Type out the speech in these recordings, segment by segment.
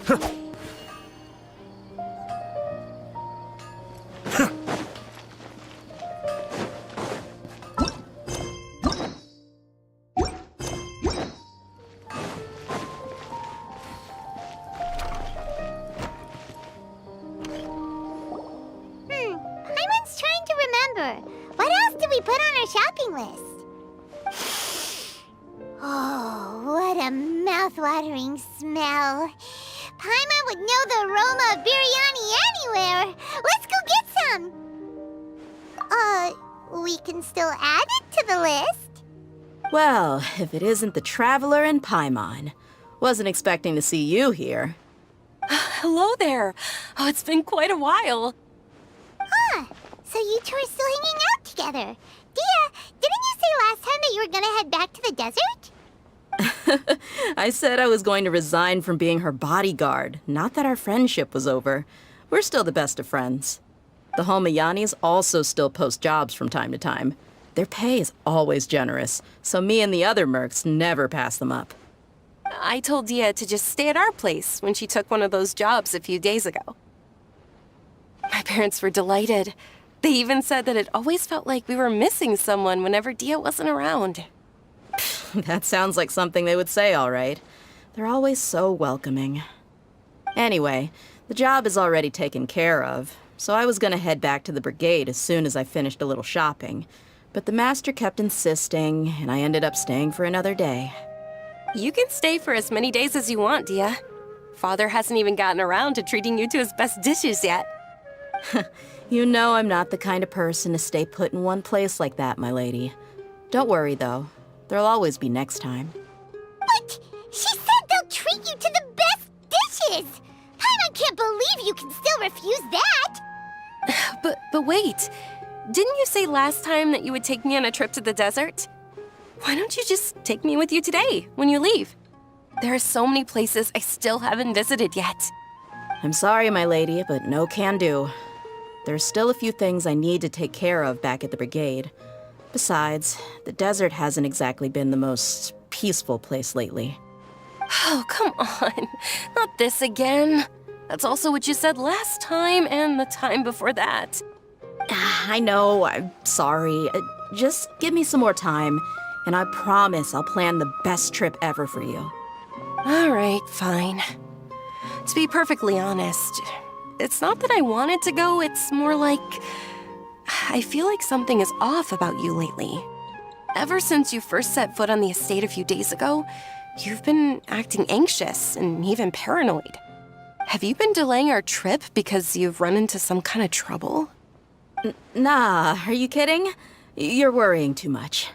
Paimon's trying to remember. What else did we put on our shopping list? Oh, what a mouth-watering smell. Paimon would know the aroma of biryani anywhere. Let's go get some. We can still add it to the list. Well, if it isn't the Traveler and Paimon. Wasn't expecting to see you here. Hello there. Oh, it's been quite a while. So you two are still hanging out together. Dia, didn't you say last time that you were gonna head back to the desert? I said I was going to resign from being her bodyguard, not that our friendship was over. We're still the best of friends. The Homayanis also still post jobs from time to time. Their pay is always generous, so me and the other mercs never pass them up. I told Dia to just stay at our place when she took one of those jobs a few days ago. My parents were delighted. They even said that it always felt like we were missing someone whenever Dia wasn't around. That sounds like something they would say, all right. They're always so welcoming. Anyway, the job is already taken care of, so I was gonna head back to the brigade as soon as I finished a little shopping. But the master kept insisting, and I ended up staying for another day. You can stay for as many days as you want, Dia. Father hasn't even gotten around to treating you to his best dishes yet. You know I'm not the kind of person to stay put in one place like that, my lady. Don't worry, though. There'll always be next time. But she said they'll treat you to the best dishes! Paimon can't believe you can still refuse that! But wait. Didn't you say last time that you would take me on a trip to the desert? Why don't you just take me with you today, when you leave? There are so many places I still haven't visited yet. I'm sorry, my lady, but no can do. There's still a few things I need to take care of back at the brigade. Besides, the desert hasn't exactly been the most peaceful place lately. Oh, come on. Not this again. That's also what you said last time and the time before that. I know, I'm sorry. Just give me some more time, and I promise I'll plan the best trip ever for you. All right, fine. To be perfectly honest, it's not that I wanted to go, it's more like I feel like something is off about you lately. Ever since you first set foot on the estate a few days ago, you've been acting anxious and even paranoid. Have you been delaying our trip because you've run into some kind of trouble? Nah, are you kidding? You're worrying too much.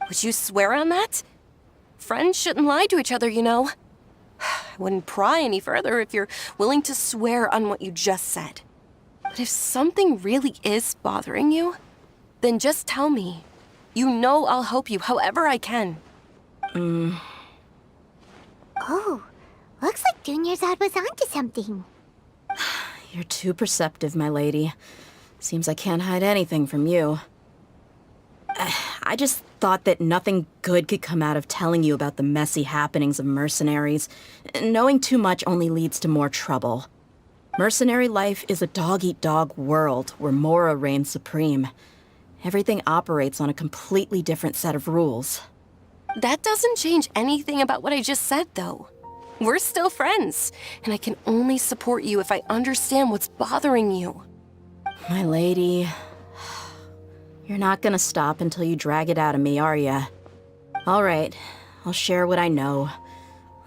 Would you swear on that? Friends shouldn't lie to each other, you know. I wouldn't pry any further if you're willing to swear on what you just said. But if something really is bothering you, then just tell me. You know I'll help you however I can. Oh, looks like Dunyarzad was onto something. You're too perceptive, my lady. Seems I can't hide anything from you. I just thought that nothing good could come out of telling you about the messy happenings of mercenaries. Knowing too much only leads to more trouble. Mercenary life is a dog-eat-dog world where Mora reigns supreme. Everything operates on a completely different set of rules. That doesn't change anything about what I just said, though. We're still friends, and I can only support you if I understand what's bothering you. My lady, you're not gonna stop until you drag it out of me, are ya? All right, I'll share what I know.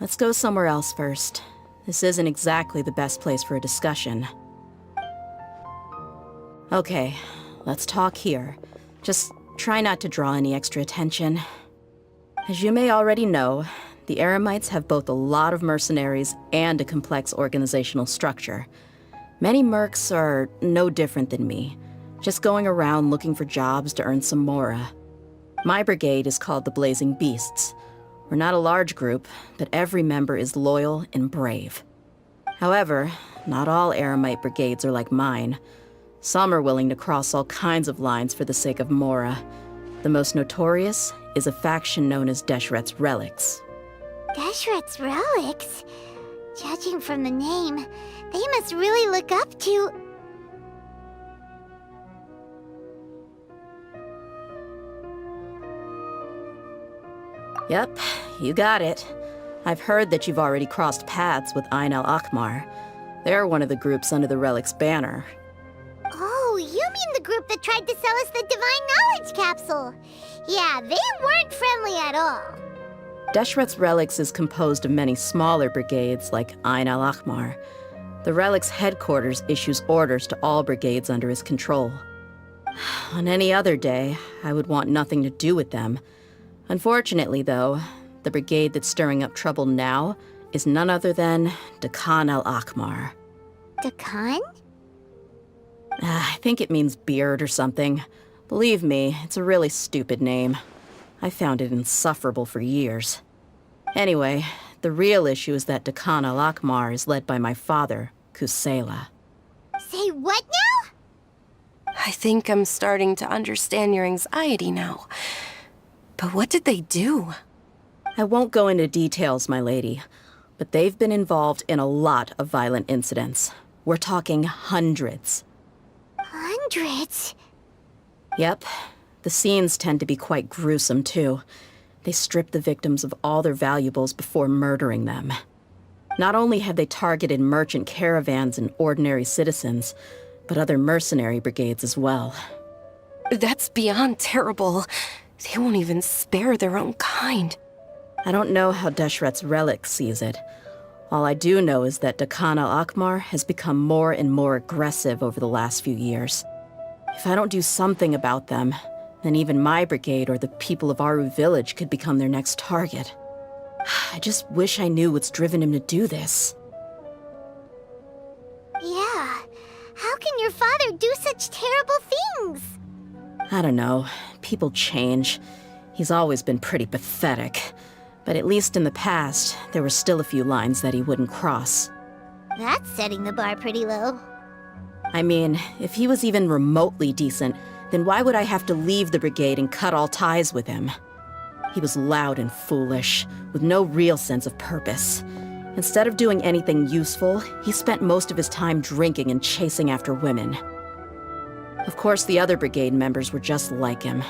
Let's go somewhere else first. This isn't exactly the best place for a discussion. Okay, let's talk here. Just try not to draw any extra attention. As you may already know, the Eremites have both a lot of mercenaries and a complex organizational structure. Many mercs are no different than me, just going around looking for jobs to earn some mora. My brigade is called the Blazing Beasts. We're not a large group, but every member is loyal and brave. However, not all Eremite brigades are like mine. Some are willing to cross all kinds of lines for the sake of mora. The most notorious is a faction known as Deshret's Relics. Deshret's Relics? Judging from the name, they must really look up to... Yep, you got it. I've heard that you've already crossed paths with Ain al-Akmar. They're one of the groups under the Relic's banner. Oh, you mean the group that tried to sell us the Divine Knowledge Capsule? Yeah, they weren't friendly at all. Deshret's Relics is composed of many smaller brigades like Ain al-Akmar. The Relic's headquarters issues orders to all brigades under his control. On any other day, I would want nothing to do with them. Unfortunately, though, the brigade that's stirring up trouble now is none other than Dakan al-Akmar. Dakan? I think it means beard or something. Believe me, it's a really stupid name. I found it insufferable for years. Anyway, the real issue is that Dakan al-Akmar is led by my father, Kusela. Say what now? I think I'm starting to understand your anxiety now. But what did they do? I won't go into details, my lady, but they've been involved in a lot of violent incidents. We're talking hundreds. Hundreds? Yep. The scenes tend to be quite gruesome, too. They strip the victims of all their valuables before murdering them. Not only have they targeted merchant caravans and ordinary citizens, but other mercenary brigades as well. That's beyond terrible. They won't even spare their own kind. I don't know how Deshret's Relic sees it. All I do know is that Dakan al-Akmar has become more and more aggressive over the last few years. If I don't do something about them, then even my brigade or the people of Aru village could become their next target. I just wish I knew what's driven him to do this. Yeah. How can your father do such terrible things? I don't know. People change. He's always been pretty pathetic. But at least in the past, there were still a few lines that he wouldn't cross. That's setting the bar pretty low. I mean, if he was even remotely decent, then why would I have to leave the brigade and cut all ties with him? He was loud and foolish, with no real sense of purpose. Instead of doing anything useful, he spent most of his time drinking and chasing after women. Of course, the other brigade members were just like him.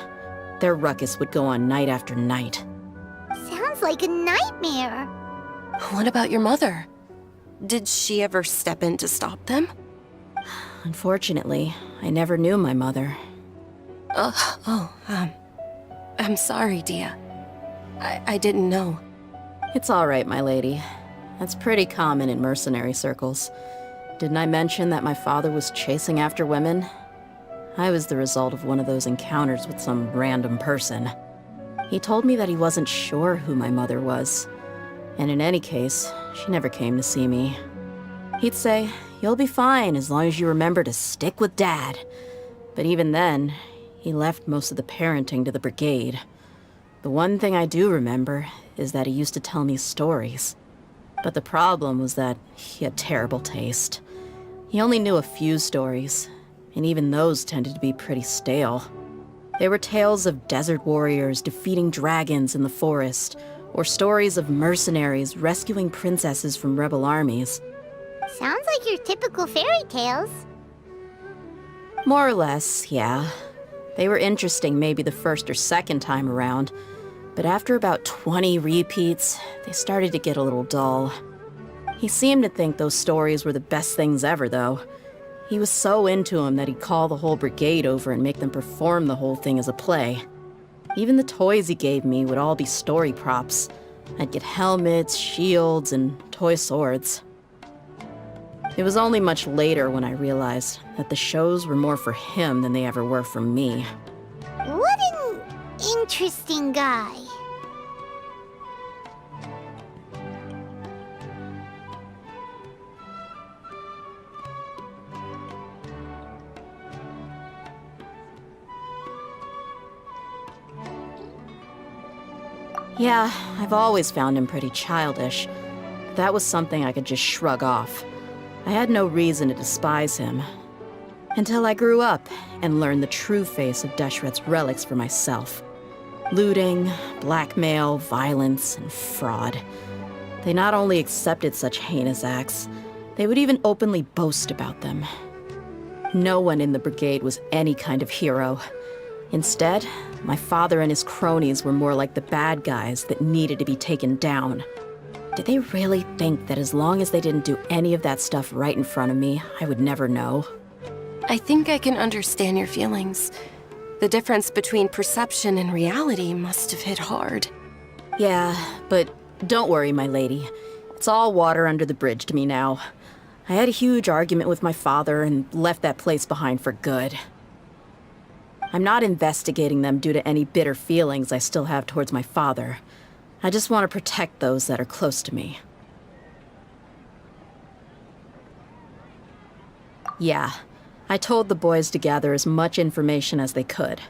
Their ruckus would go on night after night. Sounds like a nightmare. What about your mother? Did she ever step in to stop them? Unfortunately, I never knew my mother. I'm sorry, Dia. I didn't know. It's all right, my lady. That's pretty common in mercenary circles. Didn't I mention that my father was chasing after women? I was the result of one of those encounters with some random person. He told me that he wasn't sure who my mother was. And in any case, she never came to see me. He'd say, "You'll be fine as long as you remember to stick with Dad." But even then, he left most of the parenting to the brigade. The one thing I do remember is that he used to tell me stories. But the problem was that he had terrible taste. He only knew a few stories, and even those tended to be pretty stale. They were tales of desert warriors defeating dragons in the forest, or stories of mercenaries rescuing princesses from rebel armies. Sounds like your typical fairy tales. More or less, yeah. They were interesting maybe the first or second time around, but after about 20 repeats, they started to get a little dull. He seemed to think those stories were the best things ever, though. He was so into them that he'd call the whole brigade over and make them perform the whole thing as a play. Even the toys he gave me would all be story props. I'd get helmets, shields, and toy swords. It was only much later when I realized that the shows were more for him than they ever were for me. What an interesting guy. Yeah, I've always found him pretty childish. That was something I could just shrug off. I had no reason to despise him. Until I grew up and learned the true face of Deshret's Relics for myself. Looting, blackmail, violence, and fraud. They not only accepted such heinous acts, they would even openly boast about them. No one in the brigade was any kind of hero. Instead, my father and his cronies were more like the bad guys that needed to be taken down. Did they really think that as long as they didn't do any of that stuff right in front of me, I would never know? I think I can understand your feelings. The difference between perception and reality must have hit hard. Yeah, but don't worry, my lady. It's all water under the bridge to me now. I had a huge argument with my father and left that place behind for good. I'm not investigating them due to any bitter feelings I still have towards my father. I just want to protect those that are close to me. Yeah, I told the boys to gather as much information as they could.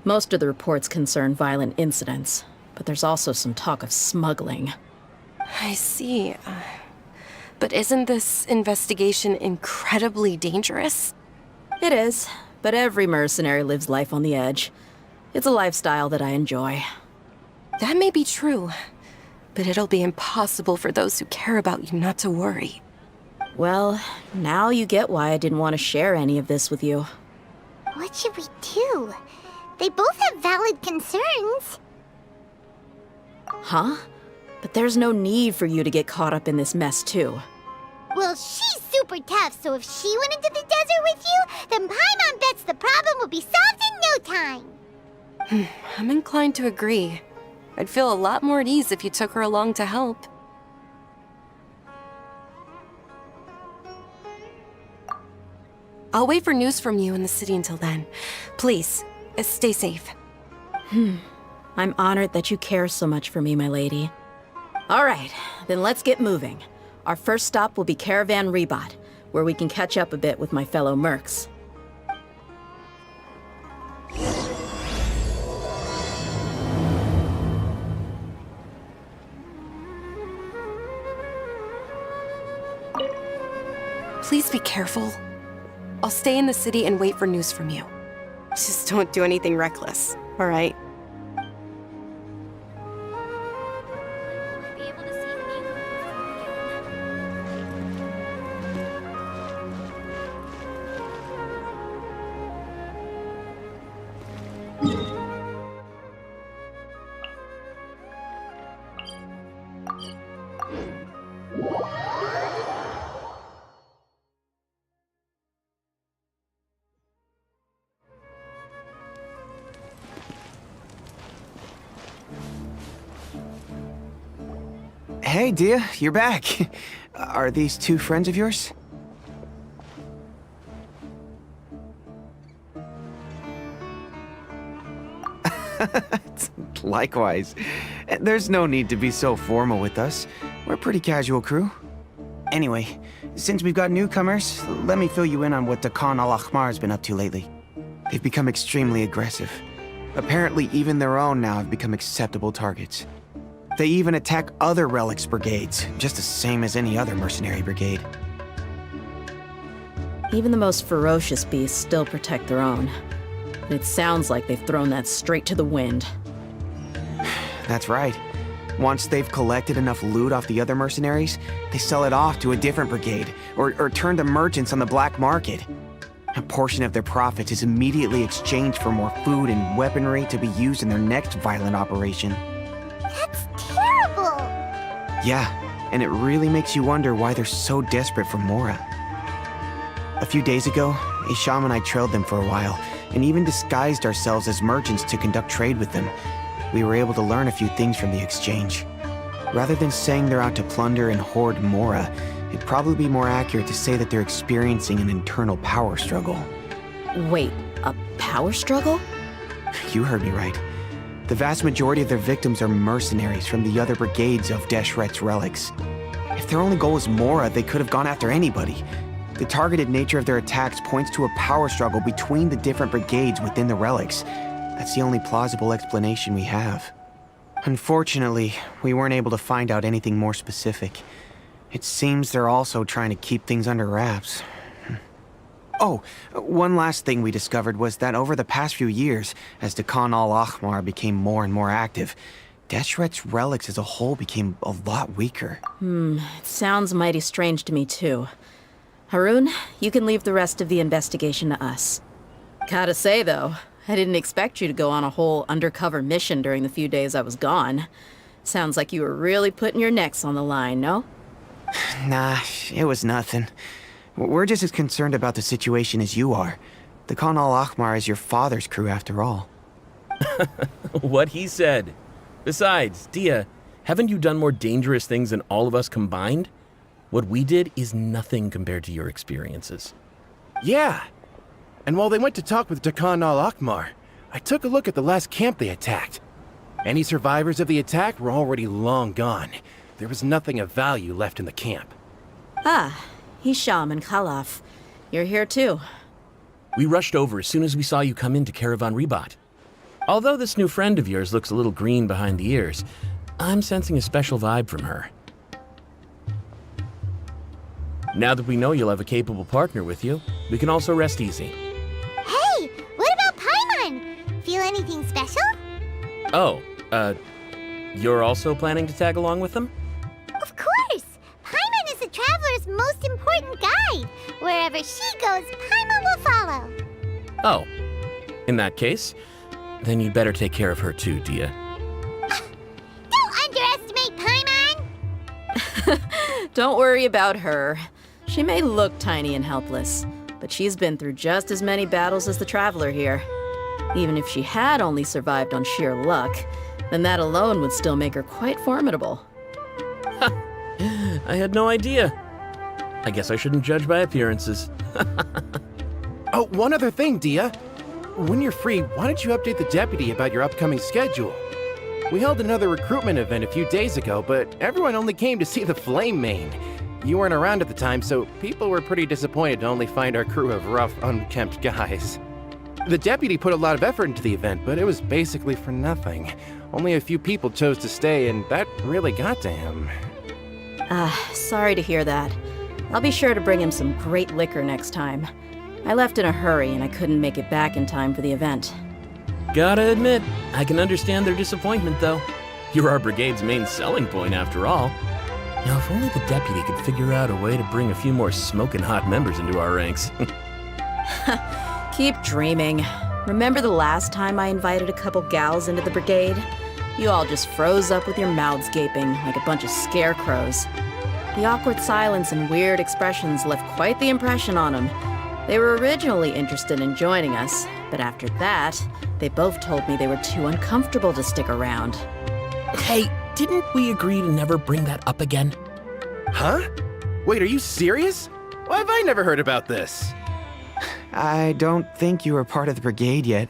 Most of the reports concern violent incidents, but there's also some talk of smuggling. I see. But isn't this investigation incredibly dangerous? It is, but every mercenary lives life on the edge. It's a lifestyle that I enjoy. That may be true, but it'll be impossible for those who care about you not to worry. Well, now you get why I didn't want to share any of this with you. What should we do? They both have valid concerns. Huh? But there's no need for you to get caught up in this mess, too. Well, she's super tough, so if she went into the desert with you, then Paimon bets the problem will be solved in no time. I'm inclined to agree. I'd feel a lot more at ease if you took her along to help. I'll wait for news from you in the city until then. Please, stay safe. I'm honored that you care so much for me, my lady. All right, then let's get moving. Our first stop will be Caravan Rebot, where we can catch up a bit with my fellow mercs. Please be careful. I'll stay in the city and wait for news from you. Just don't do anything reckless, all right? Hey, Dia, you're back. Are these two friends of yours? Likewise. There's no need to be so formal with us. We're a pretty casual crew. Anyway, since we've got newcomers, let me fill you in on what Dakan al-Ahmar's been up to lately. They've become extremely aggressive. Apparently, even their own now have become acceptable targets. They even attack other relics brigades, just the same as any other mercenary brigade. Even the most ferocious beasts still protect their own. And it sounds like they've thrown that straight to the wind. That's right. Once they've collected enough loot off the other mercenaries, they sell it off to a different brigade, or turn to merchants on the black market. A portion of their profits is immediately exchanged for more food and weaponry to be used in their next violent operation. That's terrible! Yeah, and it really makes you wonder why they're so desperate for Mora. A few days ago, Isham and I trailed them for a while, and even disguised ourselves as merchants to conduct trade with them. We were able to learn a few things from the exchange. Rather than saying they're out to plunder and hoard Mora, it'd probably be more accurate to say that they're experiencing an internal power struggle. Wait, a power struggle? You heard me right. The vast majority of their victims are mercenaries from the other brigades of Deshret's relics. If their only goal is Mora, they could have gone after anybody. The targeted nature of their attacks points to a power struggle between the different brigades within the relics. That's the only plausible explanation we have. Unfortunately, we weren't able to find out anything more specific. It seems they're also trying to keep things under wraps. Oh, one last thing we discovered was that over the past few years, as Dakan al-Ahmar became more and more active, Deshret's relics as a whole became a lot weaker. It sounds mighty strange to me, too. Haroon, you can leave the rest of the investigation to us. Gotta say, though, I didn't expect you to go on a whole undercover mission during the few days I was gone. Sounds like you were really putting your necks on the line, no? Nah, it was nothing. We're just as concerned about the situation as you are. The Khan al-Ahmar is your father's crew, after all. What he said. Besides, Dia, haven't you done more dangerous things than all of us combined? What we did is nothing compared to your experiences. Yeah. And while they went to talk with Khan al-Ahmar, I took a look at the last camp they attacked. Any survivors of the attack were already long gone. There was nothing of value left in the camp. Ah, Hisham and Khalaf. You're here too. We rushed over as soon as we saw you come into Caravan Ribat. Although this new friend of yours looks a little green behind the ears, I'm sensing a special vibe from her. Now that we know you'll have a capable partner with you, we can also rest easy. Hey, what about Paimon? Feel anything special? Oh, you're also planning to tag along with them? Of course! Paimon is the traveler's most important guide. Wherever she goes, Paimon will follow. Oh, in that case, then you'd better take care of her too, Dia. Don't underestimate Paimon! Don't worry about her. She may look tiny and helpless, but she's been through just as many battles as the traveler here. Even if she had only survived on sheer luck, then that alone would still make her quite formidable. I had no idea. I guess I shouldn't judge by appearances. Oh, one other thing, Dia. When you're free, why don't you update the deputy about your upcoming schedule? We held another recruitment event a few days ago, but everyone only came to see the Flame Mane. You weren't around at the time, so people were pretty disappointed to only find our crew of rough, unkempt guys. The deputy put a lot of effort into the event, but it was basically for nothing. Only a few people chose to stay, and that really got to him. Sorry to hear that. I'll be sure to bring him some great liquor next time. I left in a hurry and I couldn't make it back in time for the event. Gotta admit, I can understand their disappointment, though. You're our brigade's main selling point, after all. Now, if only the deputy could figure out a way to bring a few more smoking hot members into our ranks. Keep dreaming. Remember the last time I invited a couple gals into the brigade? You all just froze up with your mouths gaping like a bunch of scarecrows. The awkward silence and weird expressions left quite the impression on them. They were originally interested in joining us, but after that, they both told me they were too uncomfortable to stick around. Hey, didn't we agree to never bring that up again? Huh? Wait, are you serious? Why have I never heard about this? I don't think you were part of the brigade yet.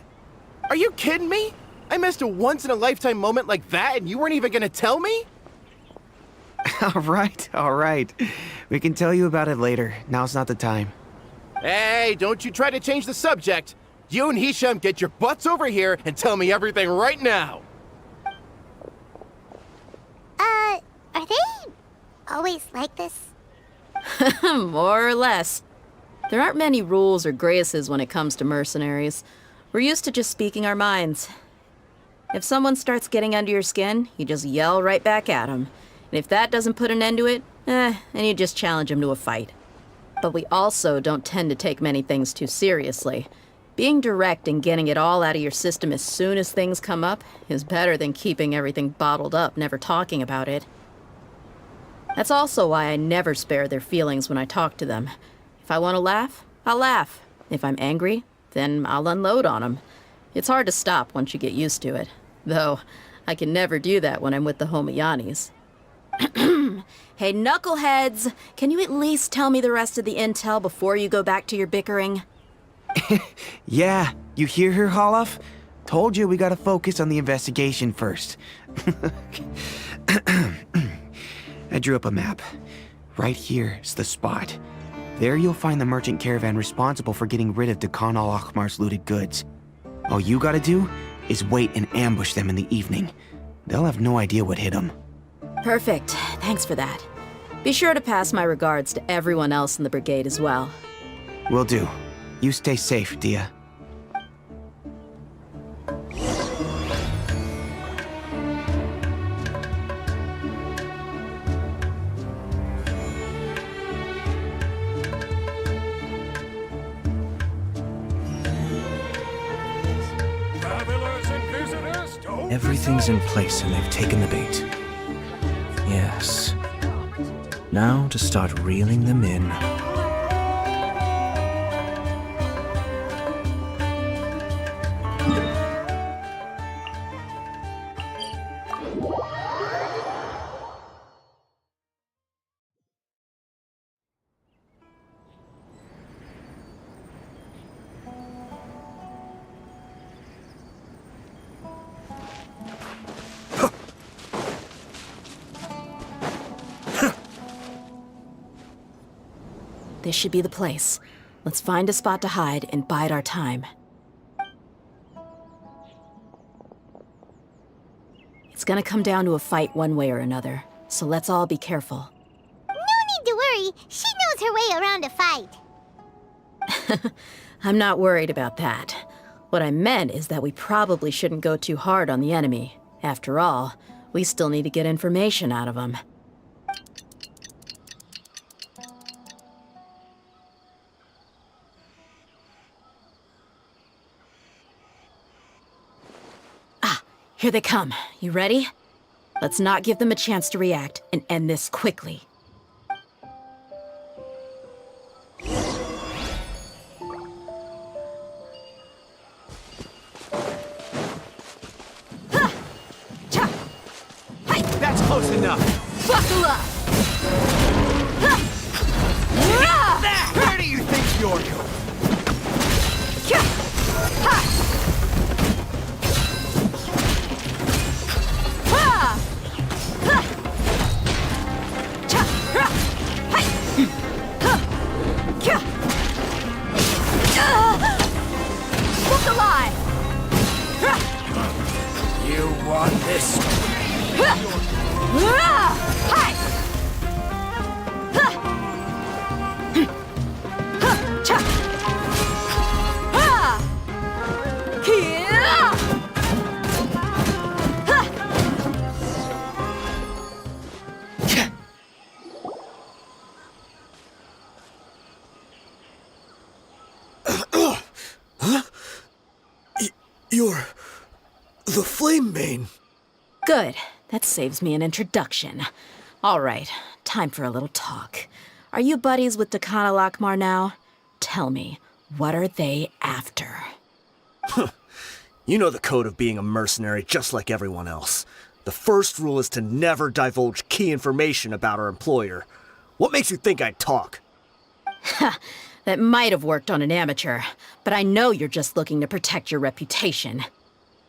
Are you kidding me? I missed a once-in-a-lifetime moment like that and you weren't even gonna tell me? All right. We can tell you about it later. Now's not the time. Hey, don't you try to change the subject. You and Hisham get your butts over here and tell me everything right now. Are they always like this? More or less. There aren't many rules or graces when it comes to mercenaries. We're used to just speaking our minds. If someone starts getting under your skin, you just yell right back at them. And if that doesn't put an end to it, then you just challenge them to a fight. But we also don't tend to take many things too seriously. Being direct and getting it all out of your system as soon as things come up is better than keeping everything bottled up, never talking about it. That's also why I never spare their feelings when I talk to them. If I want to laugh, I'll laugh. If I'm angry, then I'll unload on them. It's hard to stop once you get used to it. Though, I can never do that when I'm with the Homayanis. Hey, knuckleheads! Can you at least tell me the rest of the intel before you go back to your bickering? Yeah, you hear her, Holloff? Told you we gotta focus on the investigation first. I drew up a map. Right here's the spot. There you'll find the merchant caravan responsible for getting rid of Khan al-Ahmar's looted goods. All you gotta do is wait and ambush them in the evening. They'll have no idea what hit them. Perfect. Thanks for that. Be sure to pass my regards to everyone else in the brigade as well. Will do. You stay safe, Dia. Everything's in place and they've taken the bait. Yes. Now to start reeling them in. This should be the place. Let's find a spot to hide and bide our time. It's gonna come down to a fight one way or another, so let's all be careful. No need to worry. She knows her way around a fight. I'm not worried about that. What I meant is that we probably shouldn't go too hard on the enemy. After all, we still need to get information out of them. Here they come. You ready? Let's not give them a chance to react and end this quickly. That's close enough. Buckle up! Where do you think you're going? Look alive! You want this? You're the Flame Mane. Good. That saves me an introduction. All right, time for a little talk. Are you buddies with Dakana Lakmar now? Tell me, what are they after? You know the code of being a mercenary just like everyone else. The first rule is to never divulge key information about our employer. What makes you think I'd talk? That might have worked on an amateur, but I know you're just looking to protect your reputation.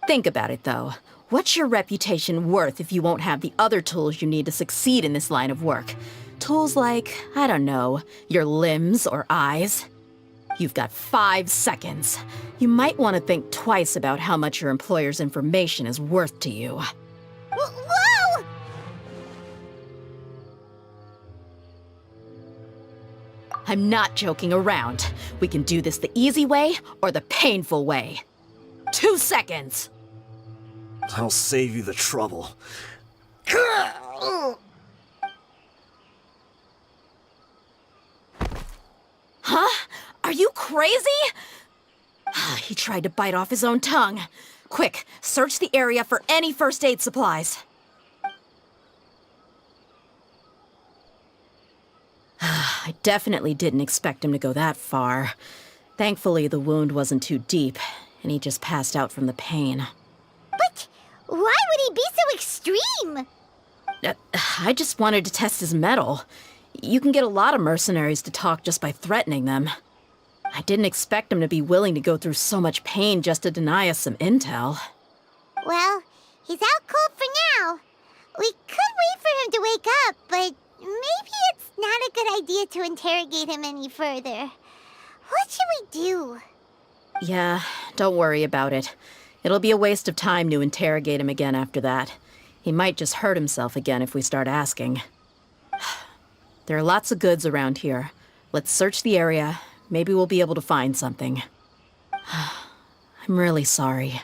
Think about it, though. What's your reputation worth if you won't have the other tools you need to succeed in this line of work? Tools like, I don't know, your limbs or eyes? You've got 5 seconds. You might want to think twice about how much your employer's information is worth to you. Whoa! I'm not joking around. We can do this the easy way or the painful way. 2 seconds! I'll save you the trouble. Huh? Are you crazy? He tried to bite off his own tongue. Quick, search the area for any first aid supplies. I definitely didn't expect him to go that far. Thankfully, the wound wasn't too deep, and he just passed out from the pain. But why would he be so extreme? I just wanted to test his mettle. You can get a lot of mercenaries to talk just by threatening them. I didn't expect him to be willing to go through so much pain just to deny us some intel. Well, he's out cold for now. We could wait for him to wake up, but maybe it's not a good idea to interrogate him any further. What should we do? Yeah, don't worry about it. It'll be a waste of time to interrogate him again after that. He might just hurt himself again if we start asking. There are lots of goods around here. Let's search the area. Maybe we'll be able to find something. I'm really sorry.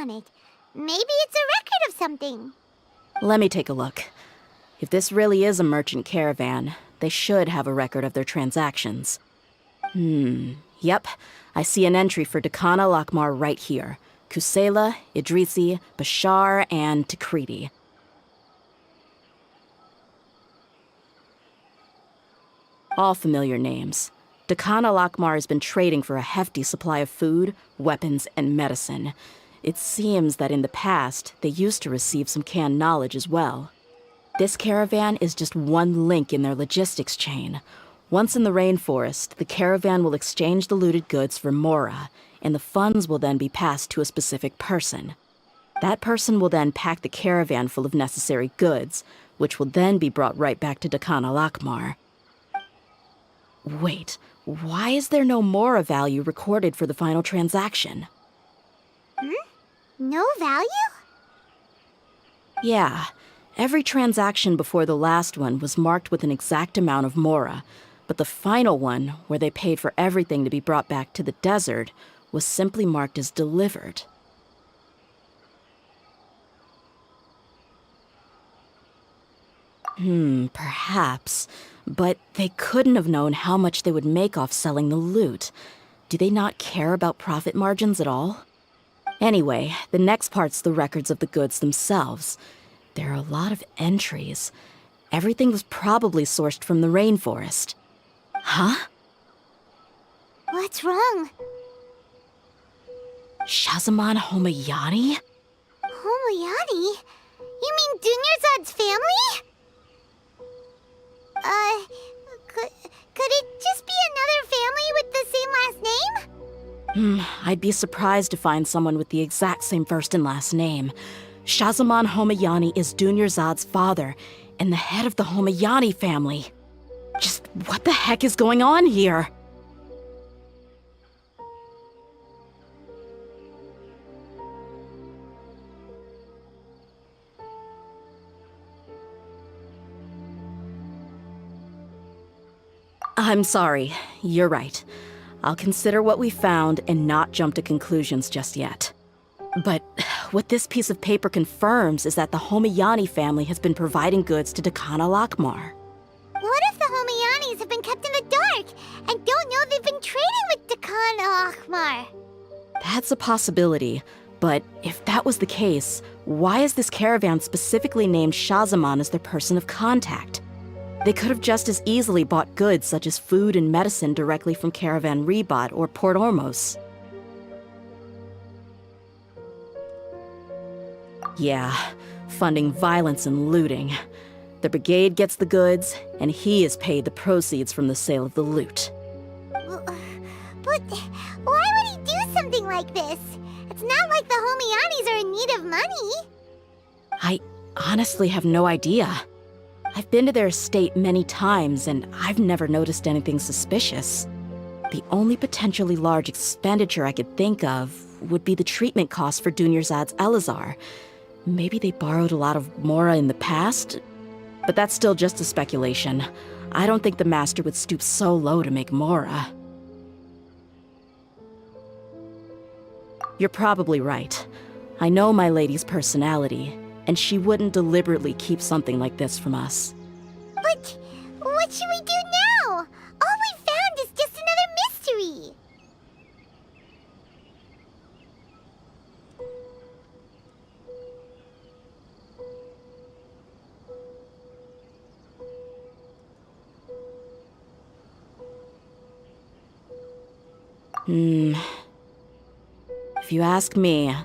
on it. Maybe it's a record of something. Let me take a look. If this really is a merchant caravan, they should have a record of their transactions. Yep. I see an entry for Dakana Lakmar right here. Kusela, Idrisi, Bashar, and Takriti. All familiar names. Dakana Lakmar has been trading for a hefty supply of food, weapons, and medicine. It seems that in the past, they used to receive some canned knowledge as well. This caravan is just one link in their logistics chain. Once in the rainforest, the caravan will exchange the looted goods for Mora, and the funds will then be passed to a specific person. That person will then pack the caravan full of necessary goods, which will then be brought right back to Dakana Lakmar. Wait, why is there no Mora value recorded for the final transaction? No value? Yeah, every transaction before the last one was marked with an exact amount of Mora, but the final one, where they paid for everything to be brought back to the desert, was simply marked as delivered. Perhaps. But they couldn't have known how much they would make off selling the loot. Do they not care about profit margins at all? Anyway, the next part's the records of the goods themselves. There are a lot of entries. Everything was probably sourced from the rainforest. Huh? What's wrong? Shahzaman Homayani? Homayani? You mean Dunyarzad's family? Could it just be another family with the same last name? I'd be surprised to find someone with the exact same first and last name. Shahzaman Homayani is Dunyarzad's father, and the head of the Homayani family. Just what the heck is going on here? I'm sorry. You're right. I'll consider what we found and not jump to conclusions just yet. But what this piece of paper confirms is that the Homayani family has been providing goods to Dakana Lakmar. What if the Homayanis have been kept in the dark and don't know they've been trading with Dakana Lakmar? That's a possibility, but if that was the case, why is this caravan specifically named Shahzaman as their person of contact? They could have just as easily bought goods such as food and medicine directly from Caravan Ribat or Port Ormos. Yeah, funding violence and looting. The brigade gets the goods, and he is paid the proceeds from the sale of the loot. But why would he do something like this? It's not like the Homayanis are in need of money. I honestly have no idea. I've been to their estate many times, and I've never noticed anything suspicious. The only potentially large expenditure I could think of would be the treatment costs for Dunyarzad's Elazar. Maybe they borrowed a lot of Mora in the past? But that's still just a speculation. I don't think the Master would stoop so low to make Mora. You're probably right. I know my lady's personality, and she wouldn't deliberately keep something like this from us. But what should we do now? All we found is just another mystery. If you ask me,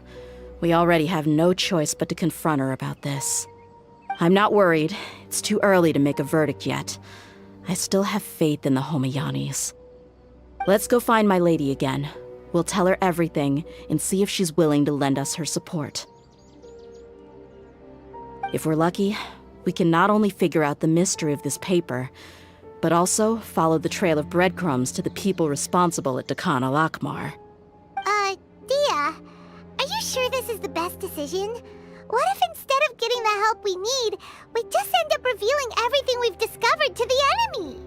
we already have no choice but to confront her about this. I'm not worried. It's too early to make a verdict yet. I still have faith in the Homayanis. Let's go find my lady again. We'll tell her everything and see if she's willing to lend us her support. If we're lucky, we can not only figure out the mystery of this paper, but also follow the trail of breadcrumbs to the people responsible at Dakana Lakmar. Dia, are you sure this is the best decision? What if instead of getting the help we need, we just end up revealing everything we've discovered to the enemy?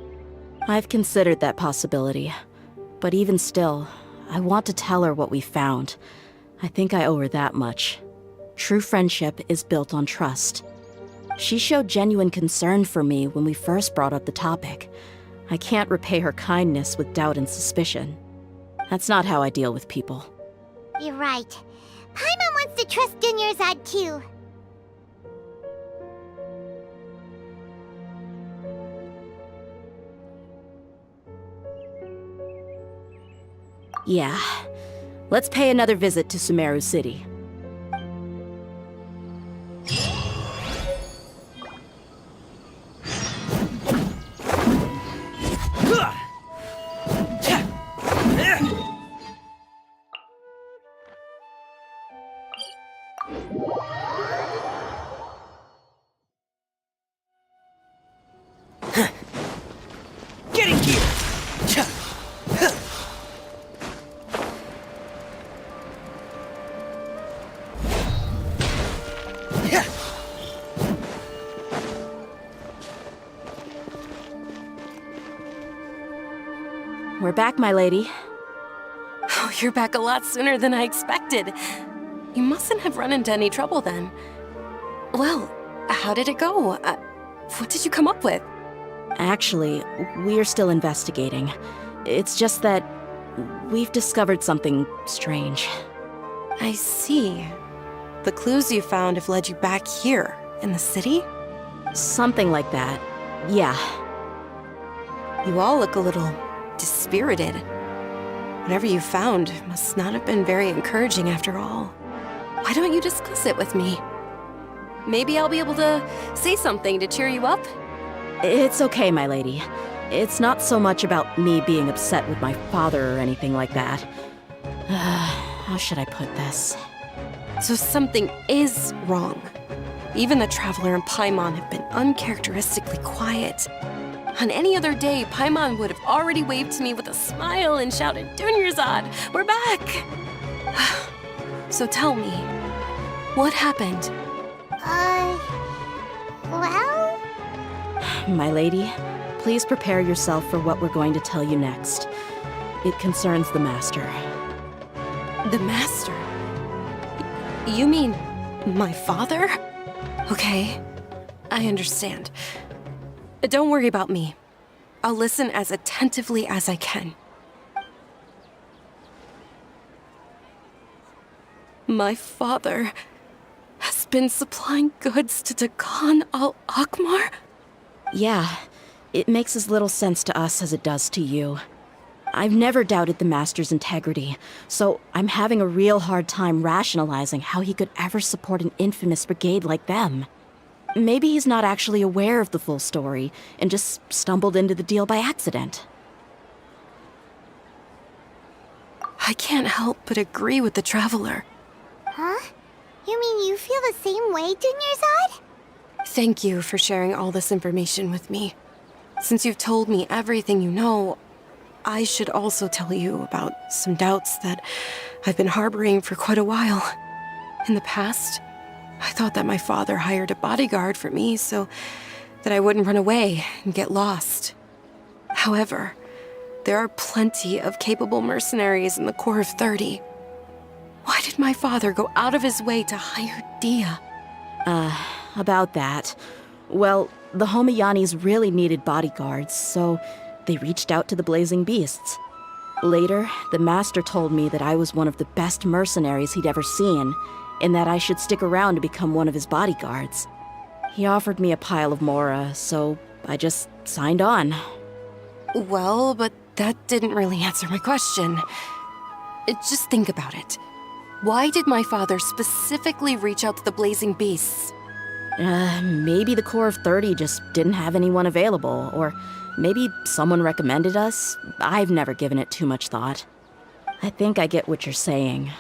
I've considered that possibility. But even still, I want to tell her what we found. I think I owe her that much. True friendship is built on trust. She showed genuine concern for me when we first brought up the topic. I can't repay her kindness with doubt and suspicion. That's not how I deal with people. You're right. Paimon wants to trust Dunyarzad too. Yeah. Let's pay another visit to Sumeru City. Get in gear! We're back, my lady. Oh, you're back a lot sooner than I expected. You mustn't have run into any trouble then. Well, how did it go? What did you come up with? Actually, we're still investigating. It's just that we've discovered something strange. I see. The clues you found have led you back here, in the city? Something like that. Yeah. You all look a little dispirited. Whatever you found must not have been very encouraging after all. Why don't you discuss it with me? Maybe I'll be able to say something to cheer you up? It's okay, my lady. It's not so much about me being upset with my father or anything like that. How should I put this? So something is wrong. Even the Traveler and Paimon have been uncharacteristically quiet. On any other day, Paimon would have already waved to me with a smile and shouted, "Dunyarzad, we're back!" So tell me, what happened? Well? My lady, please prepare yourself for what we're going to tell you next. It concerns the Master. The Master? You mean my father? Okay, I understand. Don't worry about me. I'll listen as attentively as I can. My father has been supplying goods to Dakan al-Akmar? Yeah, it makes as little sense to us as it does to you. I've never doubted the Master's integrity, so I'm having a real hard time rationalizing how he could ever support an infamous brigade like them. Maybe he's not actually aware of the full story and just stumbled into the deal by accident. I can't help but agree with the Traveler. Huh? You mean you feel the same way, Dunyarzad? Thank you for sharing all this information with me. Since you've told me everything you know, I should also tell you about some doubts that I've been harboring for quite a while. In the past, I thought that my father hired a bodyguard for me so that I wouldn't run away and get lost. However, there are plenty of capable mercenaries in the Corps of 30. Why did my father go out of his way to hire Dia? About that. Well, the Homayanis really needed bodyguards, so they reached out to the Blazing Beasts. Later, the Master told me that I was one of the best mercenaries he'd ever seen, and that I should stick around to become one of his bodyguards. He offered me a pile of mora, so I just signed on. Well, but that didn't really answer my question. Just think about it. Why did my father specifically reach out to the Blazing Beasts? Maybe the Corps of 30 just didn't have anyone available, or maybe someone recommended us. I've never given it too much thought. I think I get what you're saying.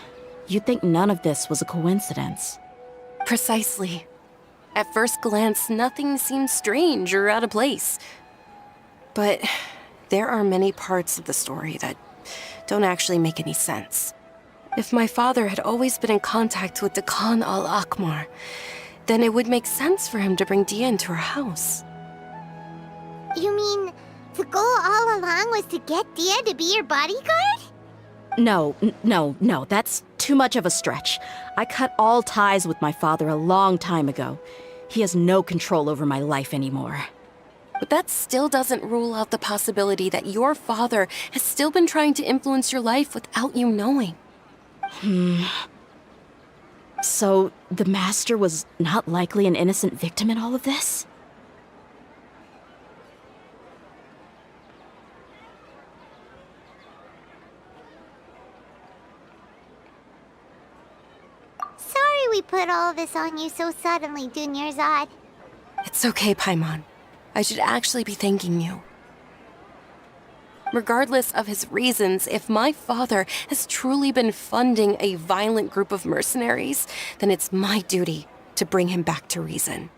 You'd think none of this was a coincidence. Precisely. At first glance, nothing seems strange or out of place. But there are many parts of the story that don't actually make any sense. If my father had always been in contact with Dakan al-Akmar, then it would make sense for him to bring Dia into our house. You mean the goal all along was to get Dia to be your bodyguard? No, that's too too much of a stretch. I cut all ties with my father a long time ago. He has no control over my life anymore. But that still doesn't rule out the possibility that your father has still been trying to influence your life without you knowing. So, the Master was not likely an innocent victim in all of this? Sorry we put all of this on you so suddenly, Dunyarzad. It's okay, Paimon. I should actually be thanking you. Regardless of his reasons, if my father has truly been funding a violent group of mercenaries, then it's my duty to bring him back to reason.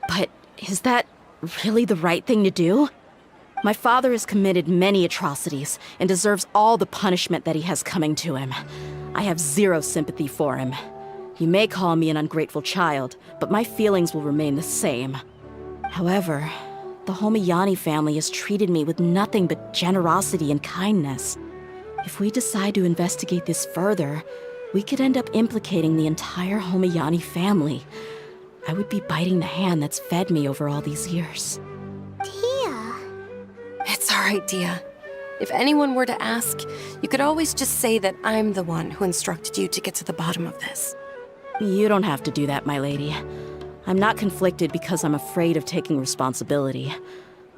But is that really the right thing to do? My father has committed many atrocities and deserves all the punishment that he has coming to him. I have zero sympathy for him. You may call me an ungrateful child, but my feelings will remain the same. However, the Homayani family has treated me with nothing but generosity and kindness. If we decide to investigate this further, we could end up implicating the entire Homayani family. I would be biting the hand that's fed me over all these years. Tia. It's all right, Dia. If anyone were to ask, you could always just say that I'm the one who instructed you to get to the bottom of this. You don't have to do that, my lady. I'm not conflicted because I'm afraid of taking responsibility.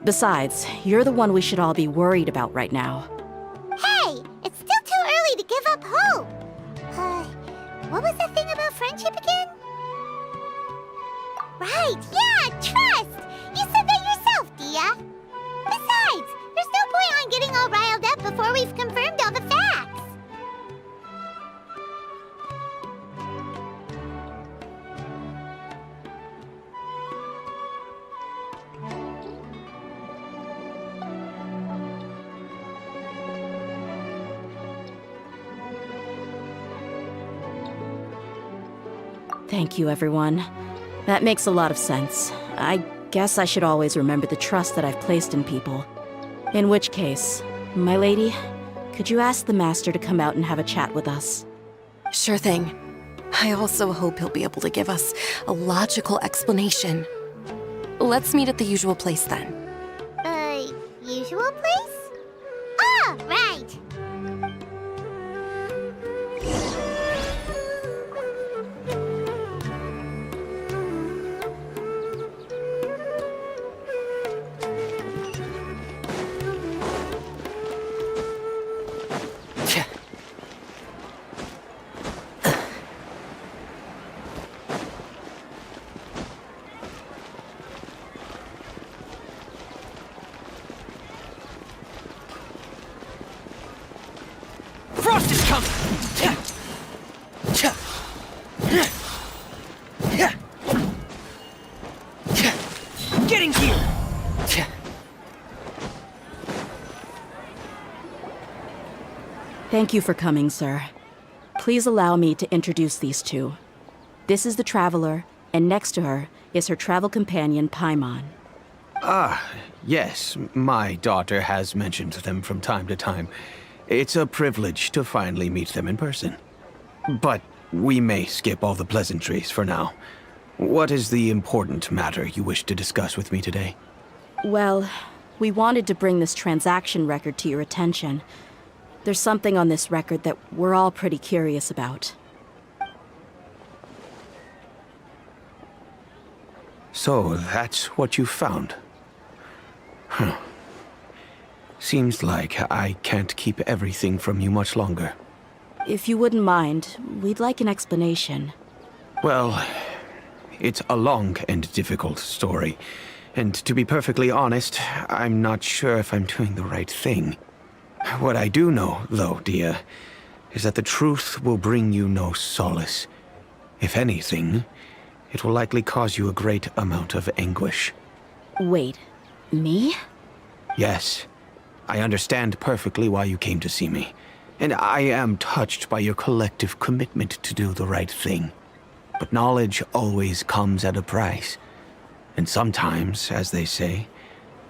Besides, you're the one we should all be worried about right now. Hey, it's still too early to give up hope. What was the thing about friendship again? Right, yeah, trust! You said that yourself, Dia. Besides, there's no point on getting all riled up before we've confirmed all the facts. Thank you, everyone. That makes a lot of sense. I guess I should always remember the trust that I've placed in people. In which case, my lady, could you ask the Master to come out and have a chat with us? Sure thing. I also hope he'll be able to give us a logical explanation. Let's meet at the usual place then. Usual place? Ah, right. Frost is coming! Getting here! Thank you for coming, sir. Please allow me to introduce these two. This is the Traveler, and next to her is her travel companion, Paimon. Yes, my daughter has mentioned them from time to time. It's a privilege to finally meet them in person. But we may skip all the pleasantries for now. What is the important matter you wish to discuss with me today? Well, we wanted to bring this transaction record to your attention. There's something on this record that we're all pretty curious about. So, that's what you found. Huh. Seems like I can't keep everything from you much longer. If you wouldn't mind, we'd like an explanation. Well, it's a long and difficult story. And to be perfectly honest, I'm not sure if I'm doing the right thing. What I do know, though, Dia, is that the truth will bring you no solace. If anything, it will likely cause you a great amount of anguish. Wait, me? Yes, I understand perfectly why you came to see me. And I am touched by your collective commitment to do the right thing. But knowledge always comes at a price. And sometimes, as they say,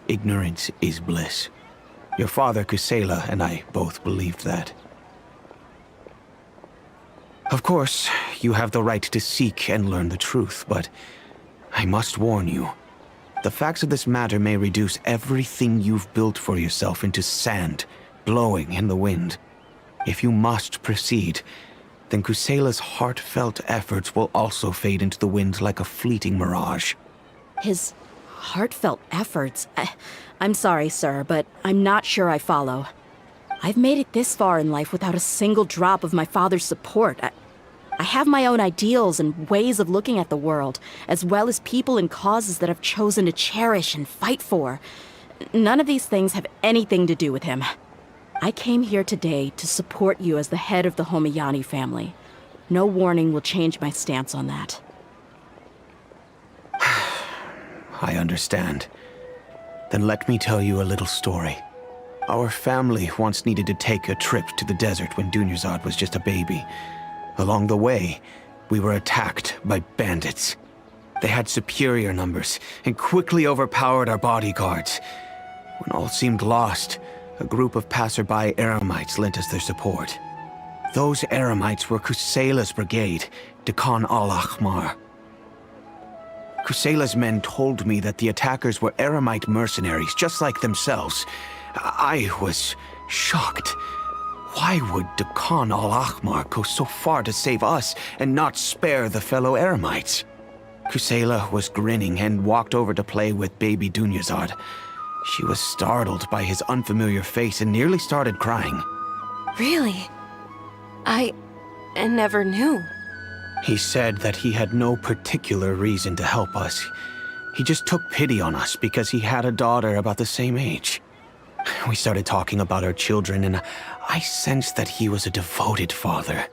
ignorance is bliss. Your father, Kusela, and I both believed that. Of course, you have the right to seek and learn the truth, but I must warn you. The facts of this matter may reduce everything you've built for yourself into sand, blowing in the wind. If you must proceed, then Kusela's heartfelt efforts will also fade into the wind like a fleeting mirage. His heartfelt efforts? I'm sorry, sir, but I'm not sure I follow. I've made it this far in life without a single drop of my father's support. I have my own ideals and ways of looking at the world, as well as people and causes that I've chosen to cherish and fight for. None of these things have anything to do with him. I came here today to support you as the head of the Homayani family. No warning will change my stance on that. I understand. Then let me tell you a little story. Our family once needed to take a trip to the desert when Dunyarzad was just a baby. Along the way, we were attacked by bandits. They had superior numbers and quickly overpowered our bodyguards. When all seemed lost, a group of passerby Eremites lent us their support. Those Eremites were Kusela's brigade, Dekan al-Ahmar. Kusela's men told me that the attackers were Eremite mercenaries, just like themselves. I was shocked. Why would Dekan al-Ahmar go so far to save us and not spare the fellow Eremites? Kusela was grinning and walked over to play with baby Dunyarzad. She was startled by his unfamiliar face and nearly started crying. Really? I never knew. He said that he had no particular reason to help us. He just took pity on us because he had a daughter about the same age. We started talking about our children, and I sensed that he was a devoted father.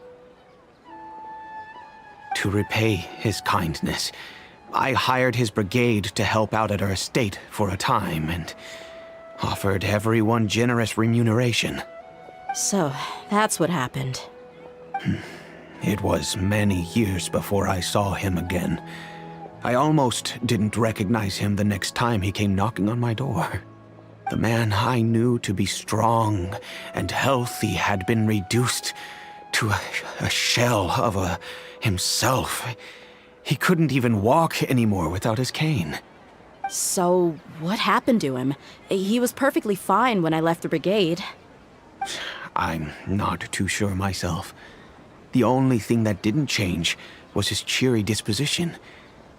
To repay his kindness, I hired his brigade to help out at our estate for a time, and offered everyone generous remuneration. So, that's what happened. It was many years before I saw him again. I almost didn't recognize him the next time he came knocking on my door. The man I knew to be strong and healthy had been reduced to a shell of himself. He couldn't even walk anymore without his cane. So, what happened to him? He was perfectly fine when I left the brigade. I'm not too sure myself. The only thing that didn't change was his cheery disposition.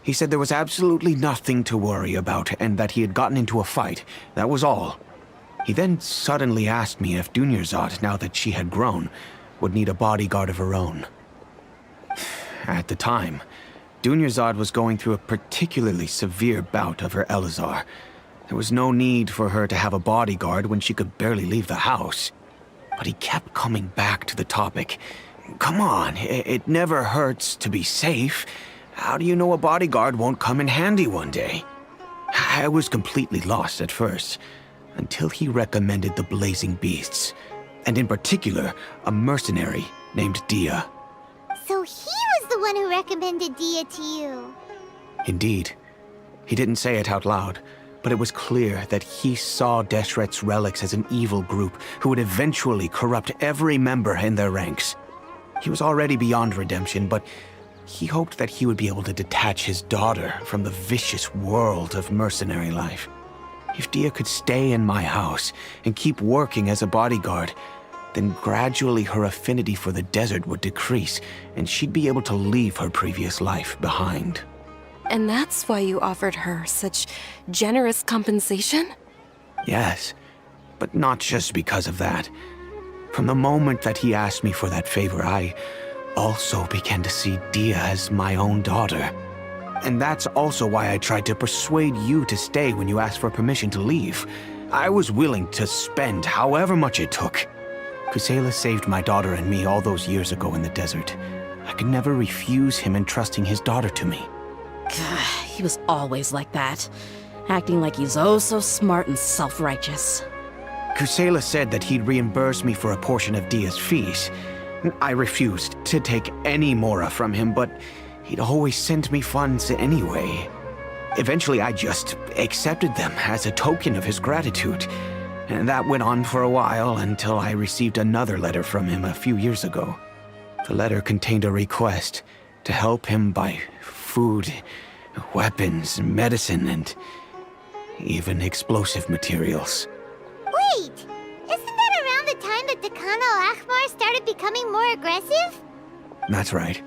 He said there was absolutely nothing to worry about and that he had gotten into a fight. That was all. He then suddenly asked me if Dunyarzad, now that she had grown, would need a bodyguard of her own. At the time, Dunyarzad was going through a particularly severe bout of her Elazar. There was no need for her to have a bodyguard when she could barely leave the house. But he kept coming back to the topic. Come on, it never hurts to be safe. How do you know a bodyguard won't come in handy one day? I was completely lost at first, until he recommended the Blazing Beasts, and in particular, a mercenary named Dia. So he was the one who recommended Dia to you. Indeed. He didn't say it out loud, but it was clear that he saw Deshret's relics as an evil group who would eventually corrupt every member in their ranks. He was already beyond redemption, but he hoped that he would be able to detach his daughter from the vicious world of mercenary life. If Dia could stay in my house and keep working as a bodyguard, then gradually her affinity for the desert would decrease, and she'd be able to leave her previous life behind. And that's why you offered her such generous compensation? Yes, but not just because of that. From the moment that he asked me for that favor, I also began to see Dia as my own daughter. And that's also why I tried to persuade you to stay when you asked for permission to leave. I was willing to spend however much it took. Kusela saved my daughter and me all those years ago in the desert. I could never refuse him entrusting his daughter to me. He was always like that, acting like he's oh so smart and self-righteous. Kusela said that he'd reimburse me for a portion of Dia's fees. I refused to take any mora from him, but he'd always sent me funds anyway. Eventually, I just accepted them as a token of his gratitude. And that went on for a while until I received another letter from him a few years ago. The letter contained a request to help him buy food, weapons, medicine, and even explosive materials. Wait! Isn't that around the time that Dekan al-Ahmar started becoming more aggressive? That's right.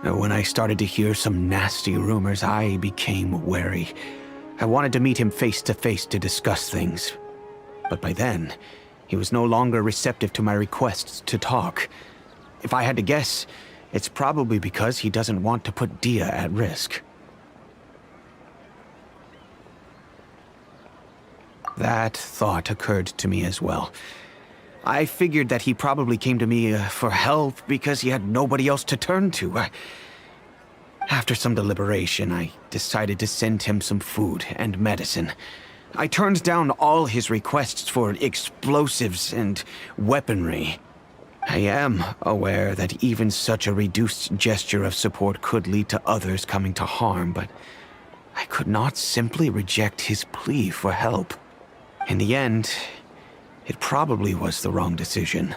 When I started to hear some nasty rumors, I became wary. I wanted to meet him face to face to discuss things. But by then, he was no longer receptive to my requests to talk. If I had to guess, it's probably because he doesn't want to put Dia at risk. That thought occurred to me as well. I figured that he probably came to me for help because he had nobody else to turn to. After some deliberation, I decided to send him some food and medicine. I turned down all his requests for explosives and weaponry. I am aware that even such a reduced gesture of support could lead to others coming to harm, but I could not simply reject his plea for help. In the end, it probably was the wrong decision.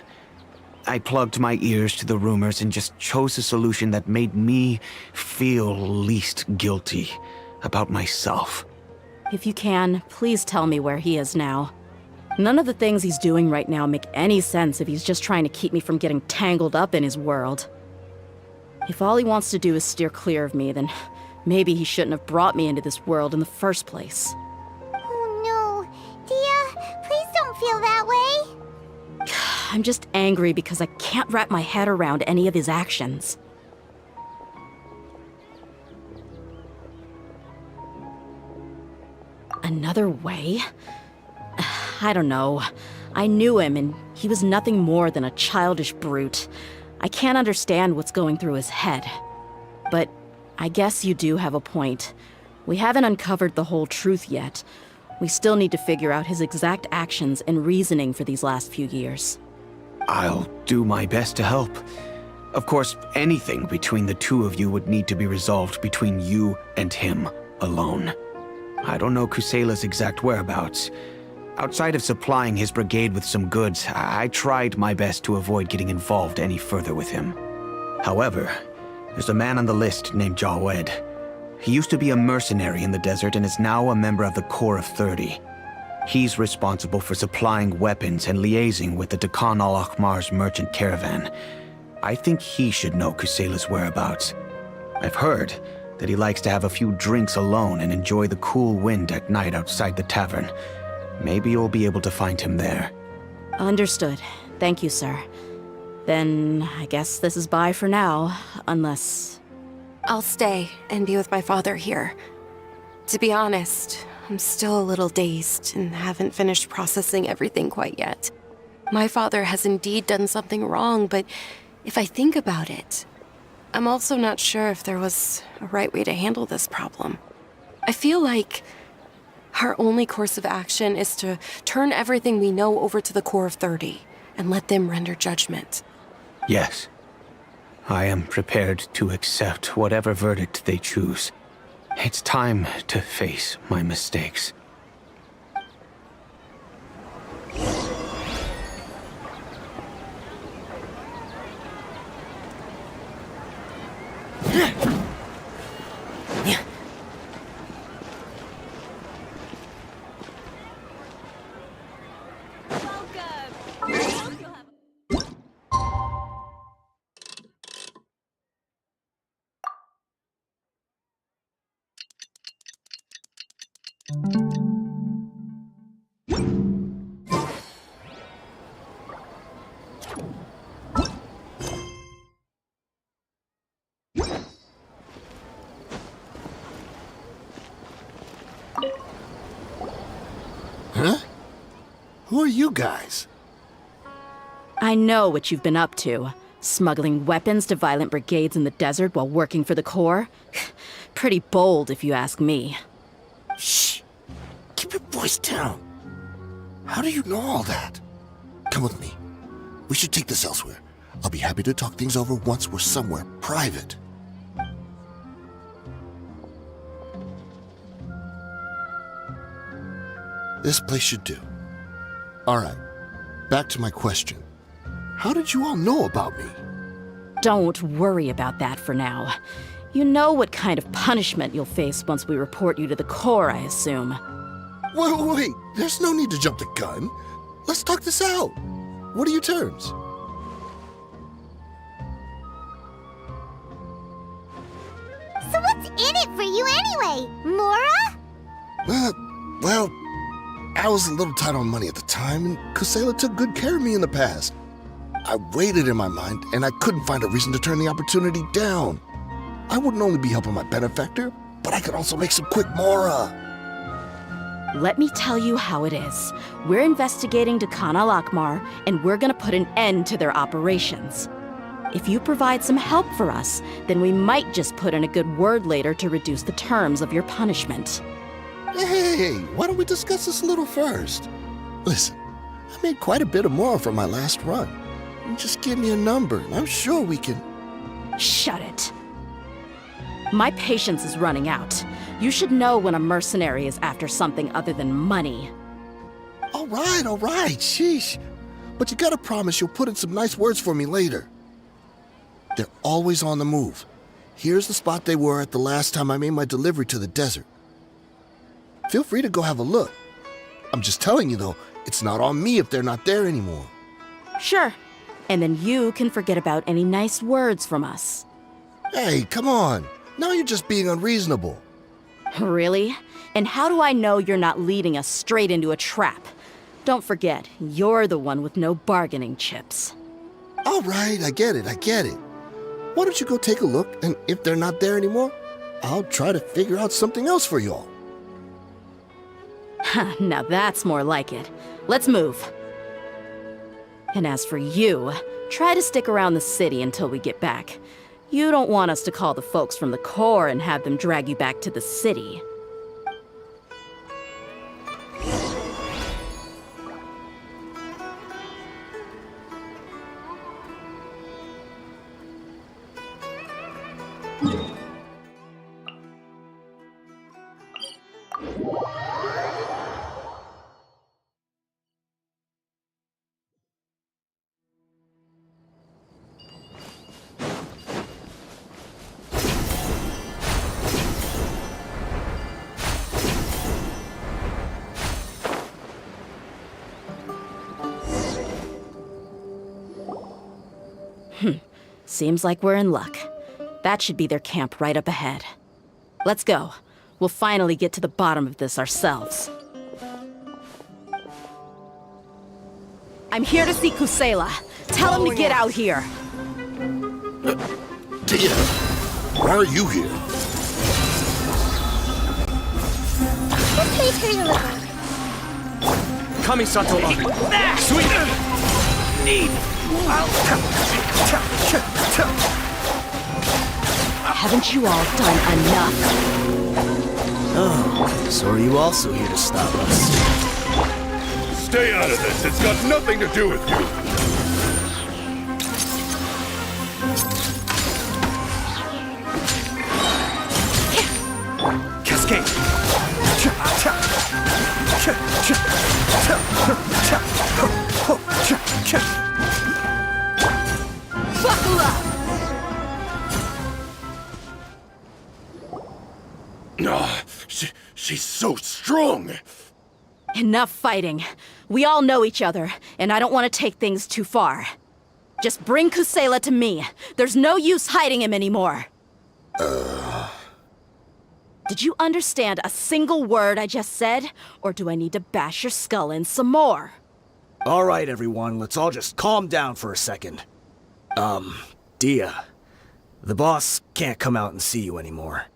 I plugged my ears to the rumors and just chose a solution that made me feel least guilty about myself. If you can, please tell me where he is now. None of the things he's doing right now make any sense if he's just trying to keep me from getting tangled up in his world. If all he wants to do is steer clear of me, then maybe he shouldn't have brought me into this world in the first place. Oh no. Dia, please don't feel that way. I'm just angry because I can't wrap my head around any of his actions. Another way? I don't know. I knew him, and he was nothing more than a childish brute. I can't understand what's going through his head. But I guess you do have a point. We haven't uncovered the whole truth yet. We still need to figure out his exact actions and reasoning for these last few years. I'll do my best to help. Of course, anything between the two of you would need to be resolved between you and him alone. I don't know Kusela's exact whereabouts. Outside of supplying his brigade with some goods, I tried my best to avoid getting involved any further with him. However, there's a man on the list named Jawed. He used to be a mercenary in the desert and is now a member of the Corps of 30. He's responsible for supplying weapons and liaising with the Dekan al-Ahmar's merchant caravan. I think he should know Kusela's whereabouts. I've heard that he likes to have a few drinks alone and enjoy the cool wind at night outside the tavern. Maybe you'll be able to find him there. Understood. Thank you, sir. Then I guess this is bye for now, unless... I'll stay and be with my father here. To be honest, I'm still a little dazed and haven't finished processing everything quite yet. My father has indeed done something wrong, but if I think about it, I'm also not sure if there was a right way to handle this problem. I feel like our only course of action is to turn everything we know over to the Corps of 30 and let them render judgment. Yes. I am prepared to accept whatever verdict they choose. It's time to face my mistakes. Huh? Who are you guys? I know what you've been up to. Smuggling weapons to violent brigades in the desert while working for the Corps? Pretty bold, if you ask me. Shh! Keep your voice down. How do you know all that? Come with me. We should take this elsewhere. I'll be happy to talk things over once we're somewhere private. This place should do. All right, back to my question. How did you all know about me? Don't worry about that for now. You know what kind of punishment you'll face once we report you to the Corps, I assume. Wait. There's no need to jump the gun. Let's talk this out. What are your terms? So what's in it for you anyway, Mora? Well, I was a little tight on money at the time, and Kusela took good care of me in the past. I weighed it in my mind, and I couldn't find a reason to turn the opportunity down. I wouldn't only be helping my benefactor, but I could also make some quick Mora. Let me tell you how it is. We're investigating Dakan al-Akmar, and we're gonna put an end to their operations. If you provide some help for us, then we might just put in a good word later to reduce the terms of your punishment. Hey, why don't we discuss this a little first? Listen, I made quite a bit of Mora from my last run. Just give me a number, and I'm sure we can... Shut it. My patience is running out. You should know when a mercenary is after something other than money. All right, sheesh. But you gotta promise you'll put in some nice words for me later. They're always on the move. Here's the spot they were at the last time I made my delivery to the desert. Feel free to go have a look. I'm just telling you though, it's not on me if they're not there anymore. Sure. And then you can forget about any nice words from us. Hey, come on. Now you're just being unreasonable. Really? And how do I know you're not leading us straight into a trap? Don't forget, you're the one with no bargaining chips. All right, I get it. Why don't you go take a look, and if they're not there anymore, I'll try to figure out something else for y'all. Now that's more like it. Let's move. And as for you, try to stick around the city until we get back. You don't want us to call the folks from the Corps and have them drag you back to the city. Seems like we're in luck. That should be their camp right up ahead. Let's go. We'll finally get to the bottom of this ourselves. I'm here to see Kusela. Tell him to get out here. Tia, why are you here? This place hurt a little. Kamisato Sweet! Need! Haven't you all done enough? Oh, so are you also here to stop us? Stay out of this. It's got nothing to do with you. Cascade! Buckle up! She's so strong. Enough fighting. We all know each other, and I don't want to take things too far. Just bring Kusela to me. There's no use hiding him anymore. Did you understand a single word I just said? Or do I need to bash your skull in some more? All right, everyone, let's all just calm down for a second. Dia, the boss can't come out and see you anymore.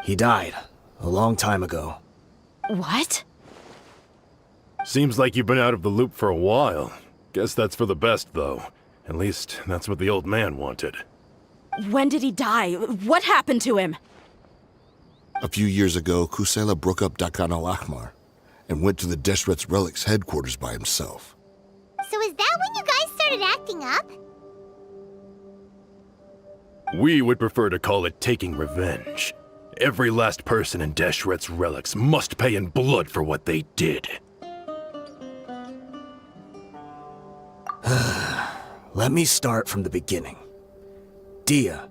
He died a long time ago. What? Seems like you've been out of the loop for a while. Guess that's for the best, though. At least, that's what the old man wanted. When did he die? What happened to him? A few years ago, Kusela broke up Dakan al-Akmar and went to the Deshret's Relics headquarters by himself. So is that when you guys started acting up? We would prefer to call it taking revenge. Every last person in Deshret's Relics must pay in blood for what they did. Let me start from the beginning. Dia,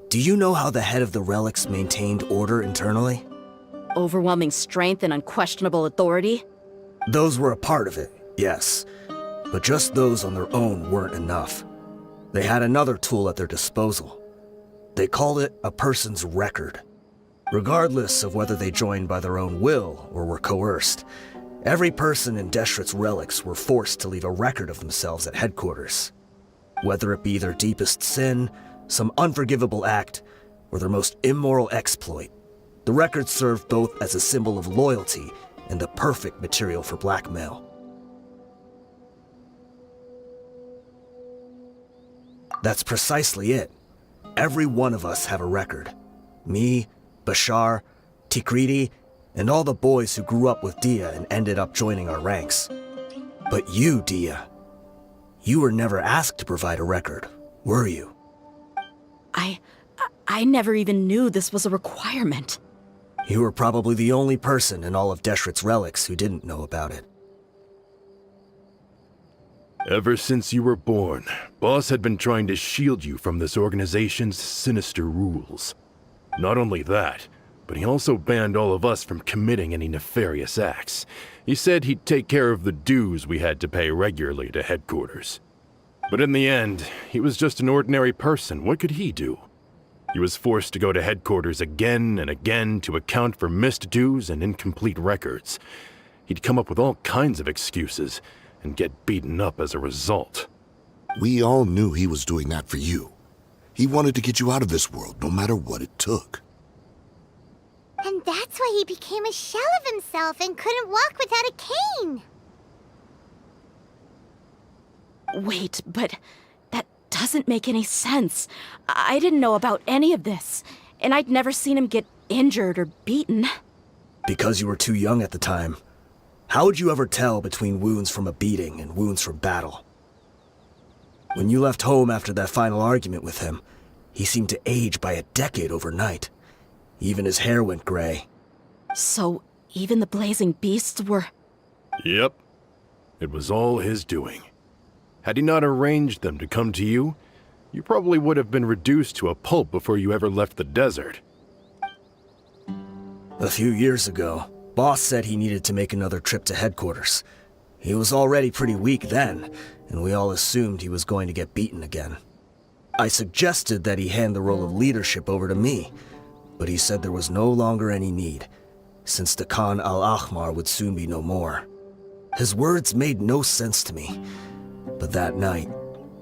do you know how the head of the relics maintained order internally? Overwhelming strength and unquestionable authority? Those were a part of it, yes. But just those on their own weren't enough. They had another tool at their disposal. They called it a person's record. Regardless of whether they joined by their own will or were coerced, every person in Deshret's relics were forced to leave a record of themselves at headquarters. Whether it be their deepest sin, some unforgivable act, or their most immoral exploit, the record served both as a symbol of loyalty and the perfect material for blackmail. That's precisely it. Every one of us have a record. Me, Bashar, Tikriti, and all the boys who grew up with Dia and ended up joining our ranks. But you, Dia, you were never asked to provide a record, were you? I never even knew this was a requirement. You were probably the only person in all of Deshret's relics who didn't know about it. Ever since you were born, Boss had been trying to shield you from this organization's sinister rules. Not only that, but he also banned all of us from committing any nefarious acts. He said he'd take care of the dues we had to pay regularly to headquarters. But in the end, he was just an ordinary person. What could he do? He was forced to go to headquarters again and again to account for missed dues and incomplete records. He'd come up with all kinds of excuses and get beaten up as a result. We all knew he was doing that for you. He wanted to get you out of this world, no matter what it took. And that's why he became a shell of himself and couldn't walk without a cane. Wait, but that doesn't make any sense. I didn't know about any of this, and I'd never seen him get injured or beaten. Because you were too young at the time. How would you ever tell between wounds from a beating and wounds from battle? When you left home after that final argument with him, he seemed to age by a decade overnight. Even his hair went gray. So, even the blazing beasts were... Yep. It was all his doing. Had he not arranged them to come to you, you probably would have been reduced to a pulp before you ever left the desert. A few years ago, Boss said he needed to make another trip to headquarters. He was already pretty weak then, and we all assumed he was going to get beaten again. I suggested that he hand the role of leadership over to me, but he said there was no longer any need, since the Khan al-Ahmar would soon be no more. His words made no sense to me, but that night,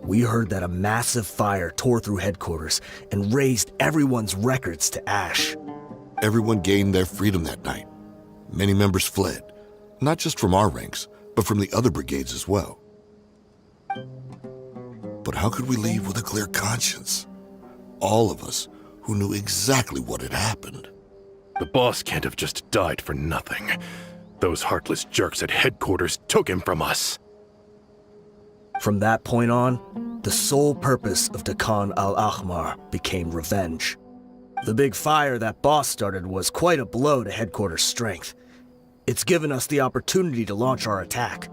we heard that a massive fire tore through headquarters and razed everyone's records to ash. Everyone gained their freedom that night. Many members fled, not just from our ranks, but from the other brigades as well. But how could we leave with a clear conscience? All of us who knew exactly what had happened. The boss can't have just died for nothing. Those heartless jerks at headquarters took him from us. From that point on, the sole purpose of the Khan al-Ahmar became revenge. The big fire that Boss started was quite a blow to headquarters' strength. It's given us the opportunity to launch our attack.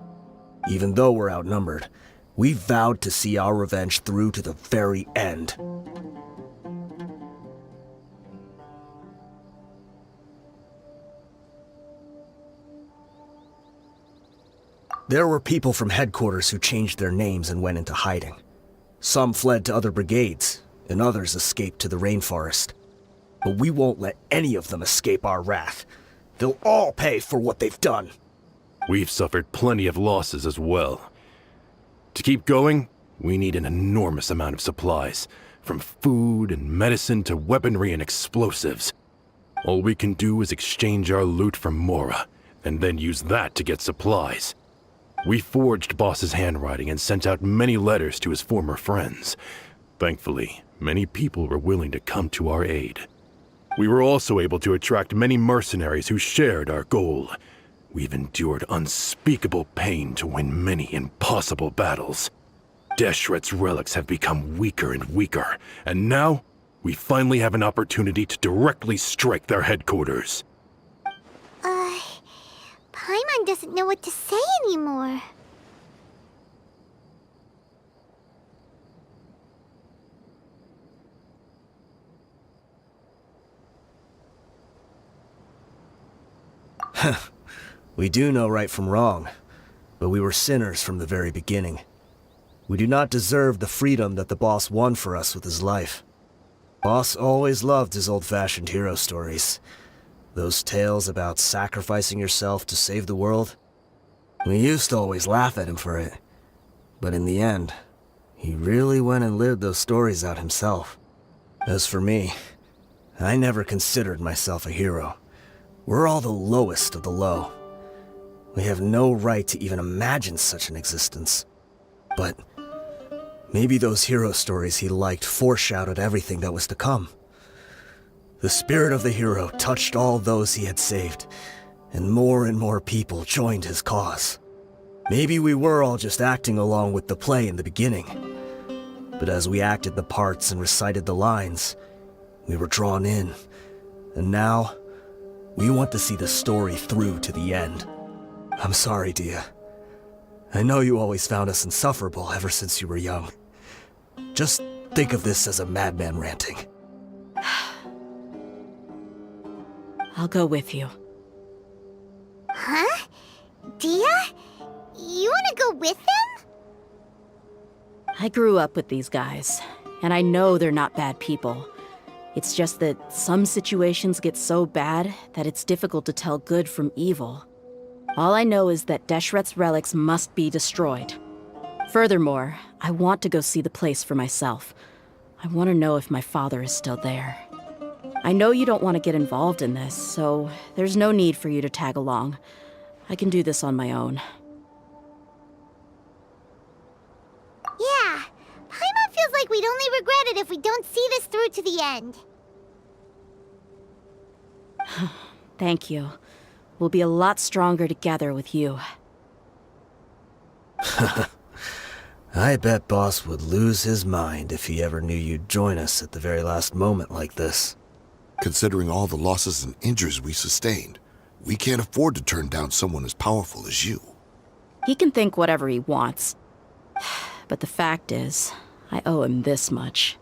Even though we're outnumbered, we vowed to see our revenge through to the very end. There were people from headquarters who changed their names and went into hiding. Some fled to other brigades, and others escaped to the rainforest. But we won't let any of them escape our wrath. They'll all pay for what they've done. We've suffered plenty of losses as well. To keep going, we need an enormous amount of supplies, from food and medicine to weaponry and explosives. All we can do is exchange our loot from Mora, and then use that to get supplies. We forged Boss's handwriting and sent out many letters to his former friends. Thankfully, many people were willing to come to our aid. We were also able to attract many mercenaries who shared our goal. We've endured unspeakable pain to win many impossible battles. Deshret's relics have become weaker and weaker, and now we finally have an opportunity to directly strike their headquarters. Paimon doesn't know what to say anymore. We do know right from wrong, but we were sinners from the very beginning. We do not deserve the freedom that the boss won for us with his life. Boss always loved his old-fashioned hero stories. Those tales about sacrificing yourself to save the world. We used to always laugh at him for it. But in the end, he really went and lived those stories out himself. As for me, I never considered myself a hero. We're all the lowest of the low. We have no right to even imagine such an existence. But maybe those hero stories he liked foreshadowed everything that was to come. The spirit of the hero touched all those he had saved, and more people joined his cause. Maybe we were all just acting along with the play in the beginning. But as we acted the parts and recited the lines, we were drawn in. And now, we want to see the story through to the end. I'm sorry, Dia. I know you always found us insufferable ever since you were young. Just think of this as a madman ranting. I'll go with you. Huh? Dia? You wanna go with them? I grew up with these guys, and I know they're not bad people. It's just that some situations get so bad that it's difficult to tell good from evil. All I know is that Deshret's relics must be destroyed. Furthermore, I want to go see the place for myself. I want to know if my father is still there. I know you don't want to get involved in this, so there's no need for you to tag along. I can do this on my own. Yeah, Paimon feels like we'd only regret it if we don't see this through to the end. Thank you. We'll be a lot stronger together with you. I bet Boss would lose his mind if he ever knew you'd join us at the very last moment like this. Considering all the losses and injuries we sustained, we can't afford to turn down someone as powerful as you. He can think whatever he wants. But the fact is, I owe him this much.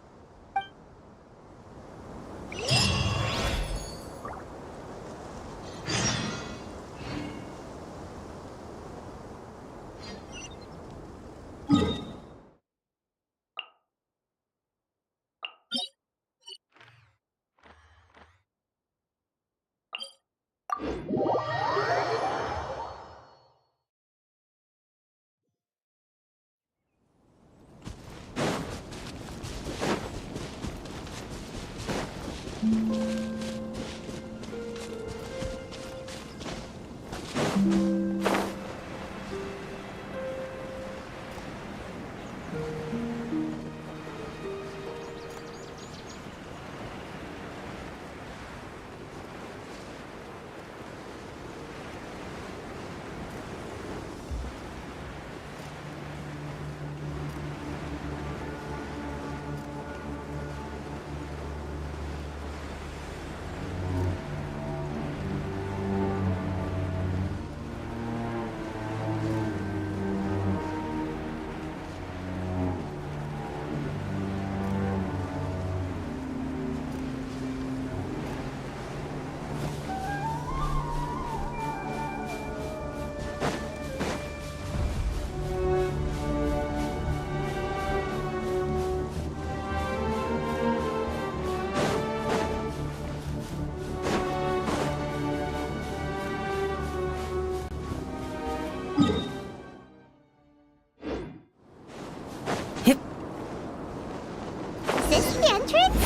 Is this the entrance?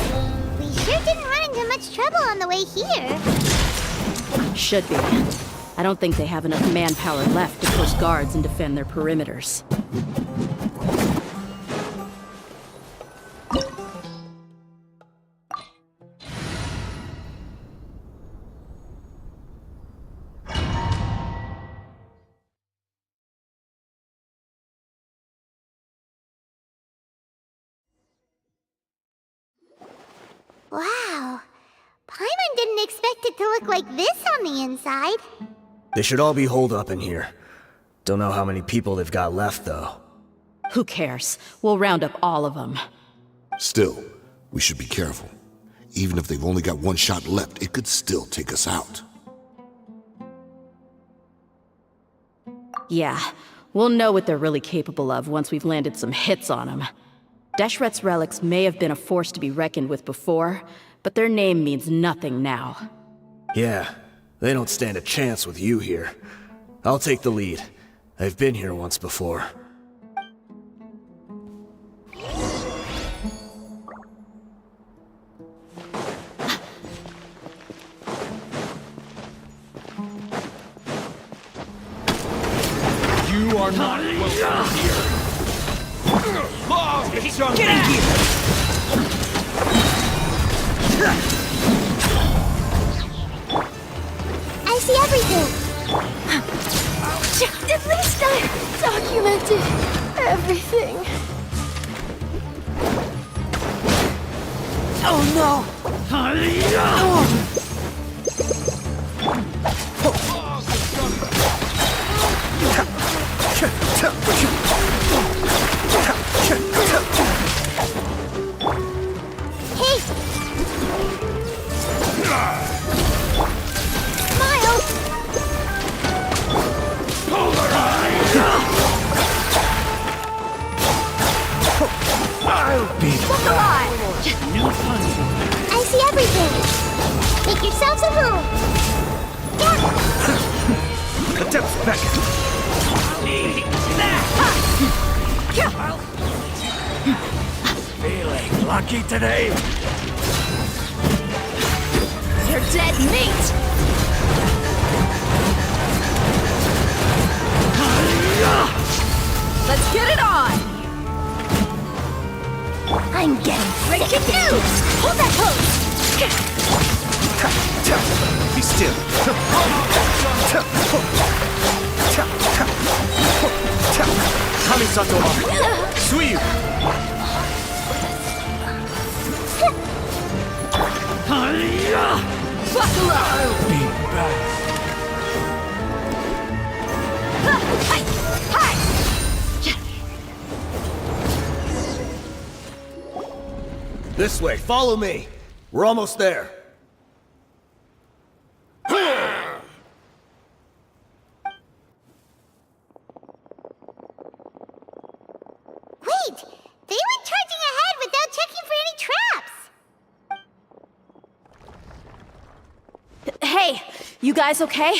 We sure didn't run into much trouble on the way here. Should be. I don't think they have enough manpower left to post guards and defend their perimeters. Wow. Paimon didn't expect it to look like this on the inside. They should all be holed up in here. Don't know how many people they've got left, though. Who cares? We'll round up all of them. Still, we should be careful. Even if they've only got one shot left, it could still take us out. Yeah, we'll know what they're really capable of once we've landed some hits on them. Deshret's relics may have been a force to be reckoned with before, but their name means nothing now. Yeah, they don't stand a chance with you here. I'll take the lead. I've been here once before. You are not welcome here. It's something here. I see everything. At least I documented everything. Oh no! Hey! Miles! I'll be Look alive! new punch. I see everything. Make yourselves at home. Yeah. The depth's back. Feeling lucky today? You're dead meat! Let's get it on! I'm getting ready to do! Hold that pose! Be still. Kamisato, Suiyu. Buckle up! I'll be back. Hi! This way, follow me. We're almost there. Wait! They went charging ahead without checking for any traps! Hey, you guys okay?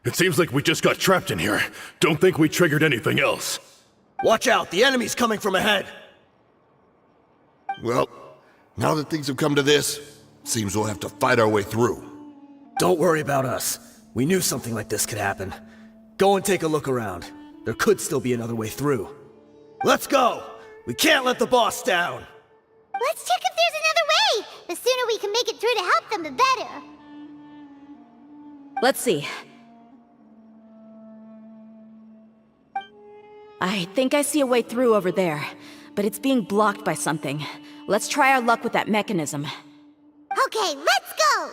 It seems like we just got trapped in here. Don't think we triggered anything else. Watch out, the enemy's coming from ahead. Well, now that things have come to this, seems we'll have to fight our way through. Don't worry about us. We knew something like this could happen. Go and take a look around. There could still be another way through. Let's go! We can't let the boss down! Let's check if there's another way! The sooner we can make it through to help them, the better. Let's see. I think I see a way through over there, but it's being blocked by something. Let's try our luck with that mechanism. Okay, let's go!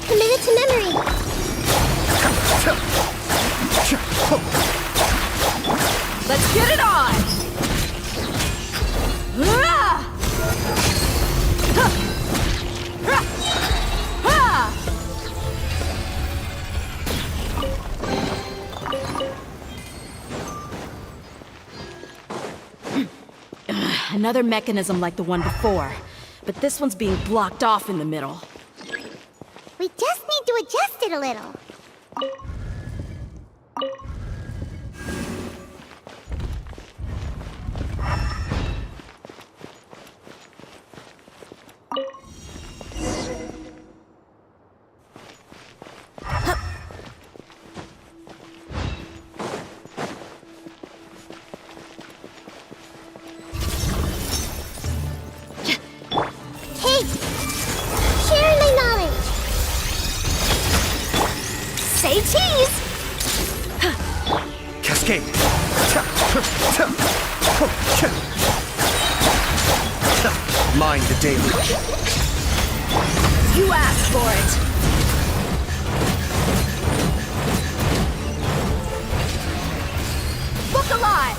Commit it to memory. Let's get it on! Another mechanism like the one before, but this one's being blocked off in the middle. We just need to adjust it a little. blockade! Mind the deluge. You asked for it. Look alive!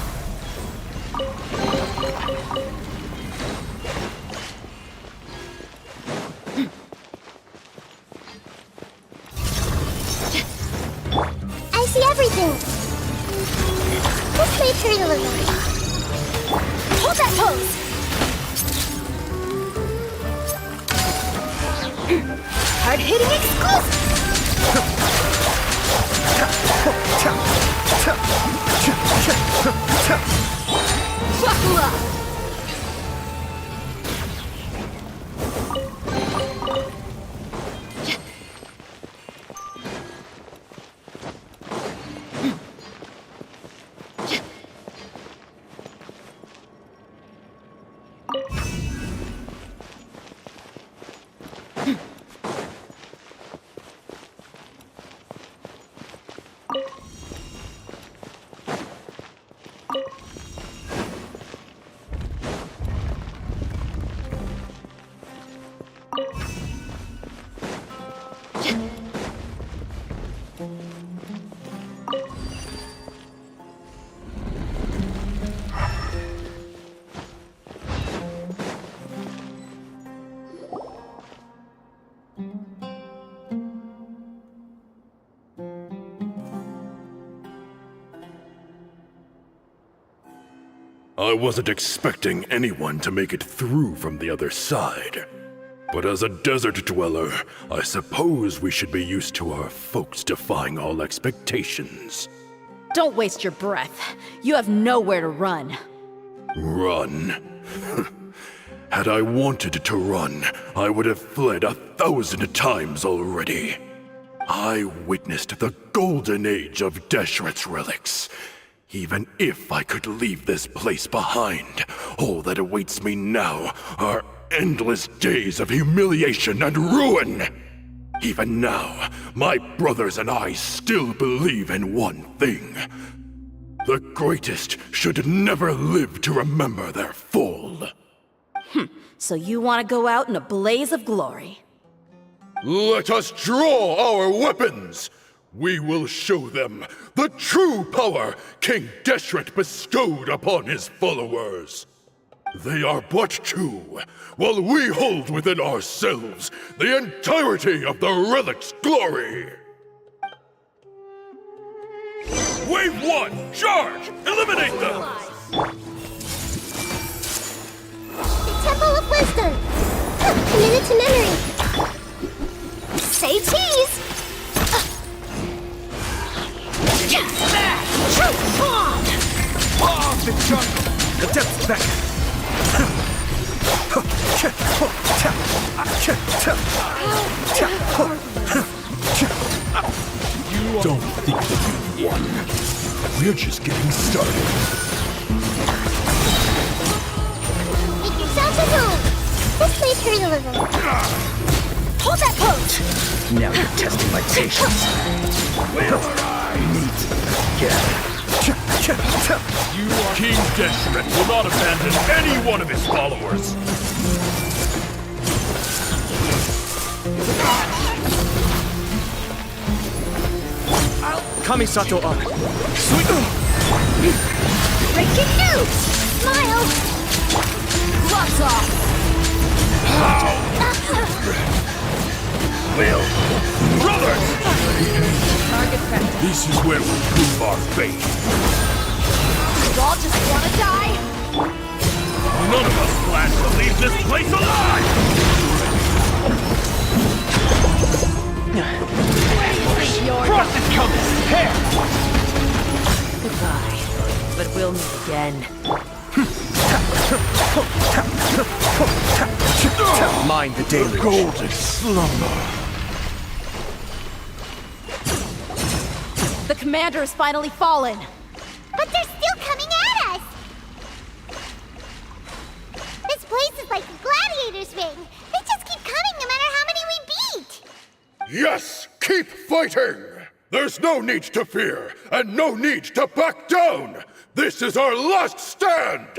I see everything. This may turn a little. Hold that pose! Hard-hitting exclusive! Buckle up! I wasn't expecting anyone to make it through from the other side. But as a desert dweller, I suppose we should be used to our folks defying all expectations. Don't waste your breath. You have nowhere to run. Run? Had I wanted to run, I would have fled 1,000 times already. I witnessed the golden age of Deshret's relics. Even if I could leave this place behind, all that awaits me now are endless days of humiliation and ruin. Even now, my brothers and I still believe in one thing. The greatest should never live to remember their fall. So you want to go out in a blaze of glory? Let us draw our weapons! We will show them the true power King Deshret bestowed upon his followers. They are but two, while we hold within ourselves the entirety of the relic's glory. Wave 1, charge! Eliminate them! The Temple of Wisdom. Committed to memory. Say cheese. Off the jungle! The depth's back! Don't think that you've won. We're just getting started. Make yourself at home. This may turn a little. Hold that pose! Now you're testing my patience. King Deshret will not abandon any one of his followers. Kamisato up! Breaking news! Smile! Gloves off! Will! Brothers! Target practice. This is where we'll prove our faith. You all just want to die? None of us plan to leave this place alive! Frost is coming! Here! Goodbye. But we'll meet again. Mind the deluge. Golden slumber. The commander has finally fallen. But they're still coming at us! This place is like a gladiator's ring. They just keep coming no matter how many we beat! Yes, keep fighting! There's no need to fear, and no need to back down! This is our last stand!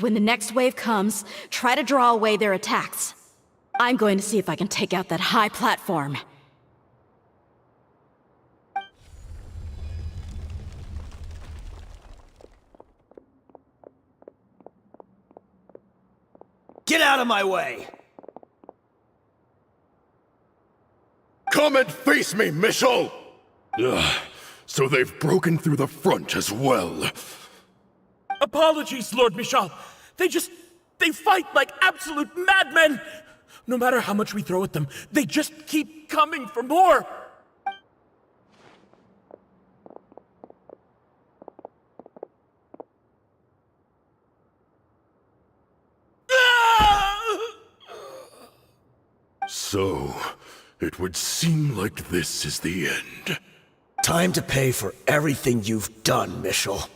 When the next wave comes, try to draw away their attacks. I'm going to see if I can take out that high platform. Get out of my way! Come and face me, Michel! Ugh, so they've broken through the front as well. Apologies, Lord Michal. They fight like absolute madmen! No matter how much we throw at them, they just keep coming for more! So, it would seem like this is the end. Time to pay for everything you've done, Michel.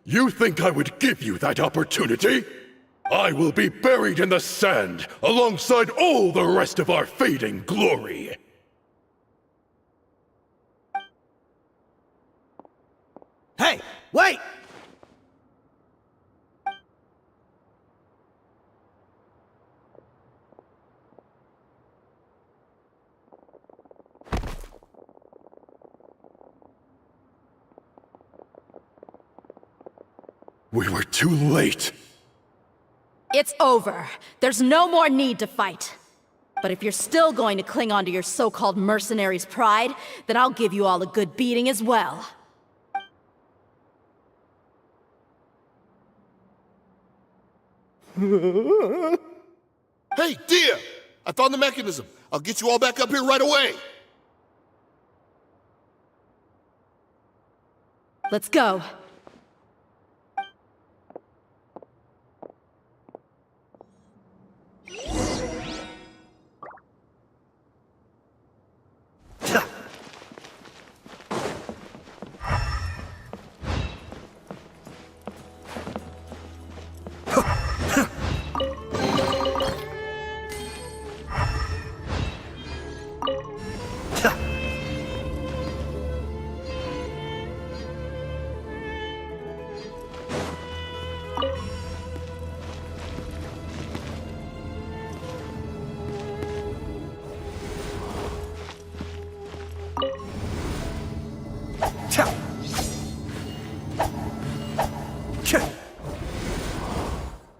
You think I would give you that opportunity? I will be buried in the sand alongside all the rest of our fading glory. Hey, wait! We were too late. It's over. There's no more need to fight. But if you're still going to cling on to your so-called mercenary's pride, then I'll give you all a good beating as well. Hey, dear! I found the mechanism. I'll get you all back up here right away. Let's go.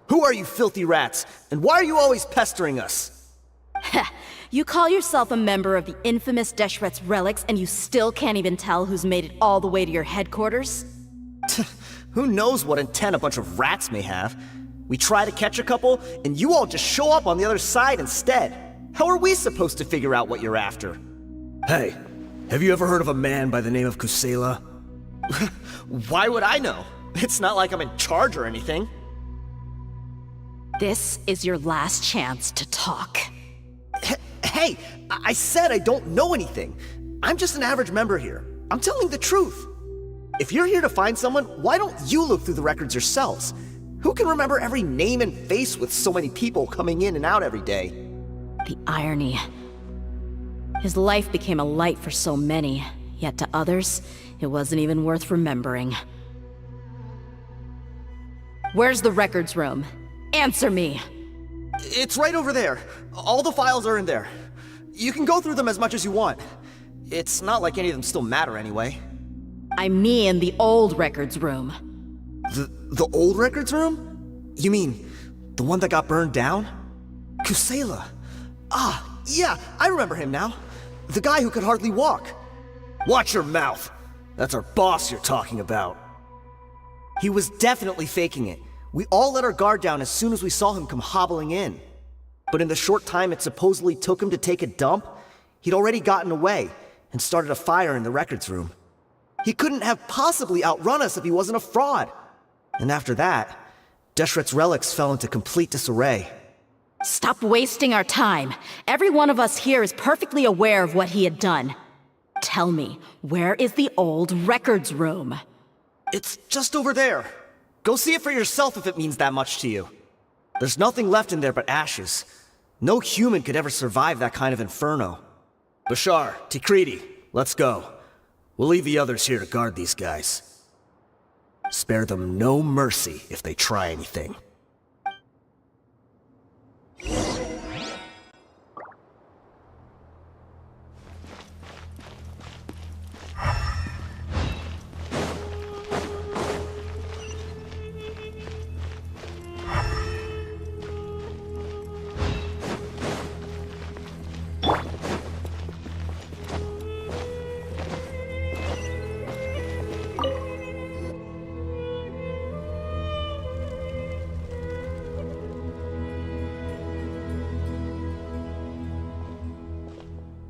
Who are you filthy rats? And why are you always pestering us? You call yourself a member of the infamous Deshret's relics, and you still can't even tell who's made it all the way to your headquarters? Who knows what intent a bunch of rats may have? We try to catch a couple, and you all just show up on the other side instead. How are we supposed to figure out what you're after? Hey, have you ever heard of a man by the name of Kusela? Why would I know? It's not like I'm in charge or anything. This is your last chance to talk. Hey, I said I don't know anything. I'm just an average member here. I'm telling the truth. If you're here to find someone, why don't you look through the records yourselves? Who can remember every name and face with so many people coming in and out every day? The irony. His life became a light for so many, yet to others, it wasn't even worth remembering. Where's the records room? Answer me! It's right over there. All the files are in there. You can go through them as much as you want. It's not like any of them still matter anyway. I mean the old records room. The old records room? You mean, the one that got burned down? Kusela. Ah, yeah, I remember him now. The guy who could hardly walk. Watch your mouth. That's our boss you're talking about. He was definitely faking it. We all let our guard down as soon as we saw him come hobbling in. But in the short time it supposedly took him to take a dump, he'd already gotten away and started a fire in the records room. He couldn't have possibly outrun us if he wasn't a fraud. And after that, Deshret's relics fell into complete disarray. Stop wasting our time. Every one of us here is perfectly aware of what he had done. Tell me, where is the old records room? It's just over there. Go see it for yourself if it means that much to you. There's nothing left in there but ashes. No human could ever survive that kind of inferno. Bashar, Tikriti, let's go. We'll leave the others here to guard these guys. Spare them no mercy if they try anything.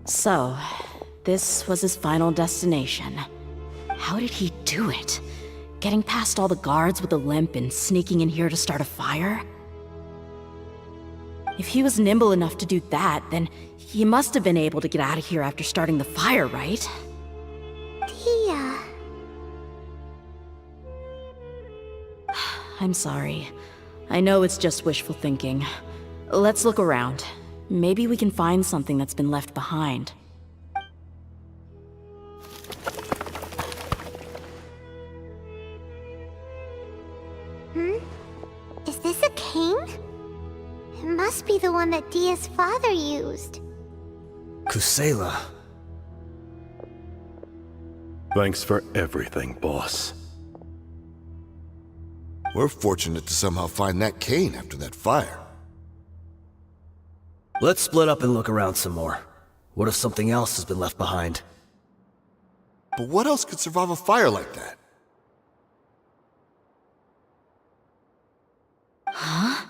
So, this was his final destination. How did he do it? Getting past all the guards with a limp and sneaking in here to start a fire? If he was nimble enough to do that, then he must have been able to get out of here after starting the fire, right? Tia. I'm sorry. I know it's just wishful thinking. Let's look around. Maybe we can find something that's been left behind. Is this a cane? It must be the one that Dia's father used. Kusela. Thanks for everything, boss. We're fortunate to somehow find that cane after that fire. Let's split up and look around some more. What if something else has been left behind? But what else could survive a fire like that? Huh?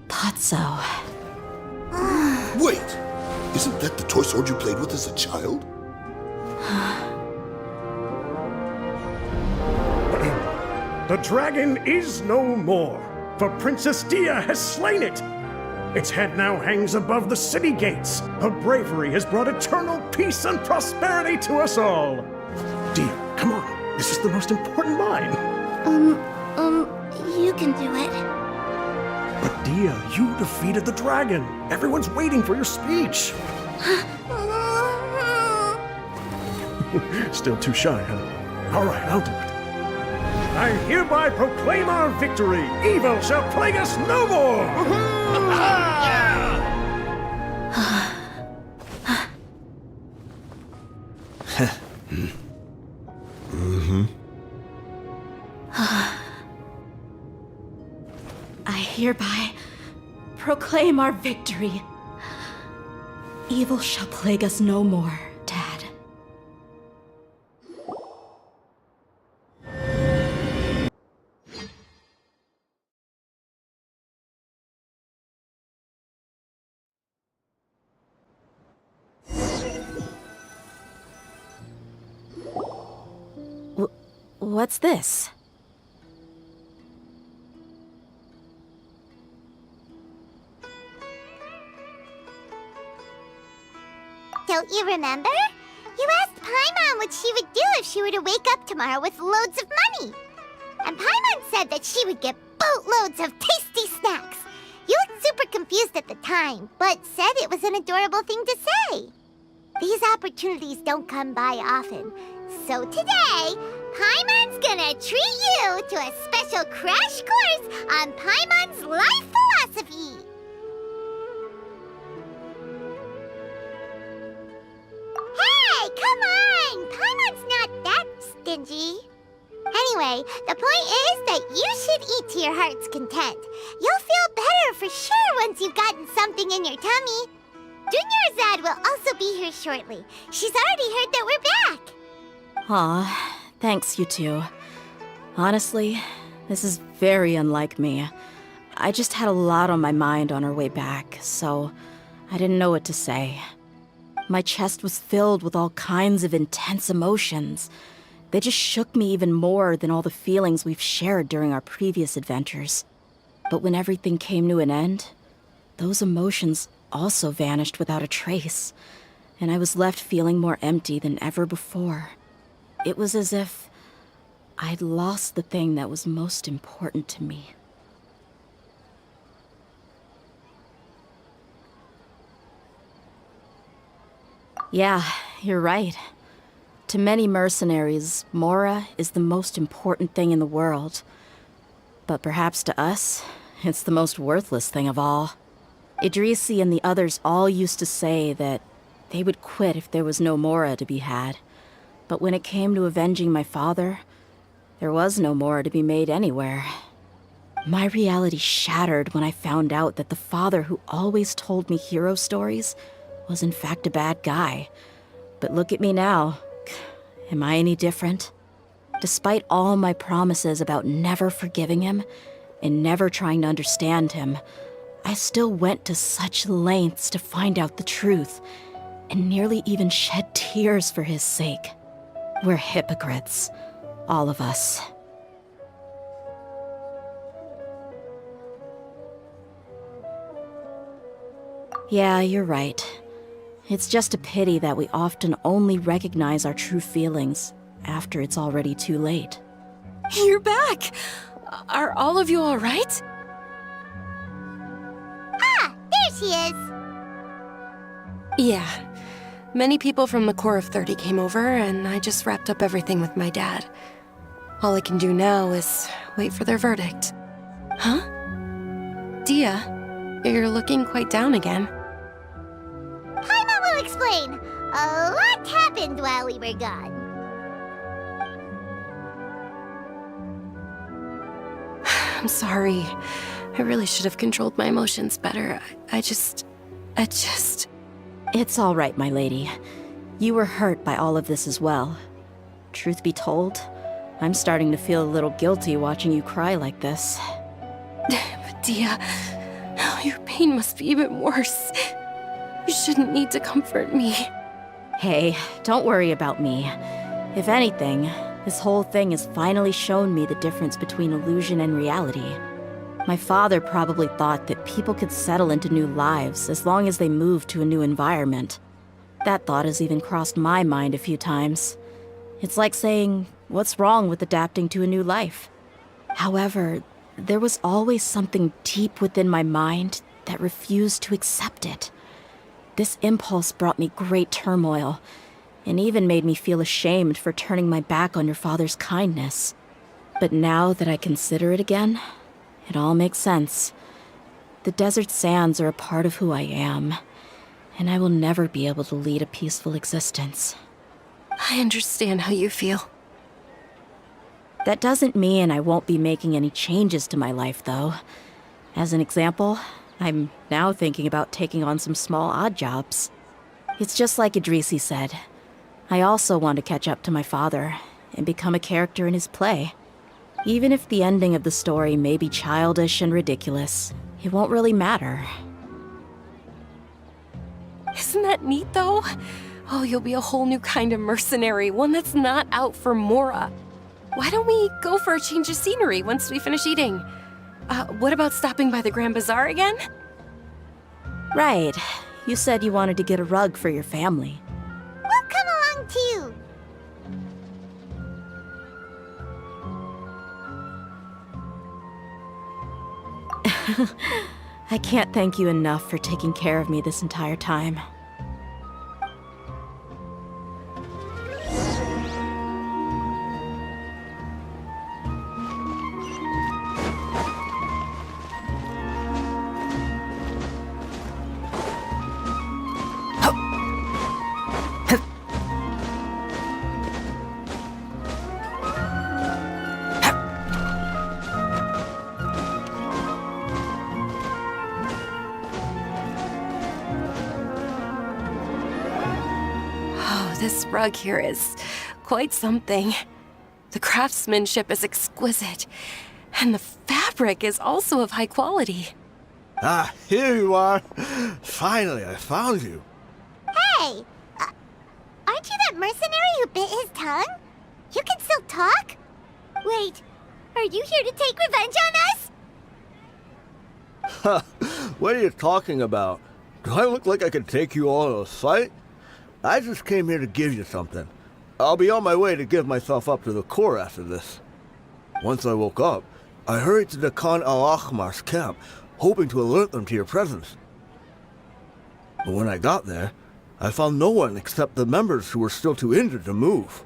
Thought so. Wait! Isn't that the toy sword you played with as a child? The dragon is no more, for Princess Dia has slain it. Its head now hangs above the city gates. Her bravery has brought eternal peace and prosperity to us all. Dia, come on. This is the most important line. You can do it. But Dia, you defeated the dragon. Everyone's waiting for your speech. Still too shy, huh? All right, I'll do it. I hereby proclaim our victory. Evil shall plague us no more. I hereby proclaim our victory. Evil shall plague us no more, Dad. What's this? Don't you remember? You asked Paimon what she would do if she were to wake up tomorrow with loads of money. And Paimon said that she would get boatloads of tasty snacks. You looked super confused at the time, but said it was an adorable thing to say. These opportunities don't come by often. So today, Paimon's gonna treat you to a special crash course on Paimon's life philosophy. Hey, come on! Paimon's not that stingy. Anyway, the point is that you should eat to your heart's content. You'll feel better for sure once you've gotten something in your tummy. Dunyarzad will also be here shortly. She's already heard that we're back. Aw, thanks, you two. Honestly, this is very unlike me. I just had a lot on my mind on our way back, so I didn't know what to say. My chest was filled with all kinds of intense emotions. They just shook me even more than all the feelings we've shared during our previous adventures. But when everything came to an end, those emotions also vanished without a trace, and I was left feeling more empty than ever before. It was as if I'd lost the thing that was most important to me. Yeah, you're right. To many mercenaries, Mora is the most important thing in the world. But perhaps to us, it's the most worthless thing of all. Idrisi and the others all used to say that they would quit if there was no Mora to be had. But when it came to avenging my father, there was no Mora to be made anywhere. My reality shattered when I found out that the father who always told me hero stories was in fact a bad guy. But look at me now. Am I any different? Despite all my promises about never forgiving him and never trying to understand him, I still went to such lengths to find out the truth, and nearly even shed tears for his sake. We're hypocrites, all of us. Yeah, you're right. It's just a pity that we often only recognize our true feelings after it's already too late. You're back! Are all of you alright? Ah, there she is! Yeah. Many people from the Corps of 30 came over, and I just wrapped up everything with my dad. All I can do now is wait for their verdict. Huh? Dia, you're looking quite down again. Paimon will explain. A lot happened while we were gone. I'm sorry. I really should have controlled my emotions better. I just... It's all right, my lady. You were hurt by all of this as well. Truth be told, I'm starting to feel a little guilty watching you cry like this. But Dia, your pain must be even worse. You shouldn't need to comfort me. Hey, don't worry about me. If anything, this whole thing has finally shown me the difference between illusion and reality. My father probably thought that people could settle into new lives as long as they moved to a new environment. That thought has even crossed my mind a few times. It's like saying, what's wrong with adapting to a new life? However, there was always something deep within my mind that refused to accept it. This impulse brought me great turmoil, and even made me feel ashamed for turning my back on your father's kindness. But now that I consider it again, it all makes sense. The desert sands are a part of who I am, and I will never be able to lead a peaceful existence. I understand how you feel. That doesn't mean I won't be making any changes to my life, though. As an example, I'm now thinking about taking on some small odd jobs. It's just like Idrisi said. I also want to catch up to my father and become a character in his play. Even if the ending of the story may be childish and ridiculous, it won't really matter. Isn't that neat, though? Oh, you'll be a whole new kind of mercenary, one that's not out for Mora. Why don't we go for a change of scenery once we finish eating? What about stopping by the Grand Bazaar again? Right. You said you wanted to get a rug for your family. We'll come along too. I can't thank you enough for taking care of me this entire time. This rug here is quite something. The craftsmanship is exquisite, and the fabric is also of high quality. Ah, here you are. Finally, I found you. Hey! Aren't you that mercenary who bit his tongue? You can still talk? Wait, are you here to take revenge on us? What are you talking about? Do I look like I could take you all in a fight? I just came here to give you something. I'll be on my way to give myself up to the Corps after this. Once I woke up, I hurried to the Khan al-Ahmar's camp, hoping to alert them to your presence. But when I got there, I found no one except the members who were still too injured to move.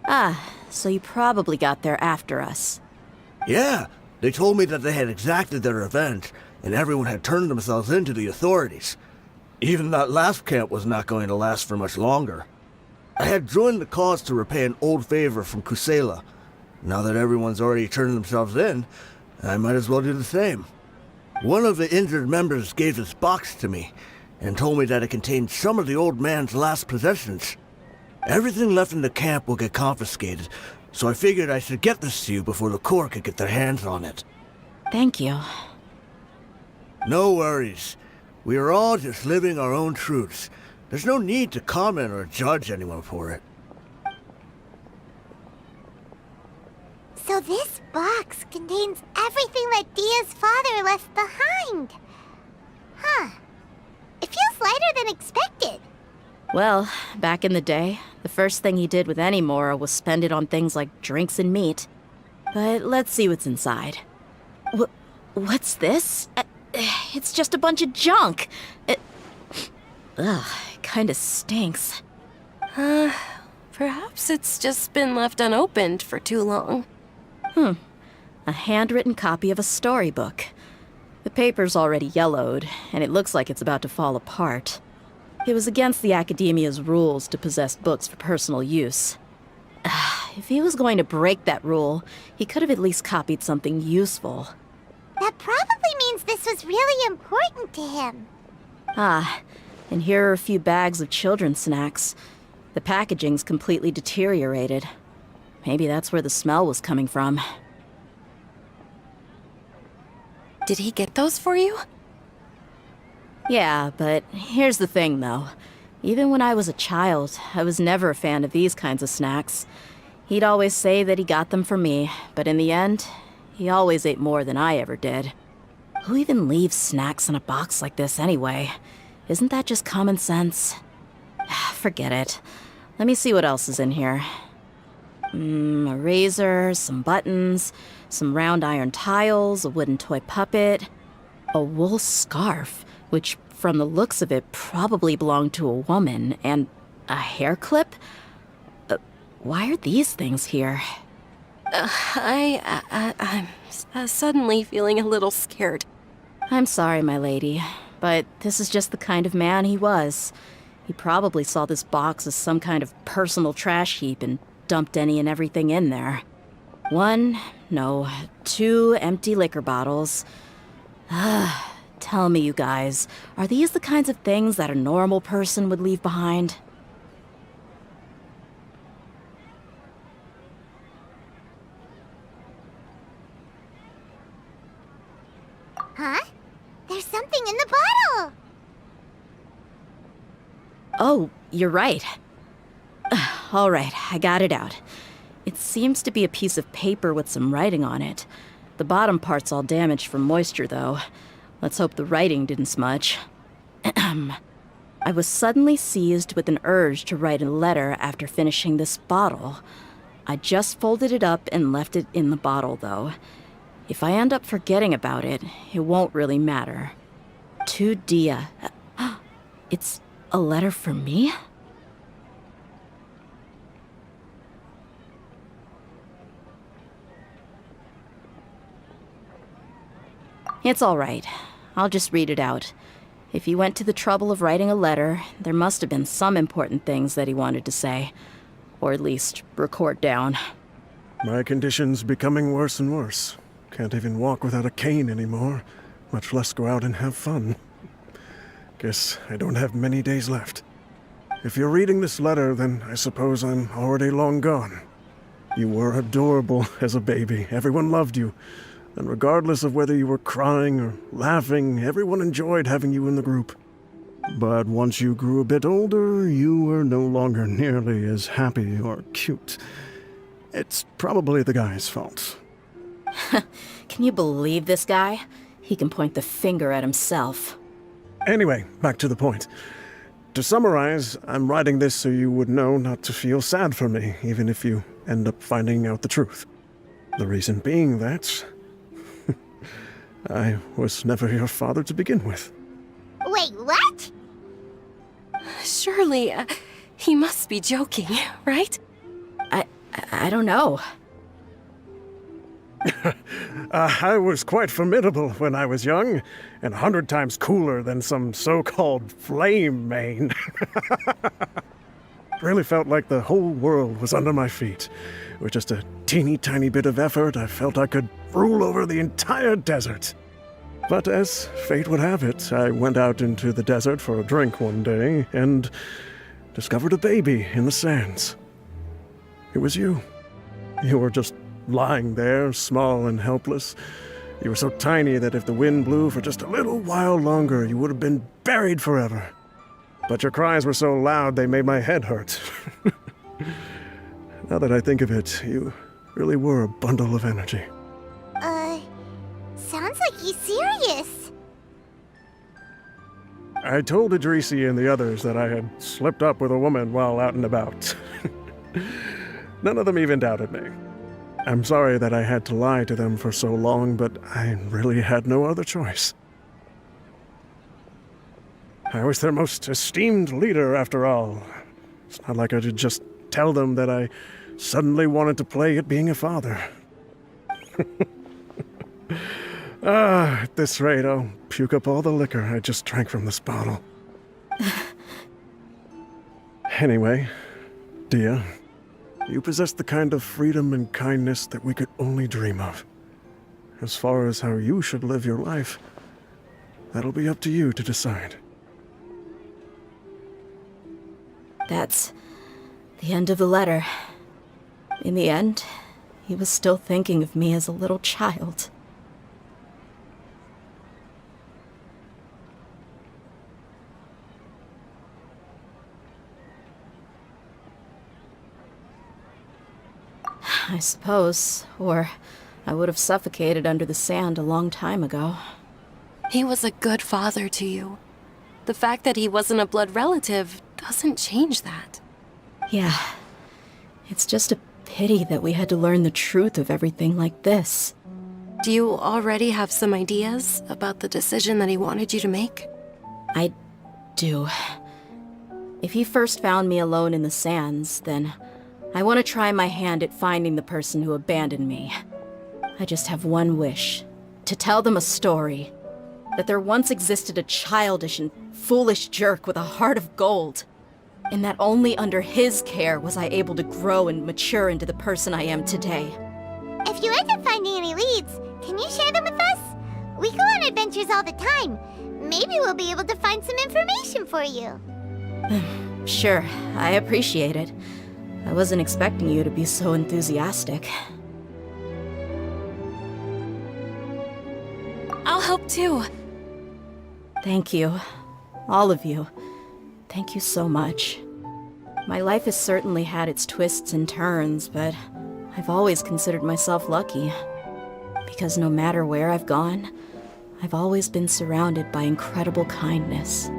Ah, so you probably got there after us. Yeah, they told me that they had exacted their revenge, and everyone had turned themselves in to the authorities. Even that last camp was not going to last for much longer. I had joined the cause to repay an old favor from Kusela. Now that everyone's already turned themselves in, I might as well do the same. One of the injured members gave this box to me, and told me that it contained some of the old man's last possessions. Everything left in the camp will get confiscated, so I figured I should get this to you before the Corps could get their hands on it. Thank you. No worries. We are all just living our own truths. There's no need to comment or judge anyone for it. So this box contains everything that Dia's father left behind. Huh. It feels lighter than expected. Well, back in the day, the first thing he did with any Mora was spend it on things like drinks and meat. But let's see what's inside. What's this? It's just a bunch of junk. It kinda stinks. Perhaps it's just been left unopened for too long. A handwritten copy of a storybook. The paper's already yellowed, and it looks like it's about to fall apart. It was against the Academia's rules to possess books for personal use. If he was going to break that rule, he could have at least copied something useful. That probably means this was really important to him. Ah, and here are a few bags of children's snacks. The packaging's completely deteriorated. Maybe that's where the smell was coming from. Did he get those for you? Yeah, but here's the thing, though. Even when I was a child, I was never a fan of these kinds of snacks. He'd always say that he got them for me, but in the end, he always ate more than I ever did. Who even leaves snacks in a box like this anyway? Isn't that just common sense? Forget it. Let me see what else is in here. A razor, some buttons, some round iron tiles, a wooden toy puppet, a wool scarf, which from the looks of it probably belonged to a woman, and a hair clip? Why are these things here? I'm suddenly feeling a little scared. I'm sorry, my lady, but this is just the kind of man he was. He probably saw this box as some kind of personal trash heap and dumped any and everything in there. 2 empty liquor bottles. Tell me, you guys, are these the kinds of things that a normal person would leave behind? Huh? There's something in the bottle! Oh, you're right. All right, I got it out. It seems to be a piece of paper with some writing on it. The bottom part's all damaged from moisture, though. Let's hope the writing didn't smudge. I was suddenly seized with an urge to write a letter after finishing this bottle. I just folded it up and left it in the bottle, though. If I end up forgetting about it, it won't really matter. To Dia. It's a letter for me? It's all right. I'll just read it out. If he went to the trouble of writing a letter, there must have been some important things that he wanted to say. Or at least record down. My condition's becoming worse and worse. Can't even walk without a cane anymore, much less go out and have fun. Guess I don't have many days left. If you're reading this letter, then I suppose I'm already long gone. You were adorable as a baby. Everyone loved you. And regardless of whether you were crying or laughing, everyone enjoyed having you in the group. But once you grew a bit older, you were no longer nearly as happy or cute. It's probably the guy's fault. Can you believe this guy? He can point the finger at himself. Anyway, back to the point. To summarize, I'm writing this so you would know not to feel sad for me, even if you end up finding out the truth. The reason being that I was never your father to begin with. Wait, what? Surely, he must be joking, right? I don't know. I was quite formidable when I was young, and 100 times cooler than some so-called flame main. Really felt like the whole world was under my feet. With just a teeny tiny bit of effort, I felt I could rule over the entire desert. But as fate would have it, I went out into the desert for a drink one day and discovered a baby in the sands. It was you. You were just lying there, small and helpless. You were so tiny that if the wind blew for just a little while longer, you would have been buried forever. But your cries were so loud they made my head hurt. Now that I think of it, you really were a bundle of energy. Sounds like he's serious. I told Idrisi and the others that I had slipped up with a woman while out and about. None of them even doubted me. I'm sorry that I had to lie to them for so long, but I really had no other choice. I was their most esteemed leader, after all. It's not like I could just tell them that I suddenly wanted to play at being a father. At this rate, I'll puke up all the liquor I just drank from this bottle. Anyway, Dia, you possess the kind of freedom and kindness that we could only dream of. As far as how you should live your life, that'll be up to you to decide. That's the end of the letter. In the end, he was still thinking of me as a little child. I suppose, or I would have suffocated under the sand a long time ago. He was a good father to you. The fact that he wasn't a blood relative doesn't change that. Yeah. It's just a pity that we had to learn the truth of everything like this. Do you already have some ideas about the decision that he wanted you to make? I do. If he first found me alone in the sands, then I want to try my hand at finding the person who abandoned me. I just have one wish. To tell them a story. That there once existed a childish and foolish jerk with a heart of gold. And that only under his care was I able to grow and mature into the person I am today. If you end up finding any leads, can you share them with us? We go on adventures all the time. Maybe we'll be able to find some information for you. Sure, I appreciate it. I wasn't expecting you to be so enthusiastic. I'll help too. Thank you. All of you. Thank you so much. My life has certainly had its twists and turns, but I've always considered myself lucky. Because no matter where I've gone, I've always been surrounded by incredible kindness.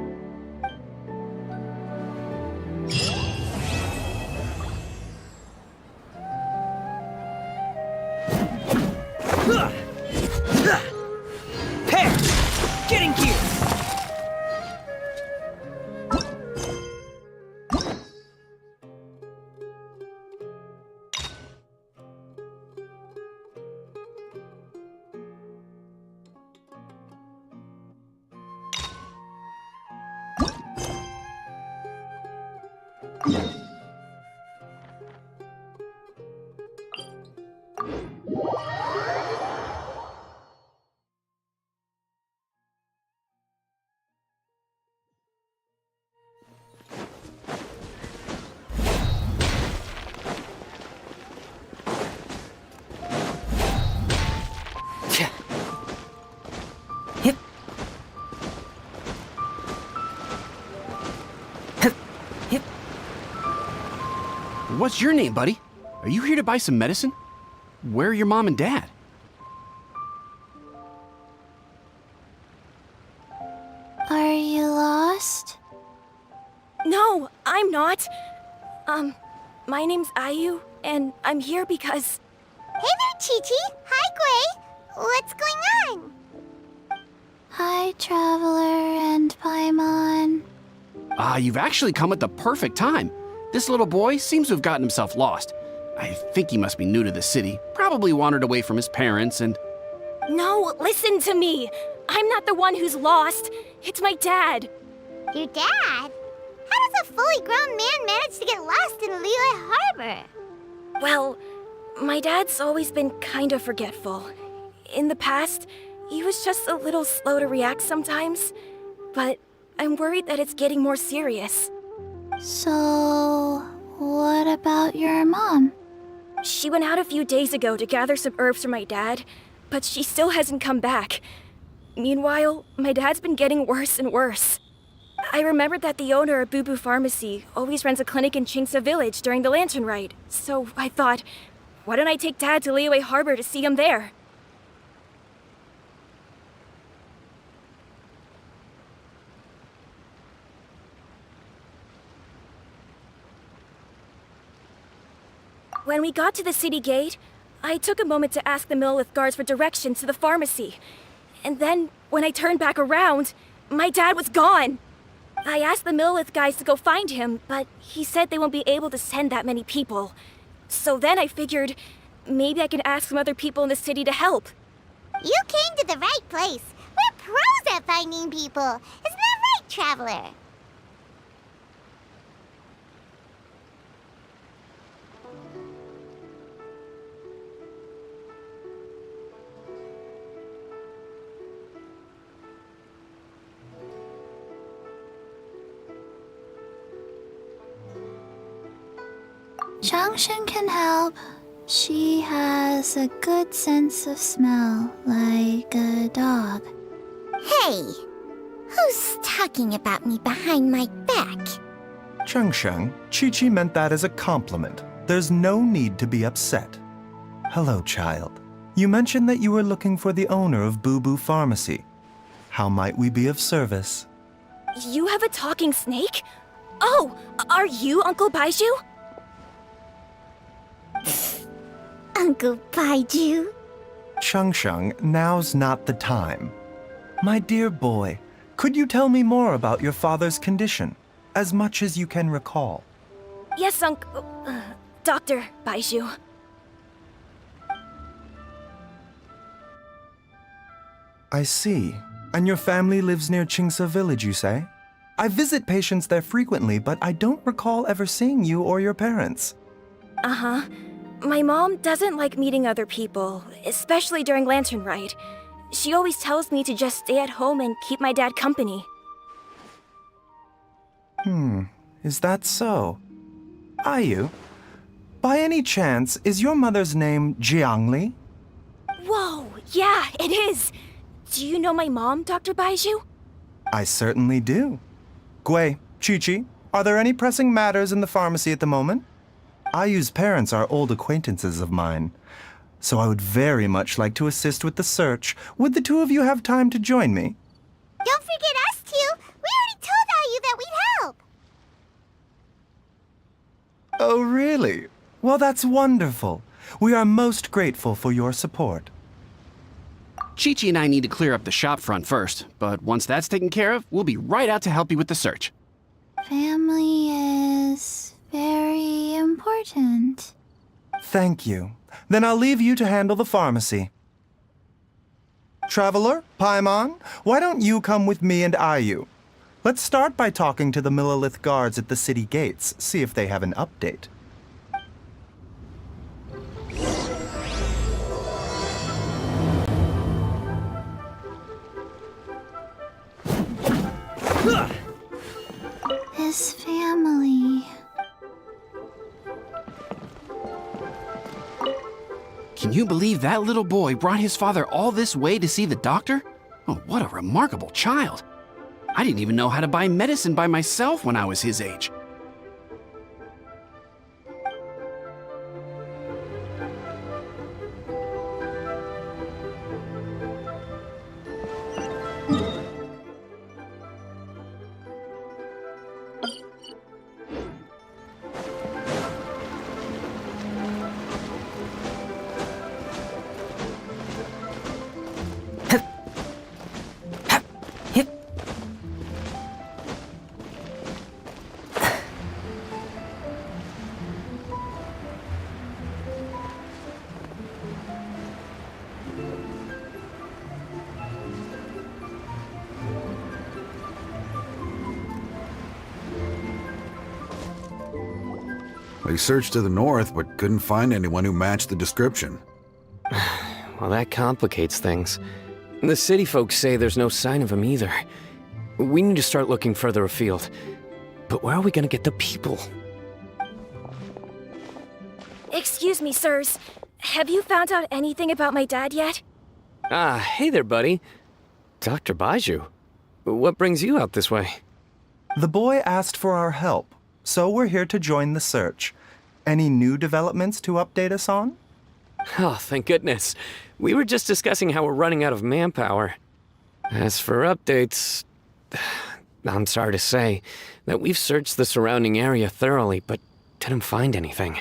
Hey! Get in gear! what's your name, buddy? Are you here to buy some medicine? Where are your mom and dad? Are you lost? No, I'm not. My name's Ayu, and I'm here because... Hey there, Chi-Chi. Hi, Gui. What's going on? Hi, Traveler and Paimon. You've actually come at the perfect time. This little boy seems to have gotten himself lost. I think he must be new to the city, probably wandered away from his parents and... No, listen to me. I'm not the one who's lost. It's my dad. Your dad? How does a fully grown man manage to get lost in Liyue Harbor? Well, my dad's always been kind of forgetful. In the past, he was just a little slow to react sometimes. But I'm worried that it's getting more serious. So, what about your mom? She went out a few days ago to gather some herbs for my dad, but she still hasn't come back. Meanwhile, my dad's been getting worse and worse. I remembered that the owner of Boo Boo Pharmacy always runs a clinic in Chingsa Village during the Lantern Rite, so I thought, why don't I take Dad to Liyue Harbor to see him there? When we got to the city gate, I took a moment to ask the Millith guards for directions to the pharmacy. And then, when I turned back around, my dad was gone. I asked the Millith guys to go find him, but he said they won't be able to send that many people. So then I figured, maybe I can ask some other people in the city to help. You came to the right place. We're pros at finding people. Isn't that right, Traveler? Genshin can help. She has a good sense of smell, like a dog. Hey, who's talking about me behind my back? Chengsheng, Chi-Chi meant that as a compliment. There's no need to be upset. Hello, child. You mentioned that you were looking for the owner of Boo Boo Pharmacy. How might we be of service? You have a talking snake? Oh, are you Uncle Baiju? Uncle Baiju? Chengsheng, now's not the time. My dear boy, could you tell me more about your father's condition, as much as you can recall? Yes, Dr. Baiju. I see. And your family lives near Chingsa Village, you say? I visit patients there frequently, but I don't recall ever seeing you or your parents. Uh-huh. My mom doesn't like meeting other people, especially during Lantern Rite. She always tells me to just stay at home and keep my dad company. Is that so? Ayu, by any chance, is your mother's name Jiangli? Whoa, yeah, it is! Do you know my mom, Dr. Baiju? I certainly do. Gui, Chi-Chi, are there any pressing matters in the pharmacy at the moment? Ayu's parents are old acquaintances of mine, so I would very much like to assist with the search. Would the two of you have time to join me? Don't forget us two. We already told Ayu that we'd help. Oh, really? Well, that's wonderful. We are most grateful for your support. Chi-Chi and I need to clear up the shop front first, but once that's taken care of, we'll be right out to help you with the search. Family is very important. Thank you. Then I'll leave you to handle the pharmacy. Traveler, Paimon, why don't you come with me and Ayu? Let's start by talking to the Millith guards at the city gates, see if they have an update. His family. Can you believe that little boy brought his father all this way to see the doctor? Oh, what a remarkable child. I didn't even know how to buy medicine by myself when I was his age. They searched to the north, but couldn't find anyone who matched the description. Well, that complicates things. The city folks say there's no sign of him either. We need to start looking further afield. But where are we gonna get the people? Excuse me, sirs. Have you found out anything about my dad yet? Ah, hey there, buddy. Dr. Baiju. What brings you out this way? The boy asked for our help, so we're here to join the search. Any new developments to update us on? Oh, thank goodness. We were just discussing how we're running out of manpower. As for updates, I'm sorry to say that we've searched the surrounding area thoroughly, but didn't find anything.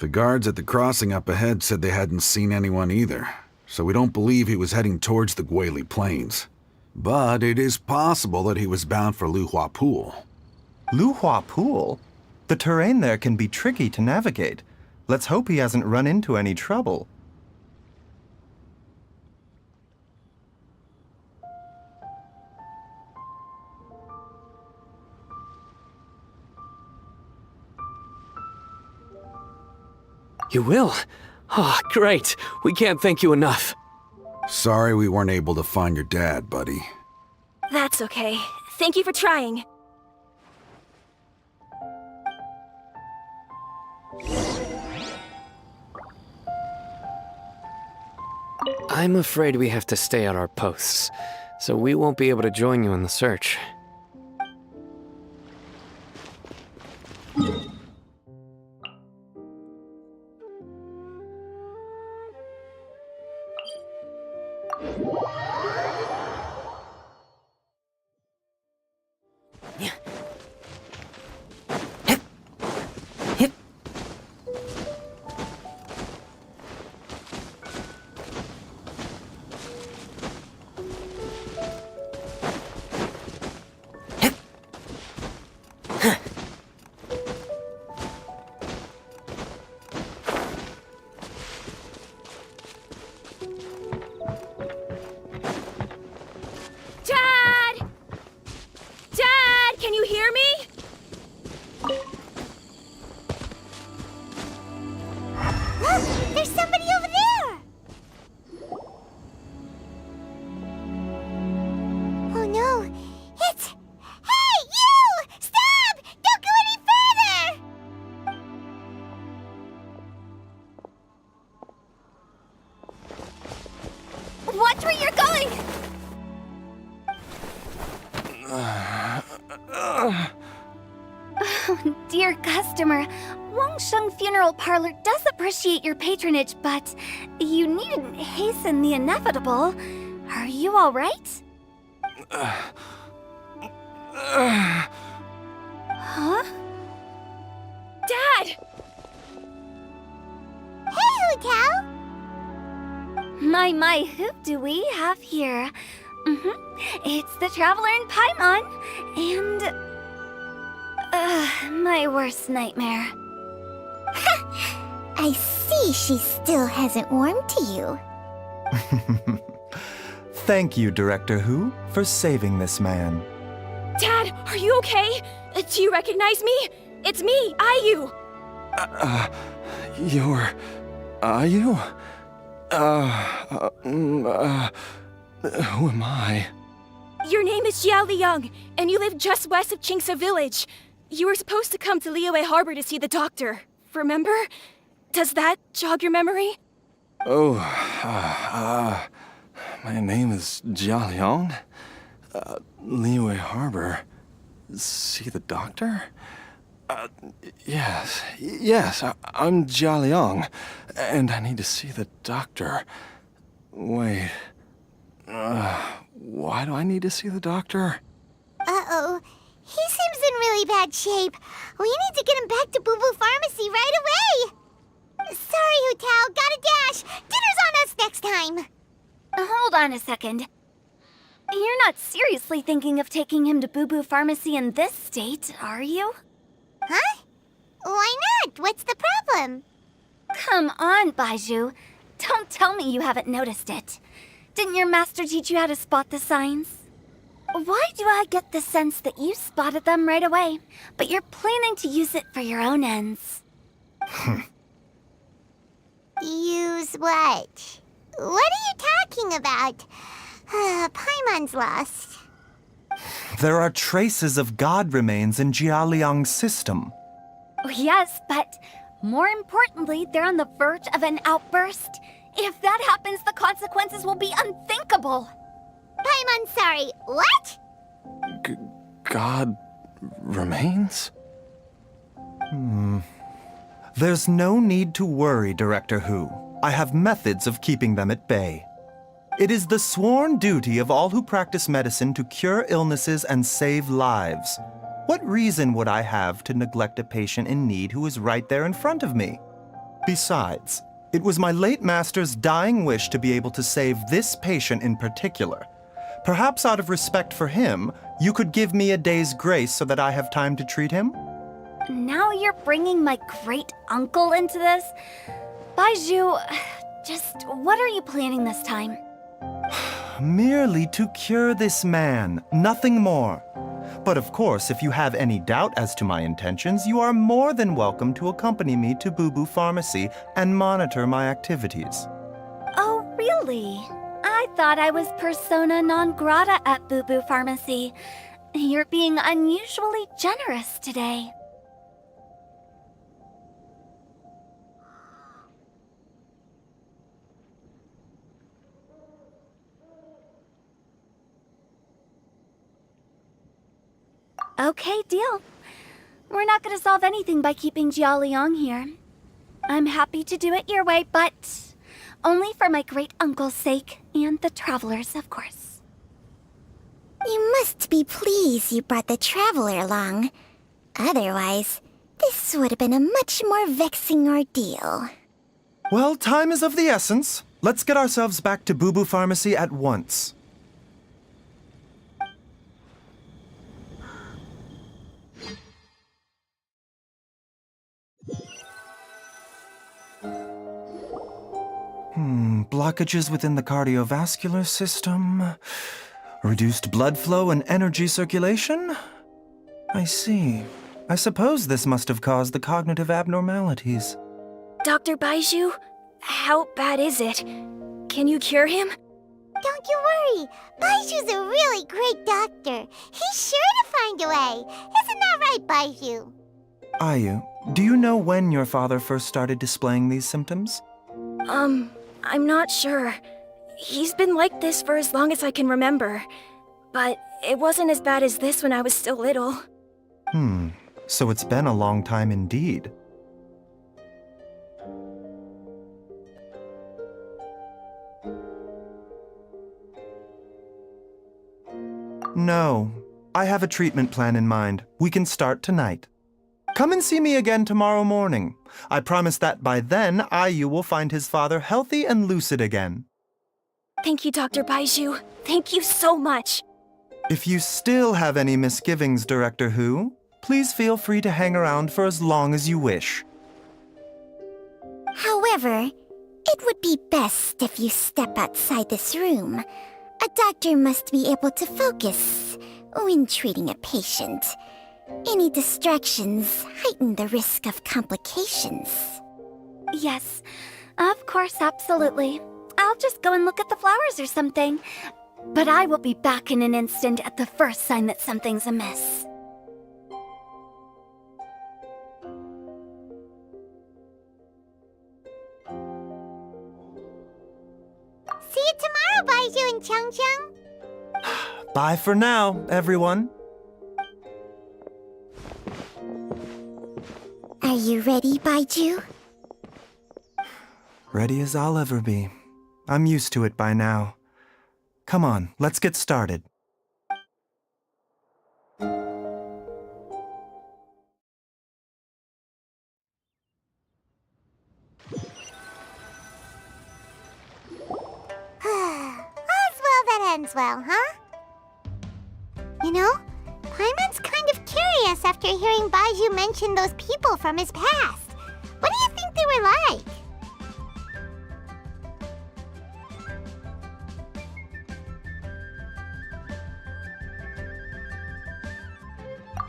The guards at the crossing up ahead said they hadn't seen anyone either, so we don't believe he was heading towards the Guili Plains. But it is possible that he was bound for Luhua Pool. Luhua Pool? The terrain there can be tricky to navigate. Let's hope he hasn't run into any trouble. You will? Oh, great. We can't thank you enough. Sorry we weren't able to find your dad, buddy. That's okay. Thank you for trying. I'm afraid we have to stay at our posts, so we won't be able to join you in the search. Dad! Dad, can you hear me? Look! There's somebody over there! Oh no! It's... Hey, you! Stop! Don't go any further! Watch where you're going! Oh, dear customer, Wangsheng Funeral Parlor does appreciate your patronage, but you needn't hasten the inevitable. Are you all right? Huh? Dad! Hey, Hu Tao! My, who do we have here? It's the Traveler in Paimon, and... my worst nightmare. I see she still hasn't warmed to you. Thank you, Director Hu, for saving this man. Dad, are you okay? Do you recognize me? It's me, Ayu. You're... Ayu? Who am I? Your name is Xiao Liang, and you live just west of Qingse Village. You were supposed to come to Liyue Harbor to see the doctor. Remember? Does that jog your memory? Oh, my name is Jia Liang. Liyue Harbor. See the doctor? Yes, I'm Jia Liang, and I need to see the doctor. Wait, why do I need to see the doctor? Uh-oh. He seems in really bad shape. We need to get him back to Boo Boo Pharmacy right away. Sorry, Hu Tao. Gotta dash. Dinner's on us next time. Hold on a second. You're not seriously thinking of taking him to Boo Boo Pharmacy in this state, are you? Huh? Why not? What's the problem? Come on, Baiju. Don't tell me you haven't noticed it. Didn't your master teach you how to spot the signs? Why do I get the sense that you spotted them right away, but you're planning to use it for your own ends? Use what? What are you talking about? Paimon's lost. There are traces of god remains in Jialiang's system. Yes, but more importantly, they're on the verge of an outburst. If that happens, the consequences will be unthinkable. Paimon, sorry, what? God remains? There's no need to worry, Director Hu. I have methods of keeping them at bay. It is the sworn duty of all who practice medicine to cure illnesses and save lives. What reason would I have to neglect a patient in need who is right there in front of me? Besides, it was my late master's dying wish to be able to save this patient in particular. Perhaps out of respect for him, you could give me a day's grace so that I have time to treat him? Now you're bringing my great-uncle into this? Baizhu, just what are you planning this time? Merely to cure this man, nothing more. But of course, if you have any doubt as to my intentions, you are more than welcome to accompany me to Bubu Pharmacy and monitor my activities. Oh, really? I thought I was persona non grata at Bubu Pharmacy. You're being unusually generous today. Okay, deal. We're not gonna solve anything by keeping Jialiang here. I'm happy to do it your way, but only for my great-uncle's sake, and the travelers, of course. You must be pleased you brought the traveler along. Otherwise, this would have been a much more vexing ordeal. Well, time is of the essence. Let's get ourselves back to Bubu Pharmacy at once. Blockages within the cardiovascular system, reduced blood flow and energy circulation? I see. I suppose this must have caused the cognitive abnormalities. Dr. Baizhu, how bad is it? Can you cure him? Don't you worry. Baiju's a really great doctor. He's sure to find a way. Isn't that right, Baizhu? Ayu, do you know when your father first started displaying these symptoms? I'm not sure. He's been like this for as long as I can remember. But it wasn't as bad as this when I was still little. So it's been a long time indeed. No, I have a treatment plan in mind. We can start tonight. Come and see me again tomorrow morning. I promise that by then, Ayu will find his father healthy and lucid again. Thank you, Dr. Baizhu. Thank you so much. If you still have any misgivings, Director Hu, please feel free to hang around for as long as you wish. However, it would be best if you step outside this room. A doctor must be able to focus when treating a patient. Any distractions heighten the risk of complications. Yes, of course, absolutely. I'll just go and look at the flowers or something. But I will be back in an instant at the first sign that something's amiss. See you tomorrow, Baizhu and Changcheng. Bye for now, everyone. Are you ready, Baizhu? Ready as I'll ever be. I'm used to it by now. Come on, let's get started. All's well that ends well, huh? You know, Paimon's kind of curious after hearing Baizhu mention those people from his past. What do you think they were like?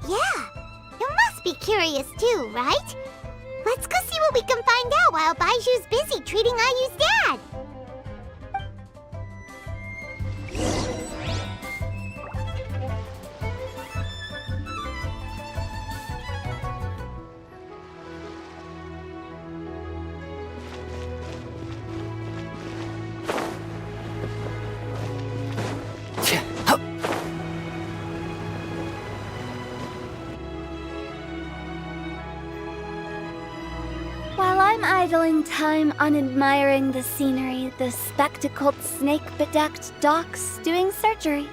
Yeah, you must be curious too, right? Let's go see what we can find out while Baiju's busy treating Ayu's dad. While I'm idling time on admiring the scenery, the spectacled snake-bedecked doc's doing surgery.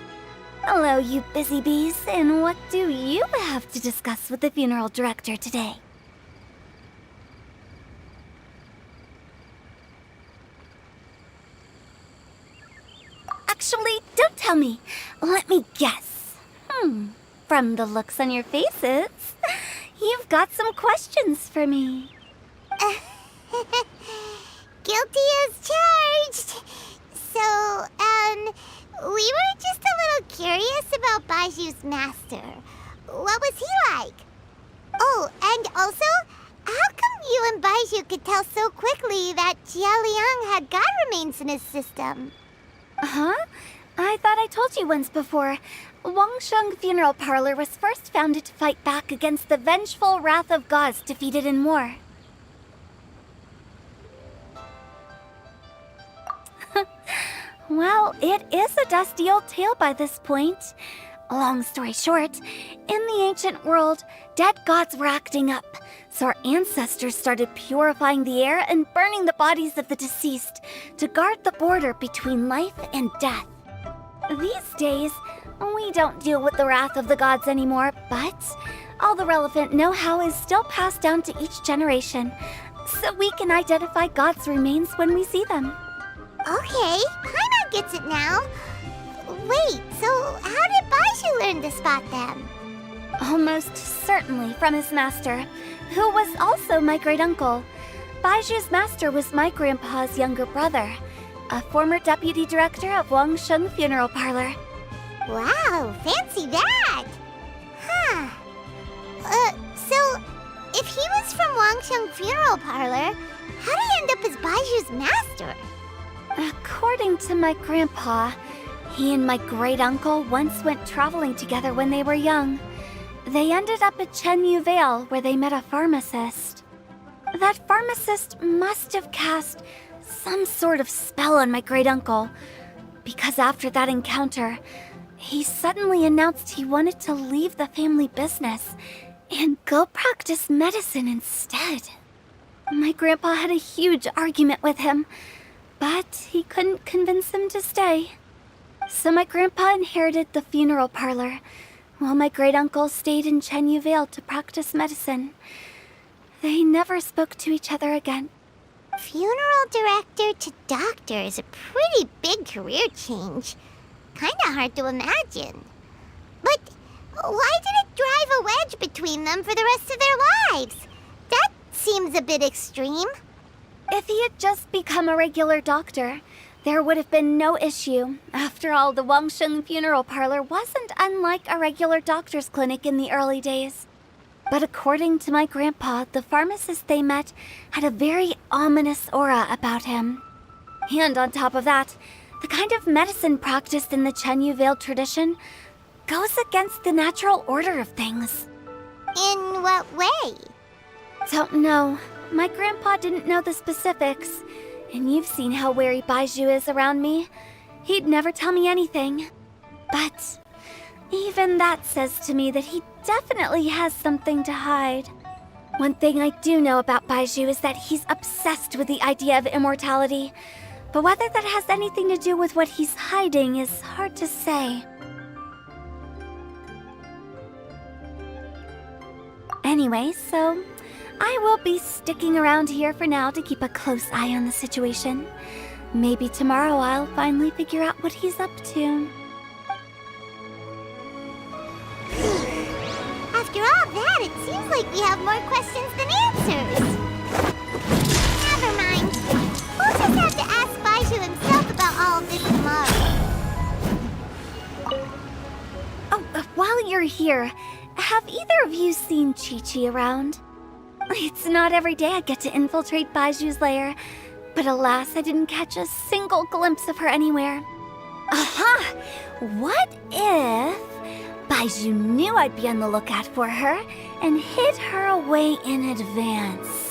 Hello, you busy bees, and what do you have to discuss with the funeral director today? Actually, don't tell me. Let me guess. From the looks on your faces, you've got some questions for me. Guilty as charged. So, we were just a little curious about Baiju's master. What was he like? Oh, and also, how come you and Baiju could tell so quickly that Jialiang had god remains in his system? Huh? I thought I told you once before. Wangsheng Funeral Parlor was first founded to fight back against the vengeful wrath of gods defeated in war. Well, it is a dusty old tale by this point. Long story short, in the ancient world, dead gods were acting up, so our ancestors started purifying the air and burning the bodies of the deceased to guard the border between life and death. These days, we don't deal with the wrath of the gods anymore, but all the relevant know-how is still passed down to each generation, so we can identify gods' remains when we see them. Okay, Paimon gets it now. Wait, so how did Baiju learn to spot them? Almost certainly from his master, who was also my great-uncle. Baiju's master was my grandpa's younger brother, a former deputy director of Wangsheng Funeral Parlor. Wow, fancy that! Huh. So, if he was from Wangsheng Funeral Parlor, how did he end up as Baiju's master? According to my grandpa, he and my great-uncle once went traveling together when they were young. They ended up at Chenyu Vale, where they met a pharmacist. That pharmacist must have cast some sort of spell on my great-uncle, because after that encounter, he suddenly announced he wanted to leave the family business and go practice medicine instead. My grandpa had a huge argument with him, but he couldn't convince him to stay. So my grandpa inherited the funeral parlor, while my great-uncle stayed in Chenyu Vale to practice medicine. They never spoke to each other again. Funeral director to doctor is a pretty big career change. Kinda hard to imagine. But why did it drive a wedge between them for the rest of their lives? That seems a bit extreme. If he had just become a regular doctor, there would have been no issue. After all, the Wangsheng Funeral Parlor wasn't unlike a regular doctor's clinic in the early days. But according to my grandpa, the pharmacist they met had a very ominous aura about him. And on top of that, the kind of medicine practiced in the Chenyu Vale tradition goes against the natural order of things. In what way? Don't know. My grandpa didn't know the specifics, and you've seen how wary Baiju is around me. He'd never tell me anything. But even that says to me that he definitely has something to hide. One thing I do know about Baiju is that he's obsessed with the idea of immortality, but whether that has anything to do with what he's hiding is hard to say. Anyway, so I will be sticking around here for now to keep a close eye on the situation. Maybe tomorrow I'll finally figure out what he's up to. After all that, it seems like we have more questions than answers. Never mind. We'll just have to ask Baiju himself about all of this tomorrow. Oh, while you're here, have either of you seen Chi-Chi around? It's not every day I get to infiltrate Baiju's lair, but alas, I didn't catch a single glimpse of her anywhere. Aha! What if Baiju knew I'd be on the lookout for her and hid her away in advance?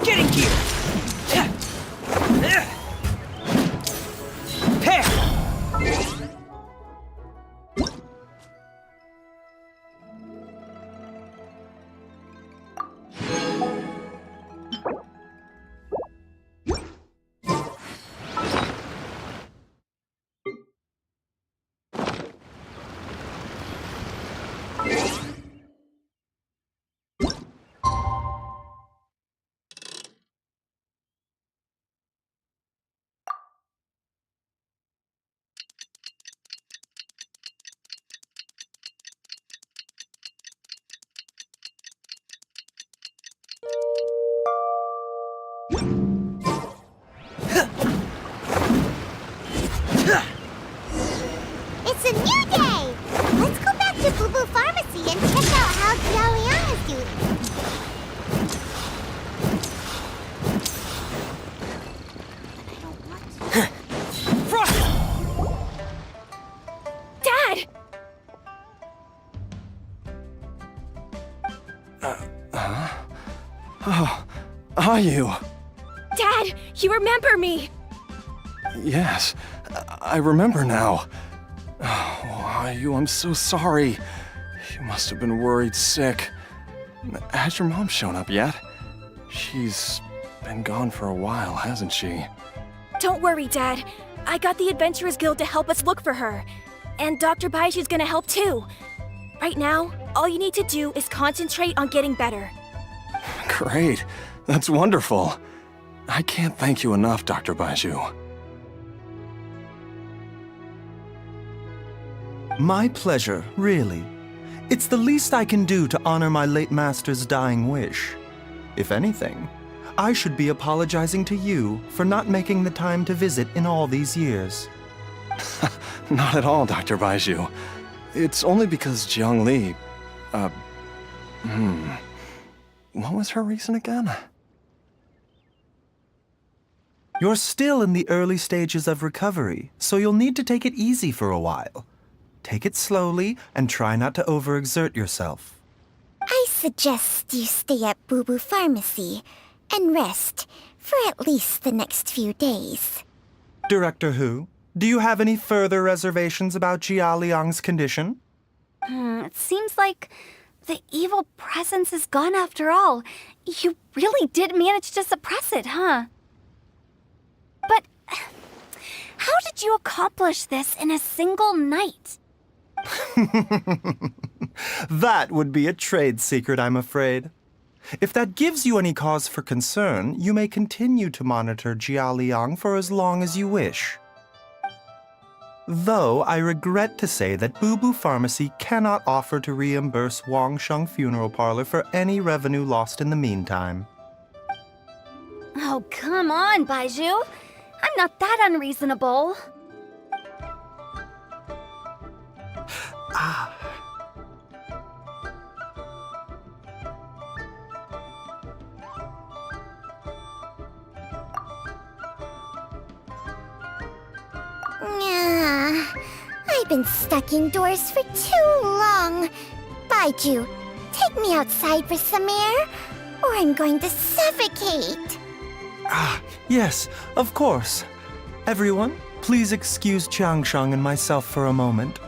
Getting gear! It's a new day! Let's go back to Boo Boo Pharmacy and check out how Jialiang is doing. Dad! Oh, are you? Dad, you remember me! Yes, I remember now. Oh, I'm so sorry. You must have been worried sick. Has your mom shown up yet? She's been gone for a while, hasn't she? Don't worry, Dad. I got the Adventurers Guild to help us look for her. And Dr. Baiju's gonna help too. Right now, all you need to do is concentrate on getting better. Great. That's wonderful. I can't thank you enough, Dr. Baiju. My pleasure, really. It's the least I can do to honor my late master's dying wish. If anything, I should be apologizing to you for not making the time to visit in all these years. Not at all, Dr. Baiju. It's only because Jiang Li... What was her reason again? You're still in the early stages of recovery, so you'll need to take it easy for a while. Take it slowly and try not to overexert yourself. I suggest you stay at Boo Boo Pharmacy and rest for at least the next few days. Director Hu, do you have any further reservations about Jia Liang's condition? It seems like the evil presence is gone after all. You really did manage to suppress it, huh? But how did you accomplish this in a single night? That would be a trade secret, I'm afraid. If that gives you any cause for concern, you may continue to monitor Jia Liang for as long as you wish. Though I regret to say that Boo Boo Pharmacy cannot offer to reimburse Wangsheng Funeral Parlor for any revenue lost in the meantime. Oh, come on, Baiju. I'm not that unreasonable. I've been stuck indoors for too long. Baiju, take me outside for some air, or I'm going to suffocate. Yes, of course. Everyone, please excuse Changsheng and myself for a moment.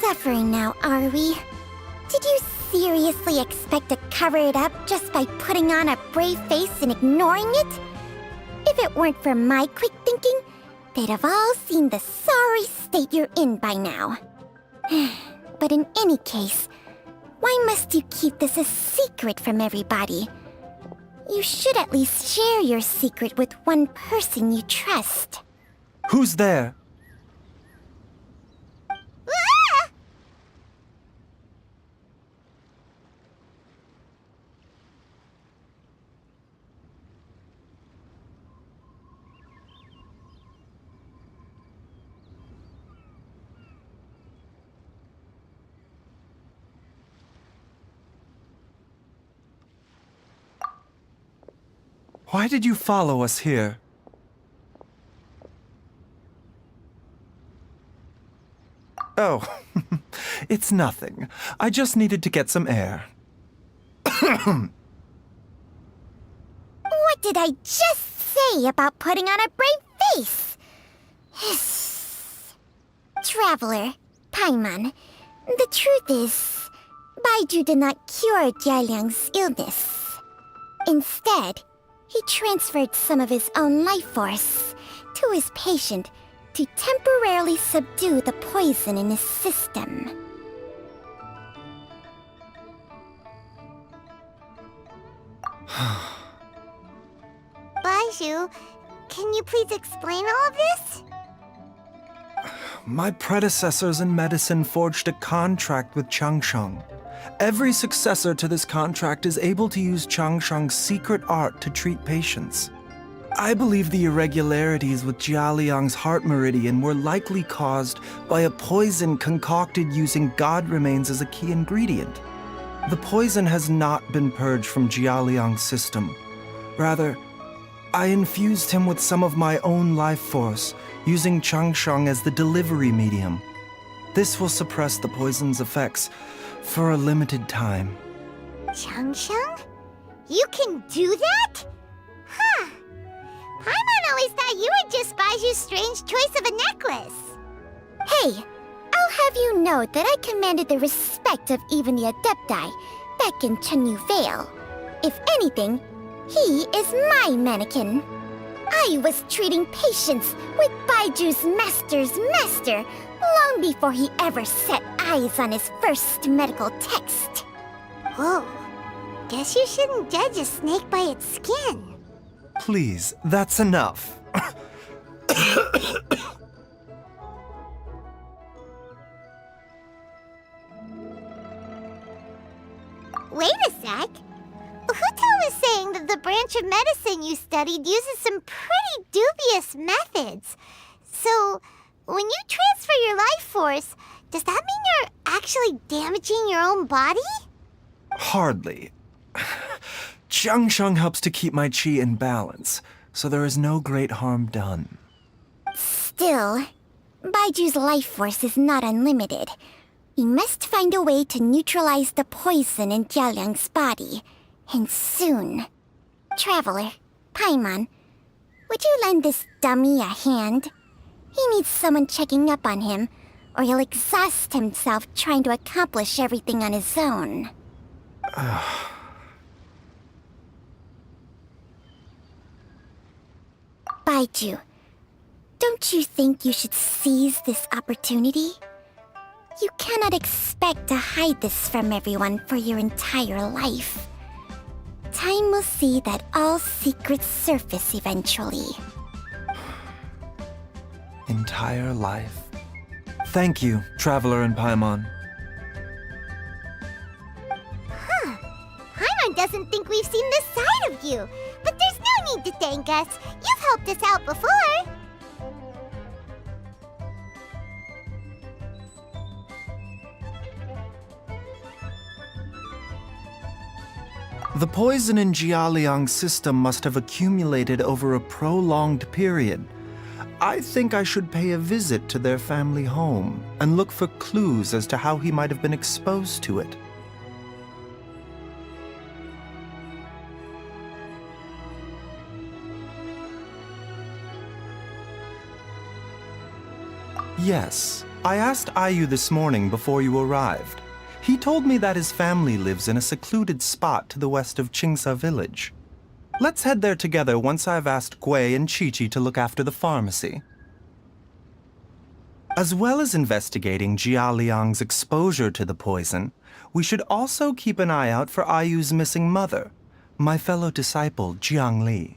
Suffering now, are we? Did you seriously expect to cover it up just by putting on a brave face and ignoring it? If it weren't for my quick thinking, they'd have all seen the sorry state you're in by now. But in any case, why must you keep this a secret from everybody? You should at least share your secret with one person you trust. Who's there? Why did you follow us here? Oh, it's nothing. I just needed to get some air. What did I just say about putting on a brave face? Traveler, Paimon, the truth is, Baiju did not cure Jialiang's illness. Instead, he transferred some of his own life force to his patient to temporarily subdue the poison in his system. Baiju, can you please explain all of this? My predecessors in medicine forged a contract with Changsheng. Every successor to this contract is able to use Changsheng's secret art to treat patients. I believe the irregularities with Jialiang's heart meridian were likely caused by a poison concocted using god remains as a key ingredient. The poison has not been purged from Jialiang's system. Rather, I infused him with some of my own life force, using Changsheng as the delivery medium. This will suppress the poison's effects for a limited time. Changsheng? You can do that? Huh. Paimon always thought you were just Baiju's strange choice of a necklace. Hey, I'll have you know that I commanded the respect of even the Adepti back in Chenyu Vale. If anything, he is my mannequin. I was treating patients with Baiju's master's master long before he ever set eyes on his first medical text. Whoa, guess you shouldn't judge a snake by its skin. Please, that's enough. Wait a sec. Huto was saying that the branch of medicine you studied uses some pretty dubious methods. So, when you transfer your life force, does that mean you're actually damaging your own body? Hardly. Changsheng helps to keep my chi in balance, so there is no great harm done. Still, Baiju's life force is not unlimited. We must find a way to neutralize the poison in Jialiang's body, and soon. Traveler, Paimon, would you lend this dummy a hand? He needs someone checking up on him, or he'll exhaust himself trying to accomplish everything on his own. Baiju, don't you think you should seize this opportunity? You cannot expect to hide this from everyone for your entire life. Time will see that all secrets surface eventually. Entire life. Thank you, Traveler and Paimon. Huh. Paimon doesn't think we've seen this side of you, but there's no need to thank us. You've helped us out before. The poison in Jialiang's system must have accumulated over a prolonged period. I think I should pay a visit to their family home and look for clues as to how he might have been exposed to it. Yes, I asked Ayu this morning before you arrived. He told me that his family lives in a secluded spot to the west of Qingsa village. Let's head there together once I've asked Gui and Chi-Chi to look after the pharmacy. As well as investigating Jialiang's exposure to the poison, we should also keep an eye out for Ayu's missing mother, my fellow disciple Jiang Li.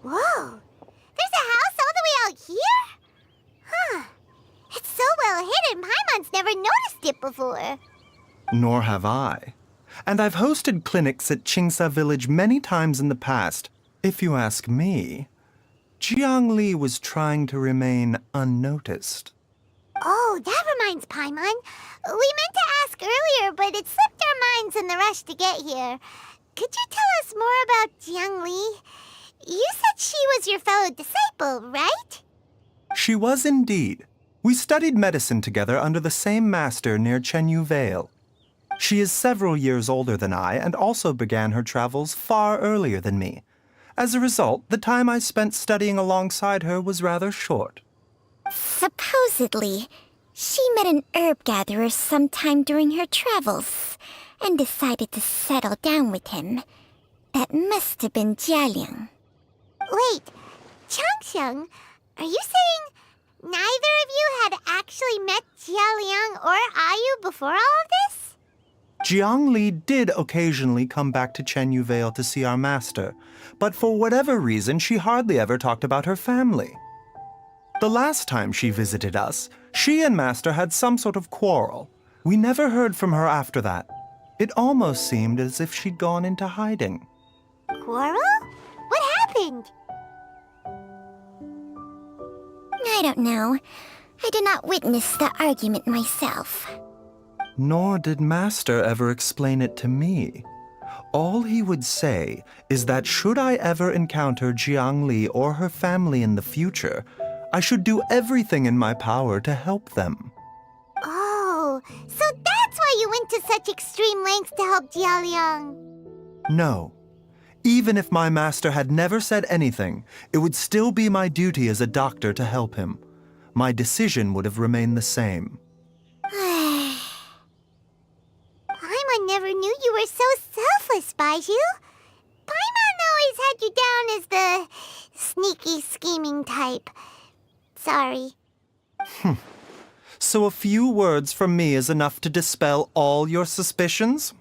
Whoa! There's a house all the way out here? Huh. It's so well hidden, Paimon's never noticed it before. Nor have I. And I've hosted clinics at Qingsa Village many times in the past. If you ask me, Jiang Li was trying to remain unnoticed. Oh, that reminds Paimon. We meant to ask earlier, but it slipped our minds in the rush to get here. Could you tell us more about Jiang Li? You said she was your fellow disciple, right? She was indeed. We studied medicine together under the same master near Chenyu Vale. She is several years older than I and also began her travels far earlier than me. As a result, the time I spent studying alongside her was rather short. Supposedly, she met an herb gatherer sometime during her travels and decided to settle down with him. That must have been Jialiang. Wait, Changsheng, are you saying neither of you had actually met Jialiang or Ayu before all of this? Jiang Li did occasionally come back to Chenyu Vale to see our master, but for whatever reason, she hardly ever talked about her family. The last time she visited us, she and Master had some sort of quarrel. We never heard from her after that. It almost seemed as if she'd gone into hiding. Quarrel? What happened? I don't know. I did not witness the argument myself. Nor did Master ever explain it to me. All he would say is that should I ever encounter Jiang Li or her family in the future, I should do everything in my power to help them. Oh, so that's why you went to such extreme lengths to help Jialiang. No. Even if my master had never said anything, it would still be my duty as a doctor to help him. My decision would have remained the same. Paimon never knew you were so selfless, Baiju. Paimon always had you down as the sneaky, scheming type. Sorry. So a few words from me is enough to dispel all your suspicions,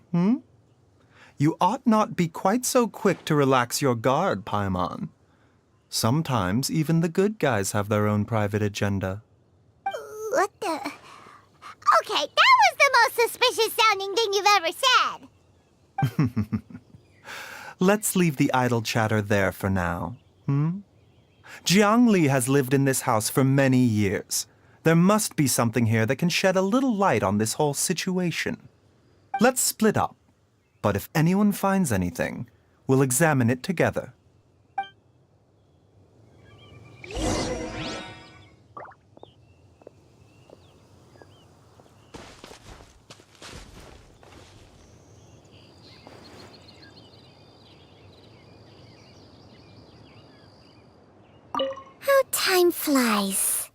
You ought not be quite so quick to relax your guard, Paimon. Sometimes even the good guys have their own private agenda. What the... Okay, that was the most suspicious-sounding thing you've ever said. Let's leave the idle chatter there for now, Jiang Li has lived in this house for many years. There must be something here that can shed a little light on this whole situation. Let's split up. But if anyone finds anything, we'll examine it together. How time flies.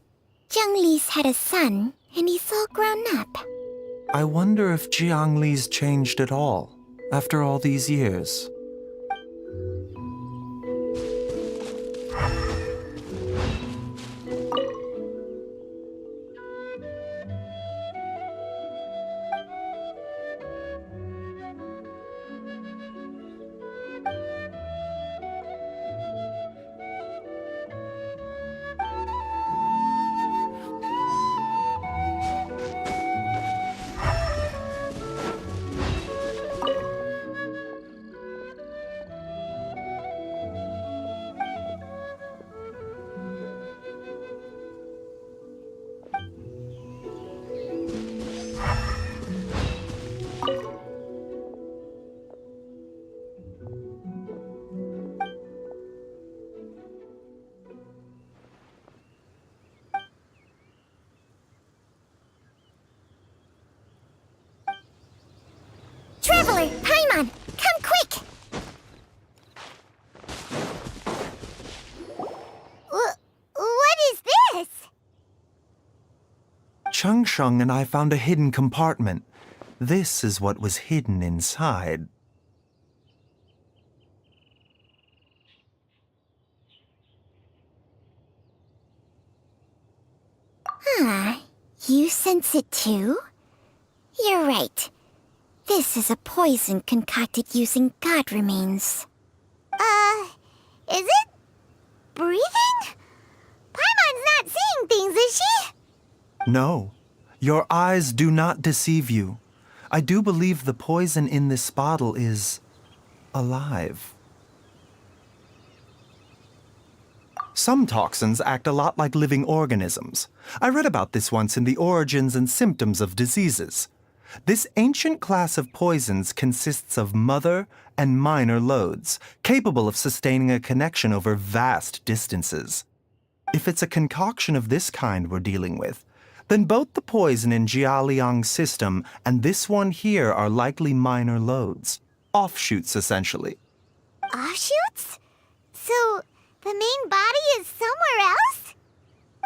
Jiang Li's had a son, and he's all grown up. I wonder if Jiang Li's changed at all, after all these years. Traveler, Paimon, come quick! What is this? Changsheng and I found a hidden compartment. This is what was hidden inside. You sense it too? You're right. This is a poison concocted using god remains. Is it? Breathing? Paimon's not seeing things, is she? No, your eyes do not deceive you. I do believe the poison in this bottle is alive. Some toxins act a lot like living organisms. I read about this once in The Origins and Symptoms of Diseases. This ancient class of poisons consists of mother and minor loads, capable of sustaining a connection over vast distances. If it's a concoction of this kind we're dealing with, then both the poison in Jialiang's system and this one here are likely minor loads. Offshoots, essentially. Offshoots? So, the main body is somewhere else?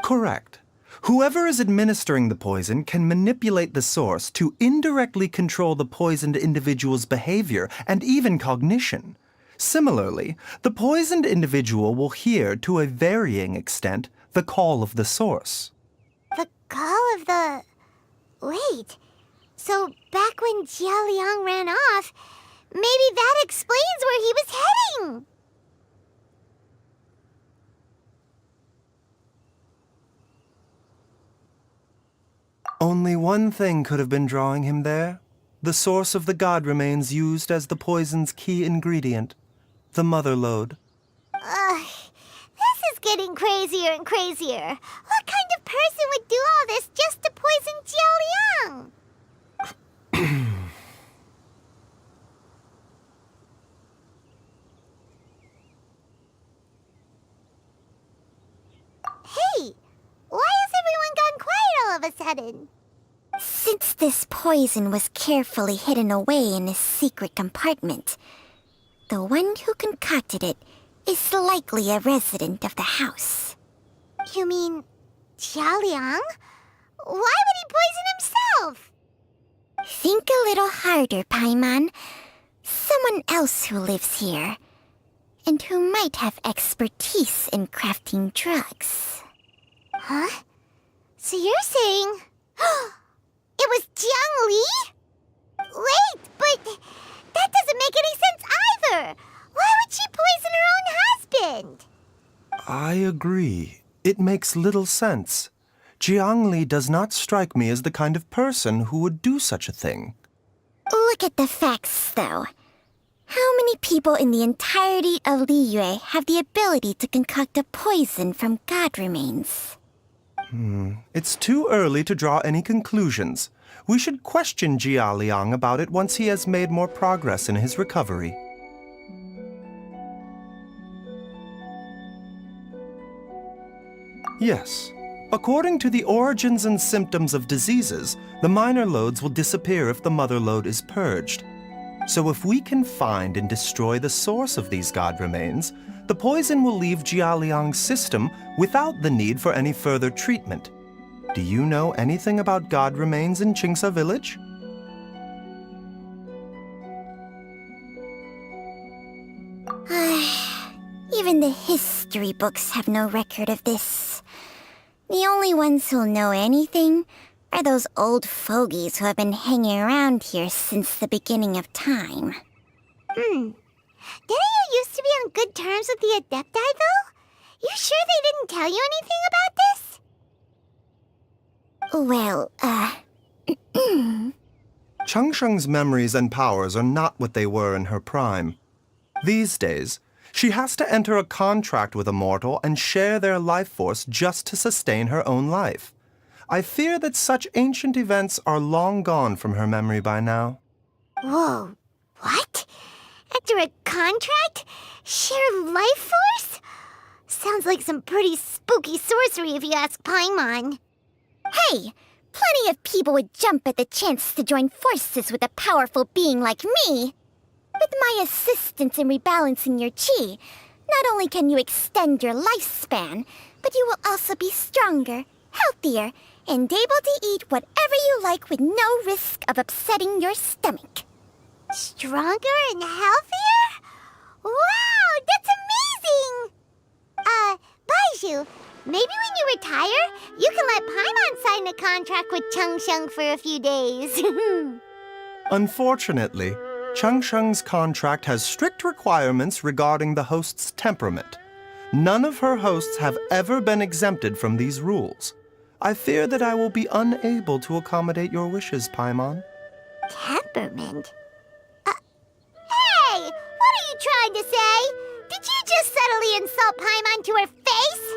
Correct. Whoever is administering the poison can manipulate the source to indirectly control the poisoned individual's behavior and even cognition. Similarly, the poisoned individual will hear, to a varying extent, the call of the source. The call of the... Wait. So, back when Jialiang ran off, maybe that explains where he was heading! Only one thing could have been drawing him there. The source of the god remains used as the poison's key ingredient, the mother lode. This is getting crazier and crazier. What kind of person would do all this just to poison Jialiang? Hey, why has everyone gone quiet all of a sudden? Since this poison was carefully hidden away in a secret compartment, the one who concocted it is likely a resident of the house. You mean Jialiang? Why would he poison himself? Think a little harder, Paimon. Someone else who lives here, and who might have expertise in crafting drugs. Huh? So you're saying... it was Jiang Li? Wait, but that doesn't make any sense either! Why would she poison her own husband? I agree. It makes little sense. Jiang Li does not strike me as the kind of person who would do such a thing. Look at the facts, though. How many people in the entirety of Liyue have the ability to concoct a poison from god remains? It's too early to draw any conclusions. We should question Jia Liang about it once he has made more progress in his recovery. Yes. According to the origins and symptoms of diseases, the minor loads will disappear if the mother lode is purged. So if we can find and destroy the source of these god remains, the poison will leave Jialiang's system without the need for any further treatment. Do you know anything about god remains in Qingsa village? Even the history books have no record of this. The only ones who'll know anything are those old fogies who have been hanging around here since the beginning of time. Didn't you used to be on good terms with the Adepti, though? You sure they didn't tell you anything about this? Well, Changsheng's memories and powers are not what they were in her prime. These days, she has to enter a contract with a mortal and share their life force just to sustain her own life. I fear that such ancient events are long gone from her memory by now. Whoa, what? Enter a contract? Share life force? Sounds like some pretty spooky sorcery if you ask Paimon. Hey! Plenty of people would jump at the chance to join forces with a powerful being like me. With my assistance in rebalancing your chi, not only can you extend your lifespan, but you will also be stronger, healthier, and able to eat whatever you like with no risk of upsetting your stomach. Stronger and healthier? Wow, that's amazing! Baiju, Maybe when you retire, you can let Paimon sign a contract with Changsheng for a few days. Unfortunately, Changsheng's contract has strict requirements regarding the host's temperament. None of her hosts have ever been exempted from these rules. I fear that I will be unable to accommodate your wishes, Paimon. Temperament? Hey! What are you trying to say? Did you just subtly insult Paimon to her face?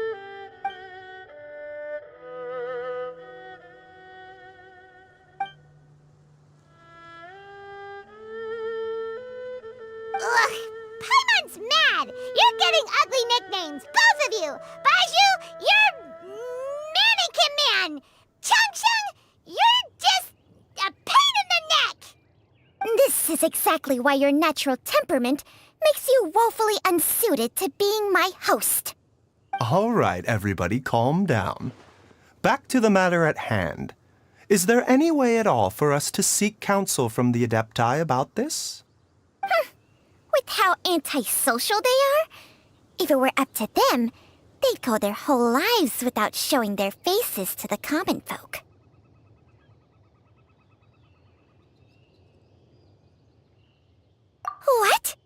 Ugh! Paimon's mad! You're getting ugly nicknames, both of you! Baiju, you're Mannequin Man! Changsheng, you're just a pain in the neck! This is exactly why your natural temperament makes you woefully unsuited to being my host. All right, everybody, calm down. Back to the matter at hand. Is there any way at all for us to seek counsel from the Adepti about this? With how antisocial they are, if it were up to them, they'd go their whole lives without showing their faces to the common folk. What?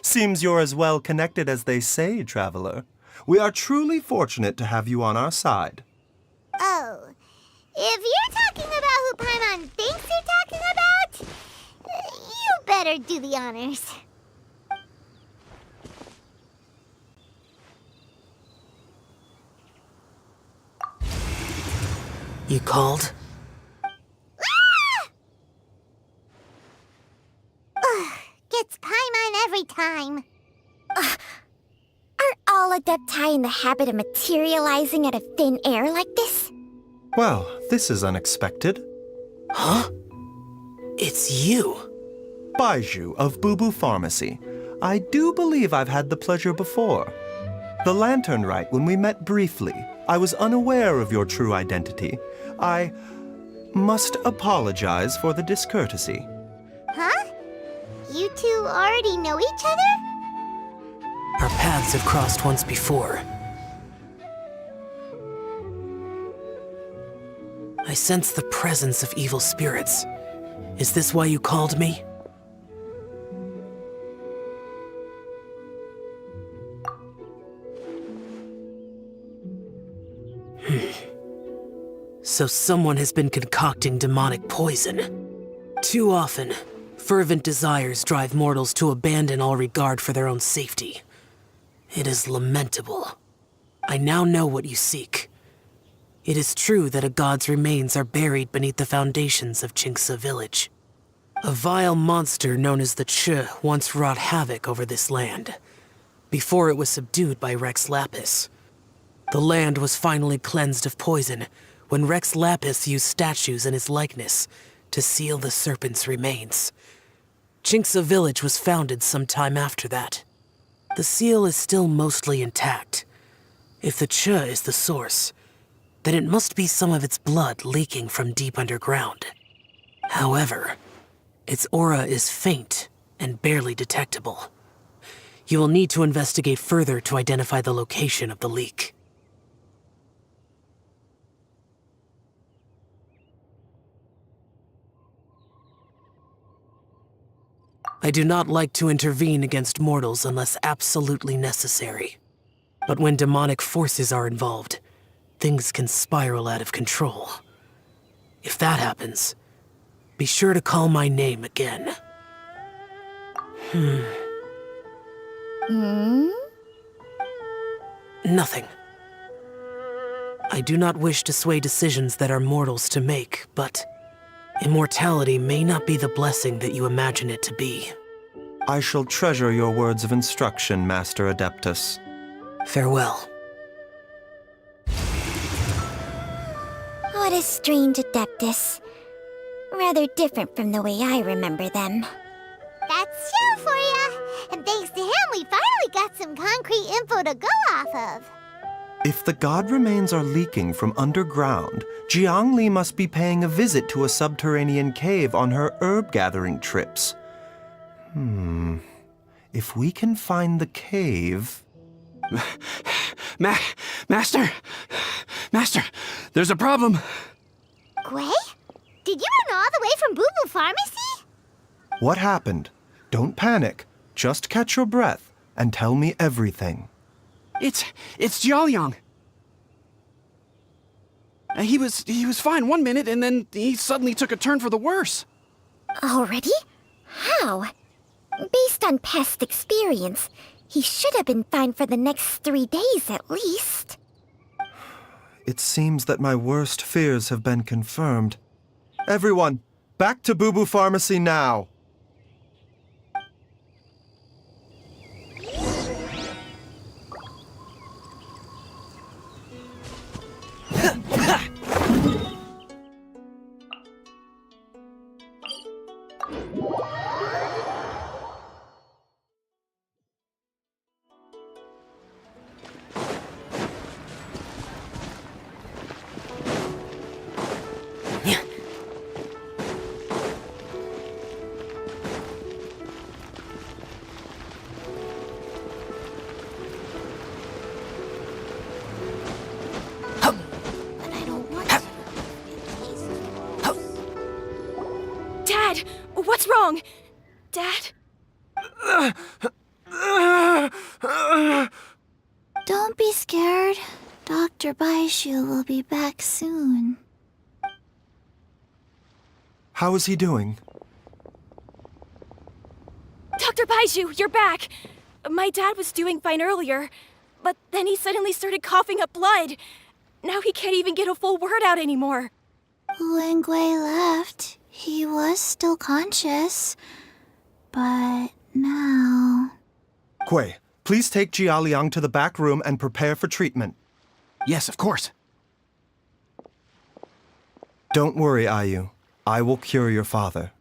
Seems you're as well connected as they say, traveler. We are truly fortunate to have you on our side. Oh, if you're talking about who Paimon thinks you're talking about, you better do the honors. You called? Ugh, gets Paimon every time. Are all Adepti in the habit of materializing out of thin air like this? Well, this is unexpected. Huh? It's you. Baiju of Boo Boo Pharmacy. I do believe I've had the pleasure before. The Lantern Rite, when we met briefly, I was unaware of your true identity. I must apologize for the discourtesy. Huh? You two already know each other? Our paths have crossed once before. I sense the presence of evil spirits. Is this why you called me? So someone has been concocting demonic poison. Too often, fervent desires drive mortals to abandon all regard for their own safety. It is lamentable. I now know what you seek. It is true that a god's remains are buried beneath the foundations of Qingce village. A vile monster known as the Che once wrought havoc over this land, before it was subdued by Rex Lapis. The land was finally cleansed of poison when Rex Lapis used statues in his likeness to seal the serpent's remains. Qingce village was founded some time after that. The seal is still mostly intact. If the Che is the source, then it must be some of its blood leaking from deep underground. However, its aura is faint and barely detectable. You will need to investigate further to identify the location of the leak. I do not like to intervene against mortals unless absolutely necessary. But when demonic forces are involved, things can spiral out of control. If that happens, be sure to call my name again. Nothing. I do not wish to sway decisions that are mortals to make, but immortality may not be the blessing that you imagine it to be. I shall treasure your words of instruction, Master Adeptus. Farewell. What a strange Adeptus. Rather different from the way I remember them. That's Xiao for ya! And thanks to him, we finally got some concrete info to go off of. If the god remains are leaking from underground, Jiangli must be paying a visit to a subterranean cave on her herb-gathering trips. If we can find the cave... Master! Master, there's a problem. Gwei? Did you run all the way from Boo Boo Pharmacy? What happened? Don't panic. Just catch your breath and tell me everything. It's Jiaoliang. He was fine 1 minute, and then he suddenly took a turn for the worse. Already? How? Based on past experience, he should have been fine for the next 3 days at least. It seems that my worst fears have been confirmed. Everyone, back to Boo Boo Pharmacy now! Dad! What's wrong? Dad? Don't be scared. Dr. Baishu will be back soon. How is he doing? Dr. Baishu, you're back! My dad was doing fine earlier, but then he suddenly started coughing up blood. Now he can't even get a full word out anymore. When Gwei left, he was still conscious. But now... Gwei, please take Jiaoliang to the back room and prepare for treatment. Yes, of course. Don't worry, Ayu. I will cure your father.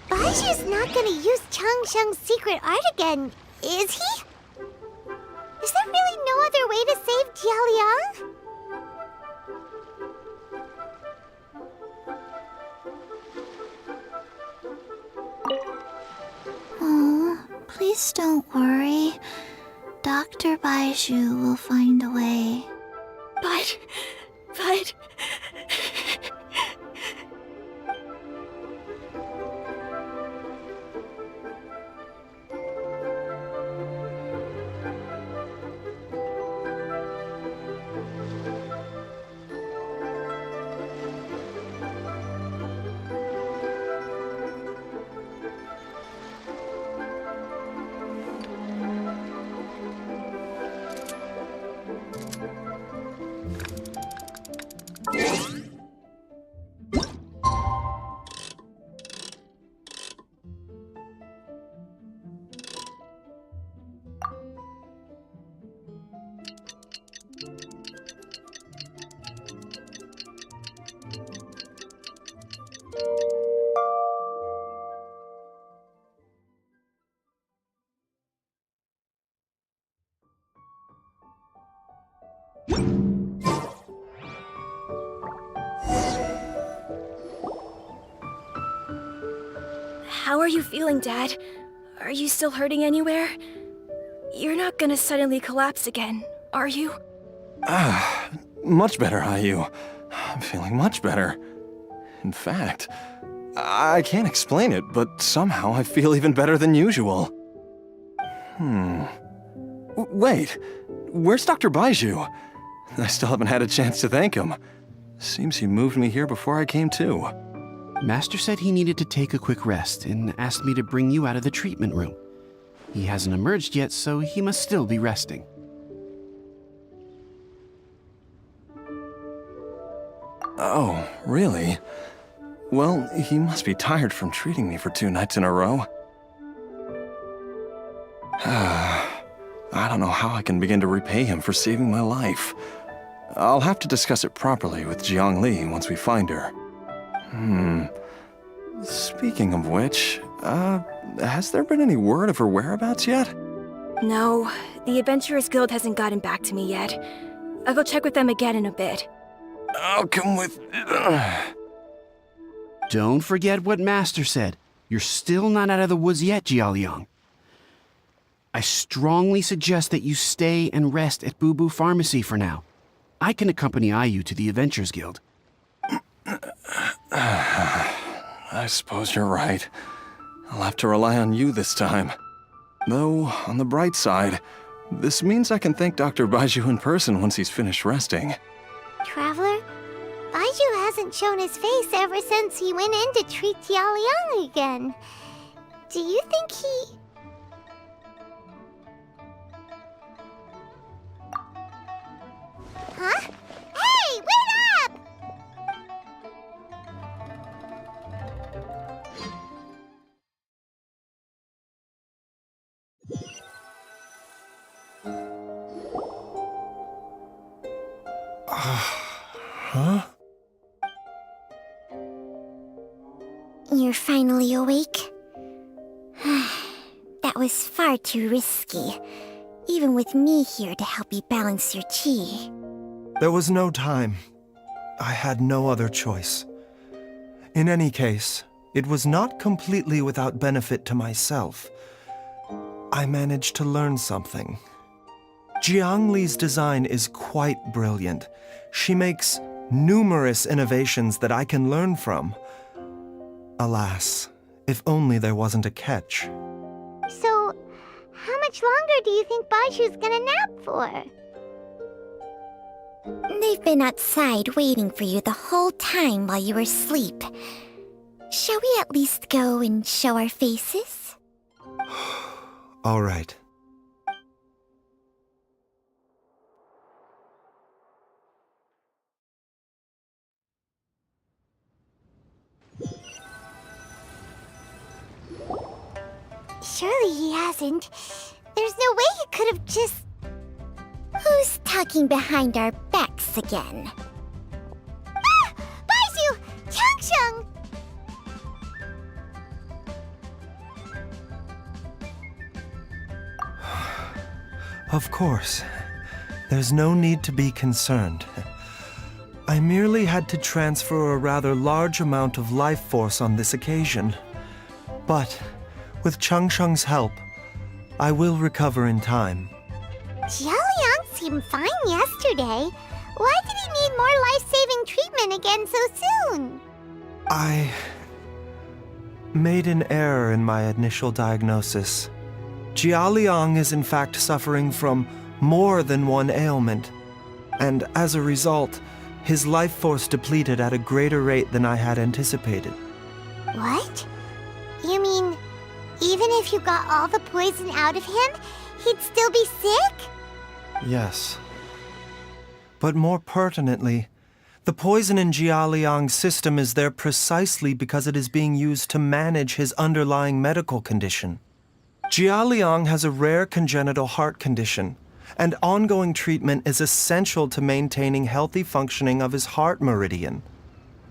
Baishu's not gonna use Chang Sheng's secret art again, is he? Is there really no other way to save Jiaoliang? Oh, please don't worry. Dr. Baishu will find a way. But... How are you feeling, Dad? Are you still hurting anywhere? You're not gonna suddenly collapse again, are you? Much better, Ayu. I'm feeling much better. In fact, I can't explain it, but somehow I feel even better than usual. Wait, where's Dr. Baishu? I still haven't had a chance to thank him. Seems he moved me here before I came to. Master said he needed to take a quick rest and asked me to bring you out of the treatment room. He hasn't emerged yet, so he must still be resting. Oh, really? Well, he must be tired from treating me for 2 nights in a row. I don't know how I can begin to repay him for saving my life. I'll have to discuss it properly with Jiangli once we find her. Speaking of which, has there been any word of her whereabouts yet? No, the Adventurers Guild hasn't gotten back to me yet. I'll go check with them again in a bit. I'll come with... Don't forget what Master said. You're still not out of the woods yet, Jialiang. I strongly suggest that you stay and rest at Boo Boo Pharmacy for now. I can accompany Ayu to the Adventures Guild. I suppose you're right. I'll have to rely on you this time. Though, on the bright side, this means I can thank Dr. Baiju in person once he's finished resting. Traveler, Baiju hasn't shown his face ever since he went in to treat Jialiang again. Do you think he... Huh? Hey, wait up! Huh? You're finally awake? That was far too risky, even with me here to help you balance your chi. There was no time. I had no other choice. In any case, it was not completely without benefit to myself. I managed to learn something. Jiang Li's design is quite brilliant. She makes numerous innovations that I can learn from. Alas, if only there wasn't a catch. So, how much longer do you think Baiju's gonna nap for? They've been outside waiting for you the whole time while you were asleep. Shall we at least go and show our faces? All right. Surely he hasn't. There's no way he could have just... Who's talking behind our backs again? Ah! Baiju! Changsheng! Of course. There's no need to be concerned. I merely had to transfer a rather large amount of life force on this occasion. But, with Changsheng's help, I will recover in time. Jialiang seemed fine yesterday. Why did he need more life-saving treatment again so soon? I made an error in my initial diagnosis. Jialiang is in fact suffering from more than one ailment, and as a result, his life force depleted at a greater rate than I had anticipated. What? You mean, even if you got all the poison out of him, he'd still be sick? Yes. But more pertinently, the poison in Jialiang's system is there precisely because it is being used to manage his underlying medical condition. Jialiang has a rare congenital heart condition, and ongoing treatment is essential to maintaining healthy functioning of his heart meridian.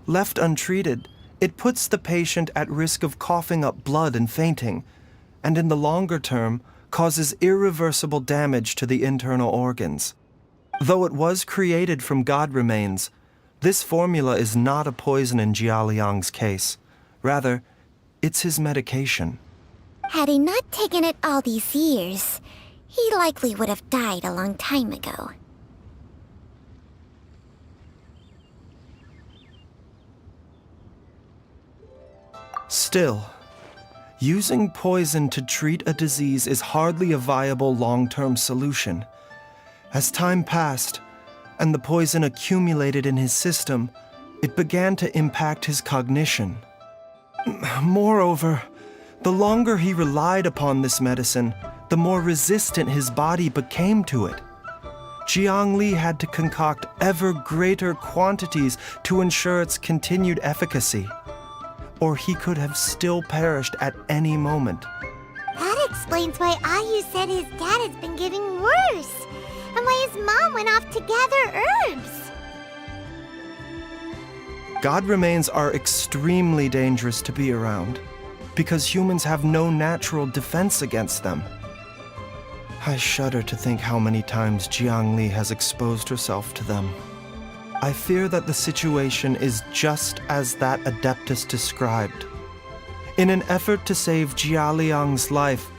Left untreated, it puts the patient at risk of coughing up blood and fainting, and in the longer term, causes irreversible damage to the internal organs. Though it was created from god remains, this formula is not a poison in Jialiang's case. Rather, it's his medication. Had he not taken it all these years, he likely would have died a long time ago. Still, using poison to treat a disease is hardly a viable long-term solution. As time passed, and the poison accumulated in his system, it began to impact his cognition. Moreover, the longer he relied upon this medicine, the more resistant his body became to it. Jiang Li had to concoct ever greater quantities to ensure its continued efficacy, or he could have still perished at any moment. That explains why Ayu said his dad has been getting worse, and why his mom went off to gather herbs. God remains are extremely dangerous to be around, because humans have no natural defense against them. I shudder to think how many times Jiang Li has exposed herself to them. I fear that the situation is just as that Adeptus described. In an effort to save Jia Liang's life,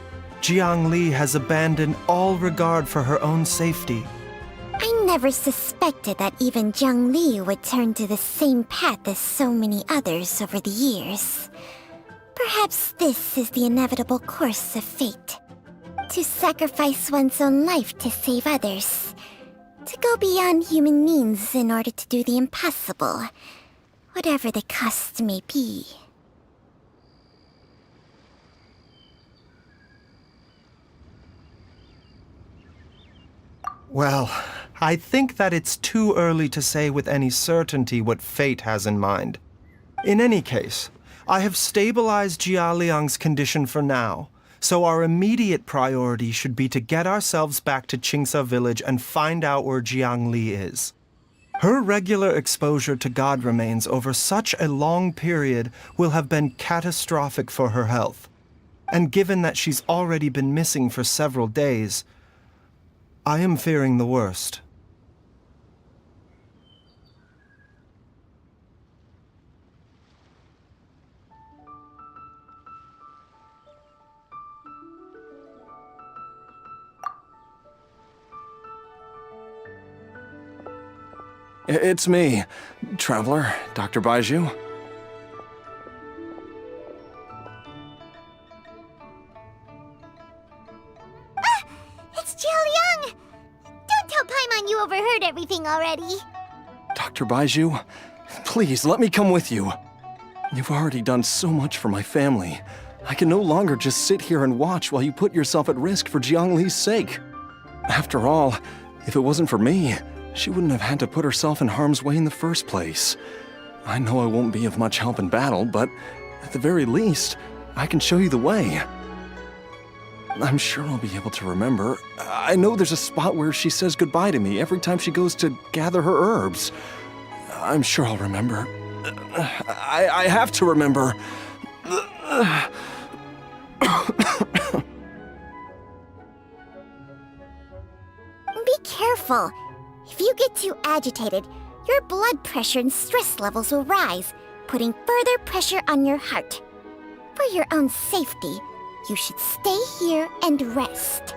Jiang Li has abandoned all regard for her own safety. I never suspected that even Jiang Li would turn to the same path as so many others over the years. Perhaps this is the inevitable course of fate. To sacrifice one's own life to save others. To go beyond human means in order to do the impossible, whatever the cost may be. Well, I think that it's too early to say with any certainty what fate has in mind. In any case, I have stabilized Jia Liang's condition for now, so our immediate priority should be to get ourselves back to Qingce village and find out where Jiang Li is. Her regular exposure to god remains over such a long period will have been catastrophic for her health. And given that she's already been missing for several days, I am fearing the worst. It's me, Traveler, Dr. Baiju. It's Jiao Liang! Don't tell Paimon you overheard everything already. Dr. Baiju, please let me come with you. You've already done so much for my family. I can no longer just sit here and watch while you put yourself at risk for Jiang Li's sake. After all, if it wasn't for me, she wouldn't have had to put herself in harm's way in the first place. I know I won't be of much help in battle, but at the very least, I can show you the way. I'm sure I'll be able to remember. I know there's a spot where she says goodbye to me every time she goes to gather her herbs. I'm sure I'll remember. I have to remember. Be careful. If you get too agitated, your blood pressure and stress levels will rise, putting further pressure on your heart. For your own safety, you should stay here and rest.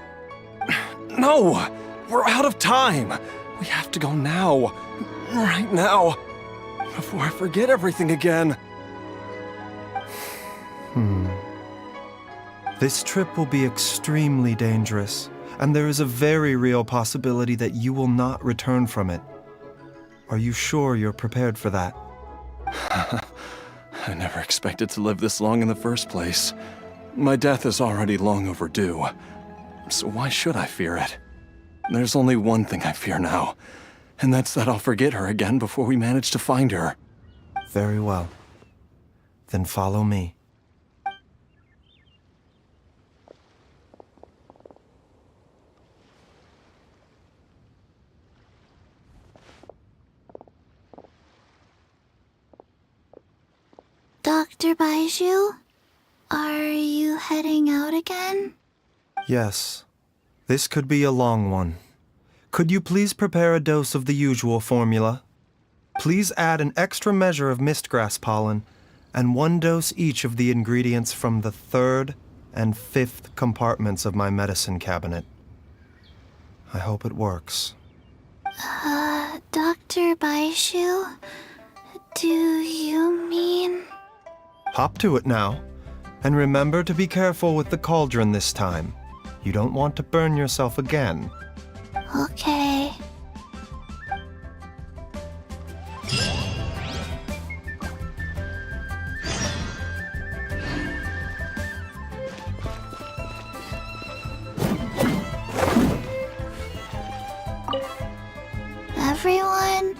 No! We're out of time! We have to go now. Right now. Before I forget everything again. This trip will be extremely dangerous, and there is a very real possibility that you will not return from it. Are you sure you're prepared for that? I never expected to live this long in the first place. My death is already long overdue, so why should I fear it? There's only one thing I fear now, and that's that I'll forget her again before we manage to find her. Very well. Then follow me. Dr. Baiju, are you heading out again? Yes. This could be a long one. Could you please prepare a dose of the usual formula? Please add an extra measure of mistgrass pollen and 1 dose each of the ingredients from the 3rd and 5th compartments of my medicine cabinet. I hope it works. Dr. Baiju, do you mean... Hop to it now. And remember to be careful with the cauldron this time. You don't want to burn yourself again. Okay. Everyone,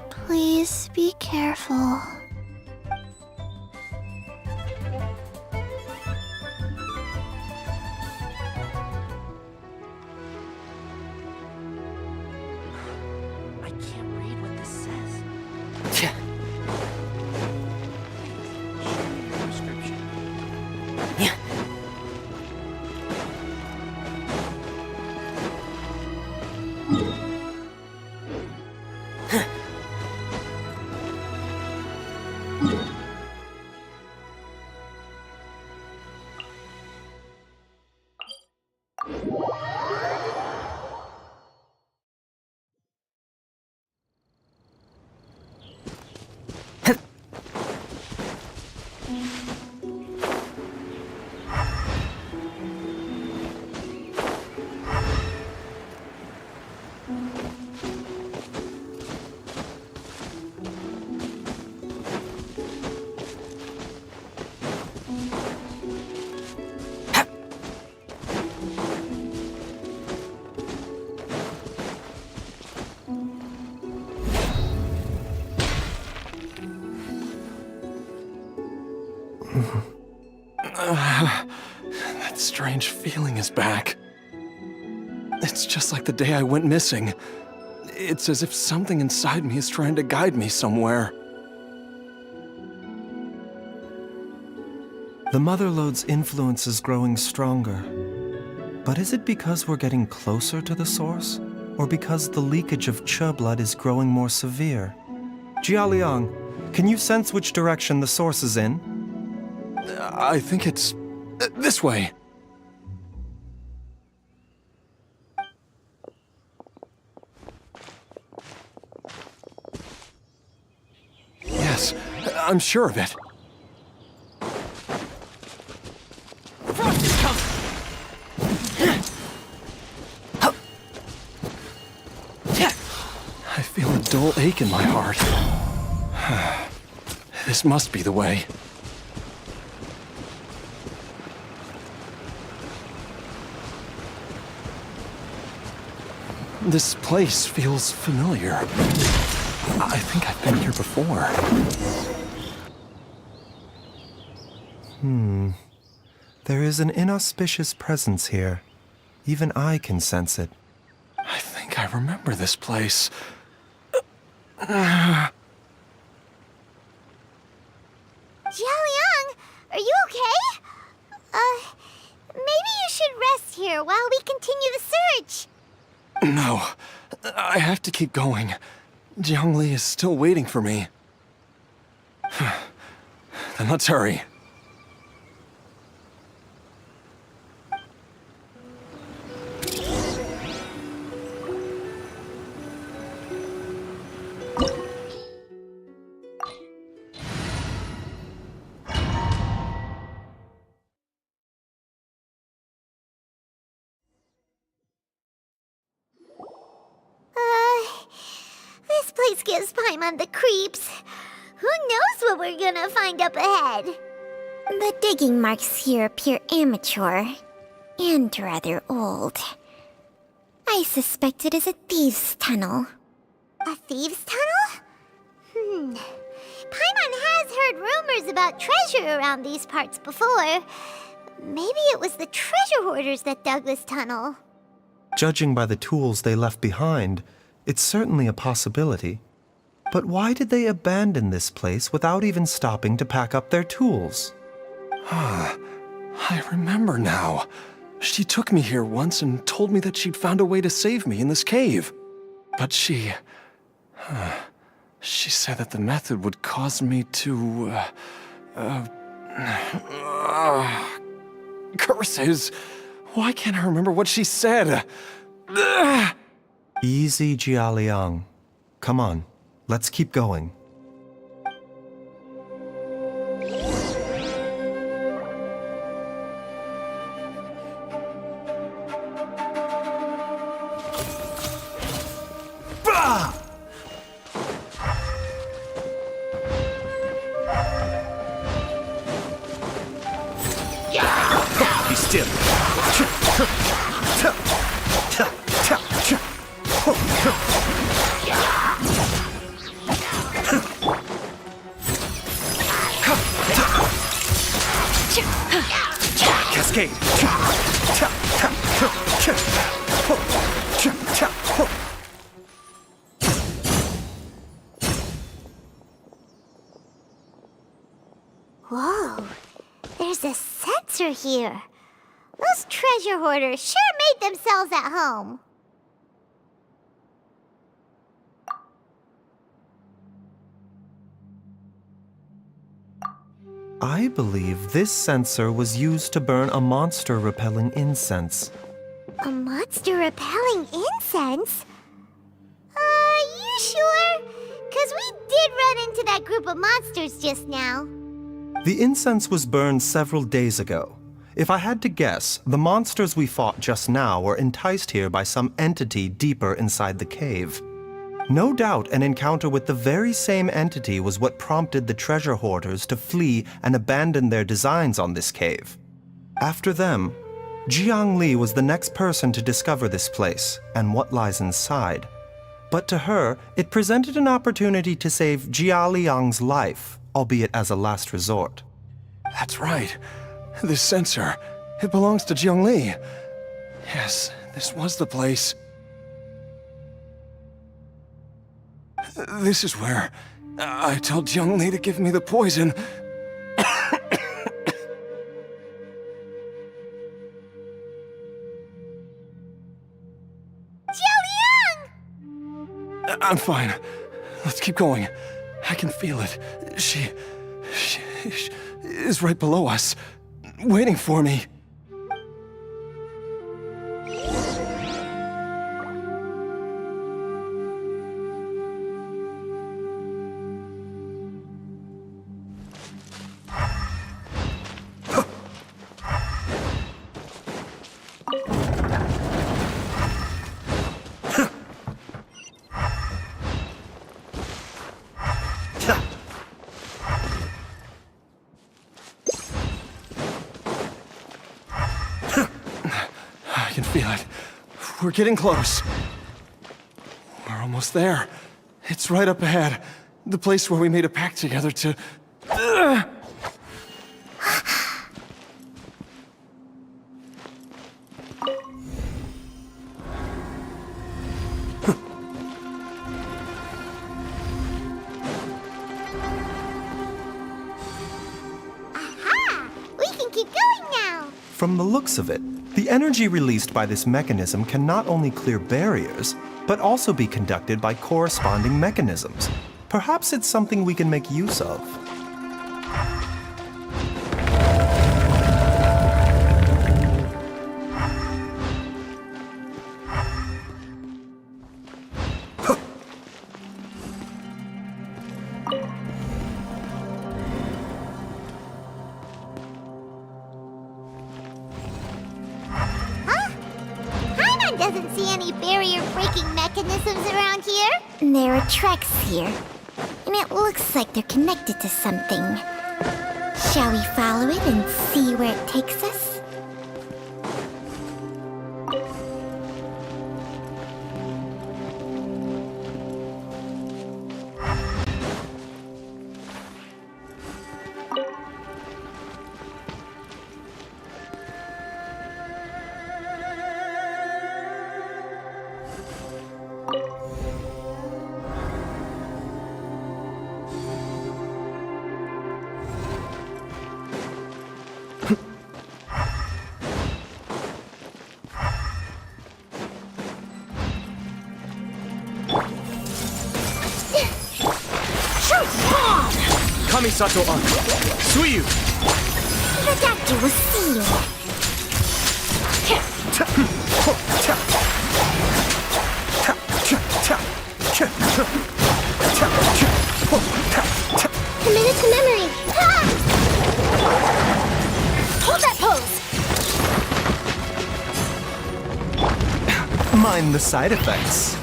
please be careful. strange feeling is back. It's just like the day I went missing. It's as if something inside me is trying to guide me somewhere. The Mother Lode's influence is growing stronger. But is it because we're getting closer to the source? Or because the leakage of Che blood is growing more severe? Jialiang, can you sense which direction the source is in? I think it's this way. Yes, I'm sure of it. I feel a dull ache in my heart. This must be the way. This place feels familiar. I think I've been here before. There is an inauspicious presence here. Even I can sense it. I think I remember this place. Jialiang, are you okay? Maybe you should rest here while we continue the search. No, I have to keep going. Jiangli is still waiting for me. Then let's hurry. This place gives Paimon the creeps. Who knows what we're gonna find up ahead? The digging marks here appear amateur and rather old. I suspect it is a thieves' tunnel. A thieves' tunnel? Paimon has heard rumors about treasure around these parts before. Maybe it was the treasure hoarders that dug this tunnel. Judging by the tools they left behind, it's certainly a possibility. But why did they abandon this place without even stopping to pack up their tools? I remember now. She took me here once and told me that she'd found a way to save me in this cave. But she said that the method would cause me to, curses! Why can't I remember what she said? Easy, Jialiang. Come on, let's keep going. Be still. Cascade. Whoa, there's a sensor here. Those treasure hoarders sure made themselves at home. I believe this sensor was used to burn a monster-repelling incense. A monster repelling incense? You sure? 'Cause we did run into that group of monsters just now. The incense was burned several days ago. If I had to guess, the monsters we fought just now were enticed here by some entity deeper inside the cave. No doubt an encounter with the very same entity was what prompted the treasure hoarders to flee and abandon their designs on this cave. After them, Jiang Li was the next person to discover this place and what lies inside. But to her, it presented an opportunity to save Jia Liang's life, albeit as a last resort. That's right. This sensor, It belongs to Zhongli. Yes, this was the place. This is where I told Zhongli to give me the poison. I'm fine. Let's keep going. I can feel it. She is right below us, waiting for me. I can feel it. We're getting close. We're almost there. It's right up ahead. The place where we made a pact together to... We can keep going now. From the looks of it, the energy released by this mechanism can not only clear barriers, but also be conducted by corresponding mechanisms. Perhaps it's something we can make use of. Paimon doesn't see any barrier-breaking mechanisms around here. There are tracks here, and it looks like they're connected to something. Shall we follow it and see where it takes us? Kamisato on. Suiyu! The doctor will see you. Committed to memory. Hold that pose! Mind the side effects.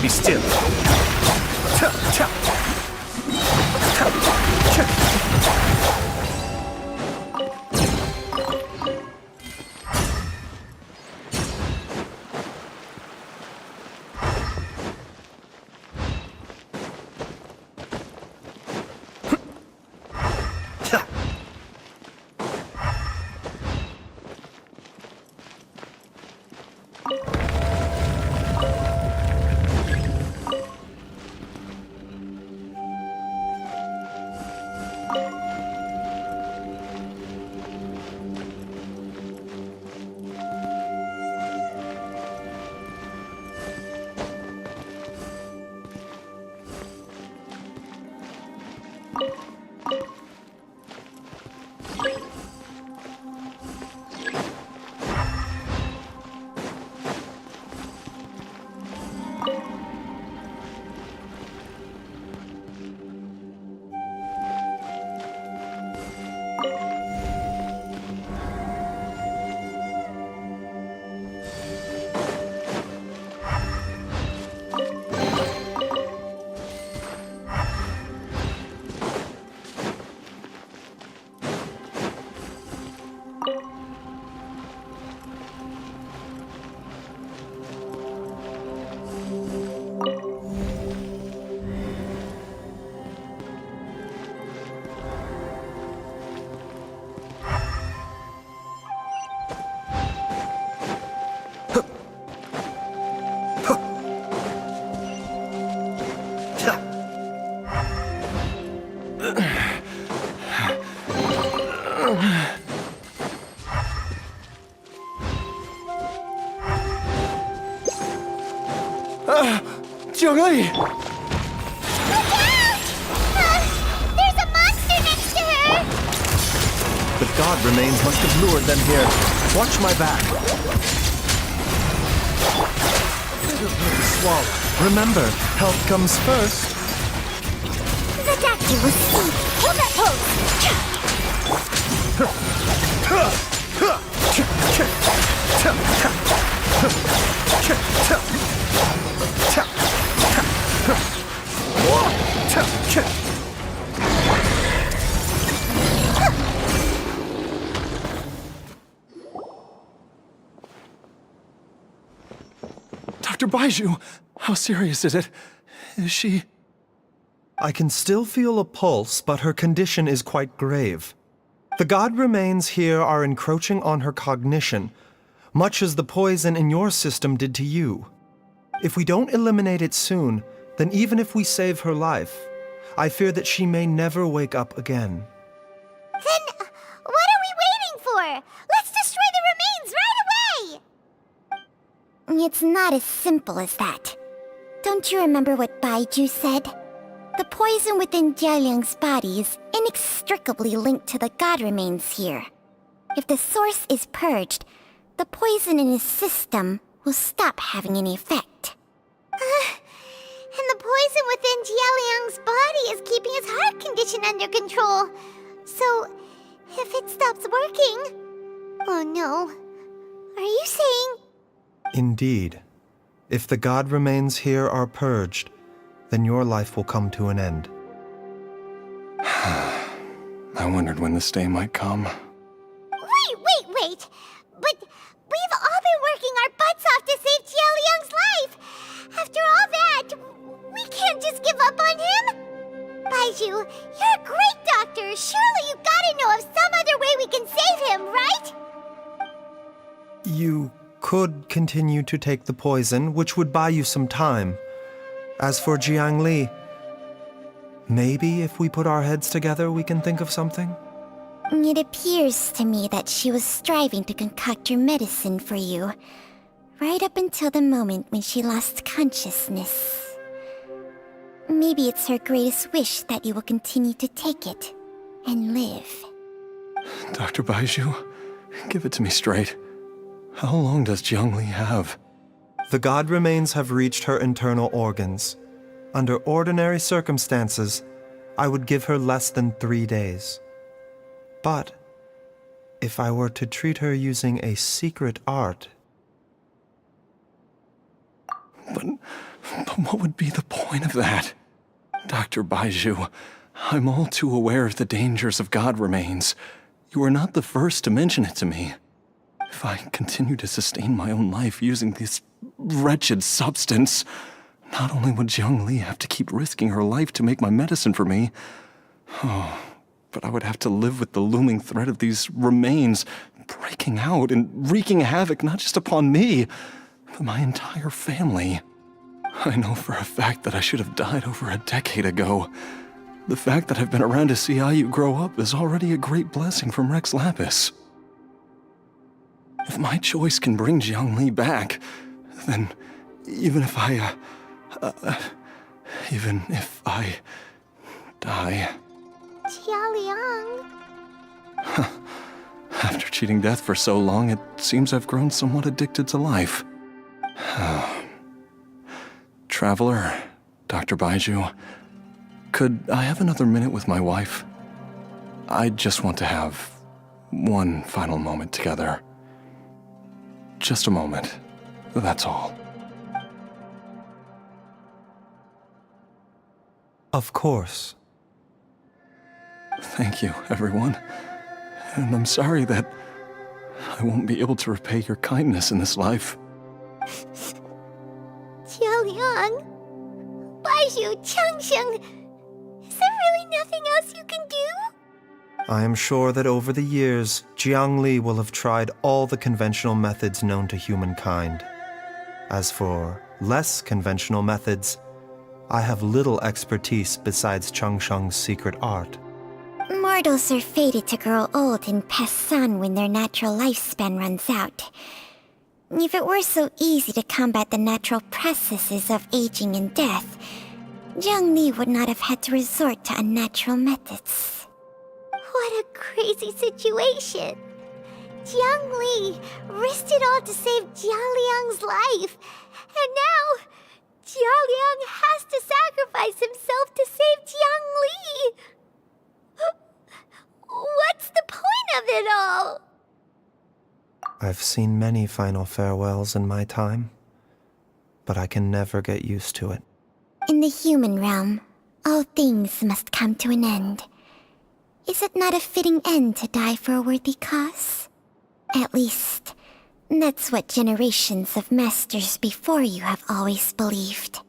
Be still. Jiangli! Look out! There's a monster next to her! The god remains must have lured them here. Watch my back. Swallow. Remember, health comes first. The doctor will see. Hold that pose! Dr. Baiju, how serious is it? Is she... I can still feel a pulse, but her condition is quite grave. The god remains here are encroaching on her cognition, much as the poison in your system did to you. If we don't eliminate it soon, then even if we save her life, I fear that she may never wake up again. Then, what are we waiting for? Let's destroy the remains right away! It's not as simple as that. Don't you remember what Baiju said? The poison within Jialiang's body is inextricably linked to the god remains here. If the source is purged, the poison in his system will stop having any effect. And the poison within Jialiang's body is keeping his heart condition under control. So, if it stops working... Oh no. Are you saying... Indeed. If the god remains here are purged, then your life will come to an end. I wondered when this day might come. Wait! But we've all been working our butts off to save Jialiang's life! After all that, we can't just give up on him! Baiju, you're a great doctor! Surely you gotta know of some other way we can save him, right? You could continue to take the poison, which would buy you some time. As for Jiangli, maybe if we put our heads together, we can think of something? It appears to me that she was striving to concoct your medicine for you, right up until the moment when she lost consciousness. Maybe it's her greatest wish that you will continue to take it and live. Dr. Baiju, give it to me straight. How long does Jiangli have? The god remains have reached her internal organs. Under ordinary circumstances, I would give her less than 3 days. But if I were to treat her using a secret art... But what would be the point of that? Dr. Baiju, I'm all too aware of the dangers of god remains. You are not the first to mention it to me. If I continue to sustain my own life using this wretched substance, not only would Jiangli have to keep risking her life to make my medicine for me, but I would have to live with the looming threat of these remains breaking out and wreaking havoc not just upon me, but my entire family. I know for a fact that I should have died over a decade ago. The fact that I've been around to see how you grow up is already a great blessing from Rex Lapis. If my choice can bring Jiangli back, then even if I die... Jialiang... After cheating death for so long, it seems I've grown somewhat addicted to life. Traveler, Dr. Baiju, could I have another minute with my wife? I just want to have one final moment together. Just a moment. That's all. Of course. Thank you, everyone. And I'm sorry that I won't be able to repay your kindness in this life. Jialiang... Baiju, Changsheng... Is there really nothing else you can do? I am sure that over the years, Jiangli will have tried all the conventional methods known to humankind. As for less conventional methods, I have little expertise besides Changsheng's secret art. Mortals are fated to grow old and pass on when their natural lifespan runs out. If it were so easy to combat the natural processes of aging and death, Zhongli would not have had to resort to unnatural methods. What a crazy situation! Jiang Li risked it all to save Jia Liang's life, and now Jia Liang has to sacrifice himself to save Jiang Li! What's the point of it all? I've seen many final farewells in my time, but I can never get used to it. In the human realm, all things must come to an end. Is it not a fitting end to die for a worthy cause? At least, that's what generations of masters before you have always believed.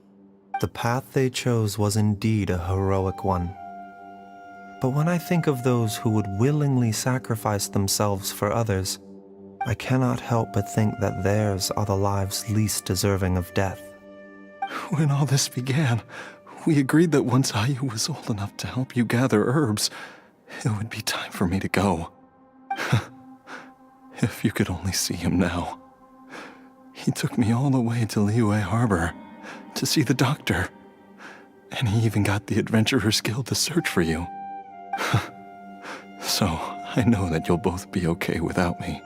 The path they chose was indeed a heroic one. But when I think of those who would willingly sacrifice themselves for others, I cannot help but think that theirs are the lives least deserving of death. When all this began, we agreed that once Ayu was old enough to help you gather herbs, it would be time for me to go. If you could only see him now. He took me all the way to Liyue Harbor to see the doctor, and he even got the Adventurers Guild to search for you. So, I know that you'll both be okay without me.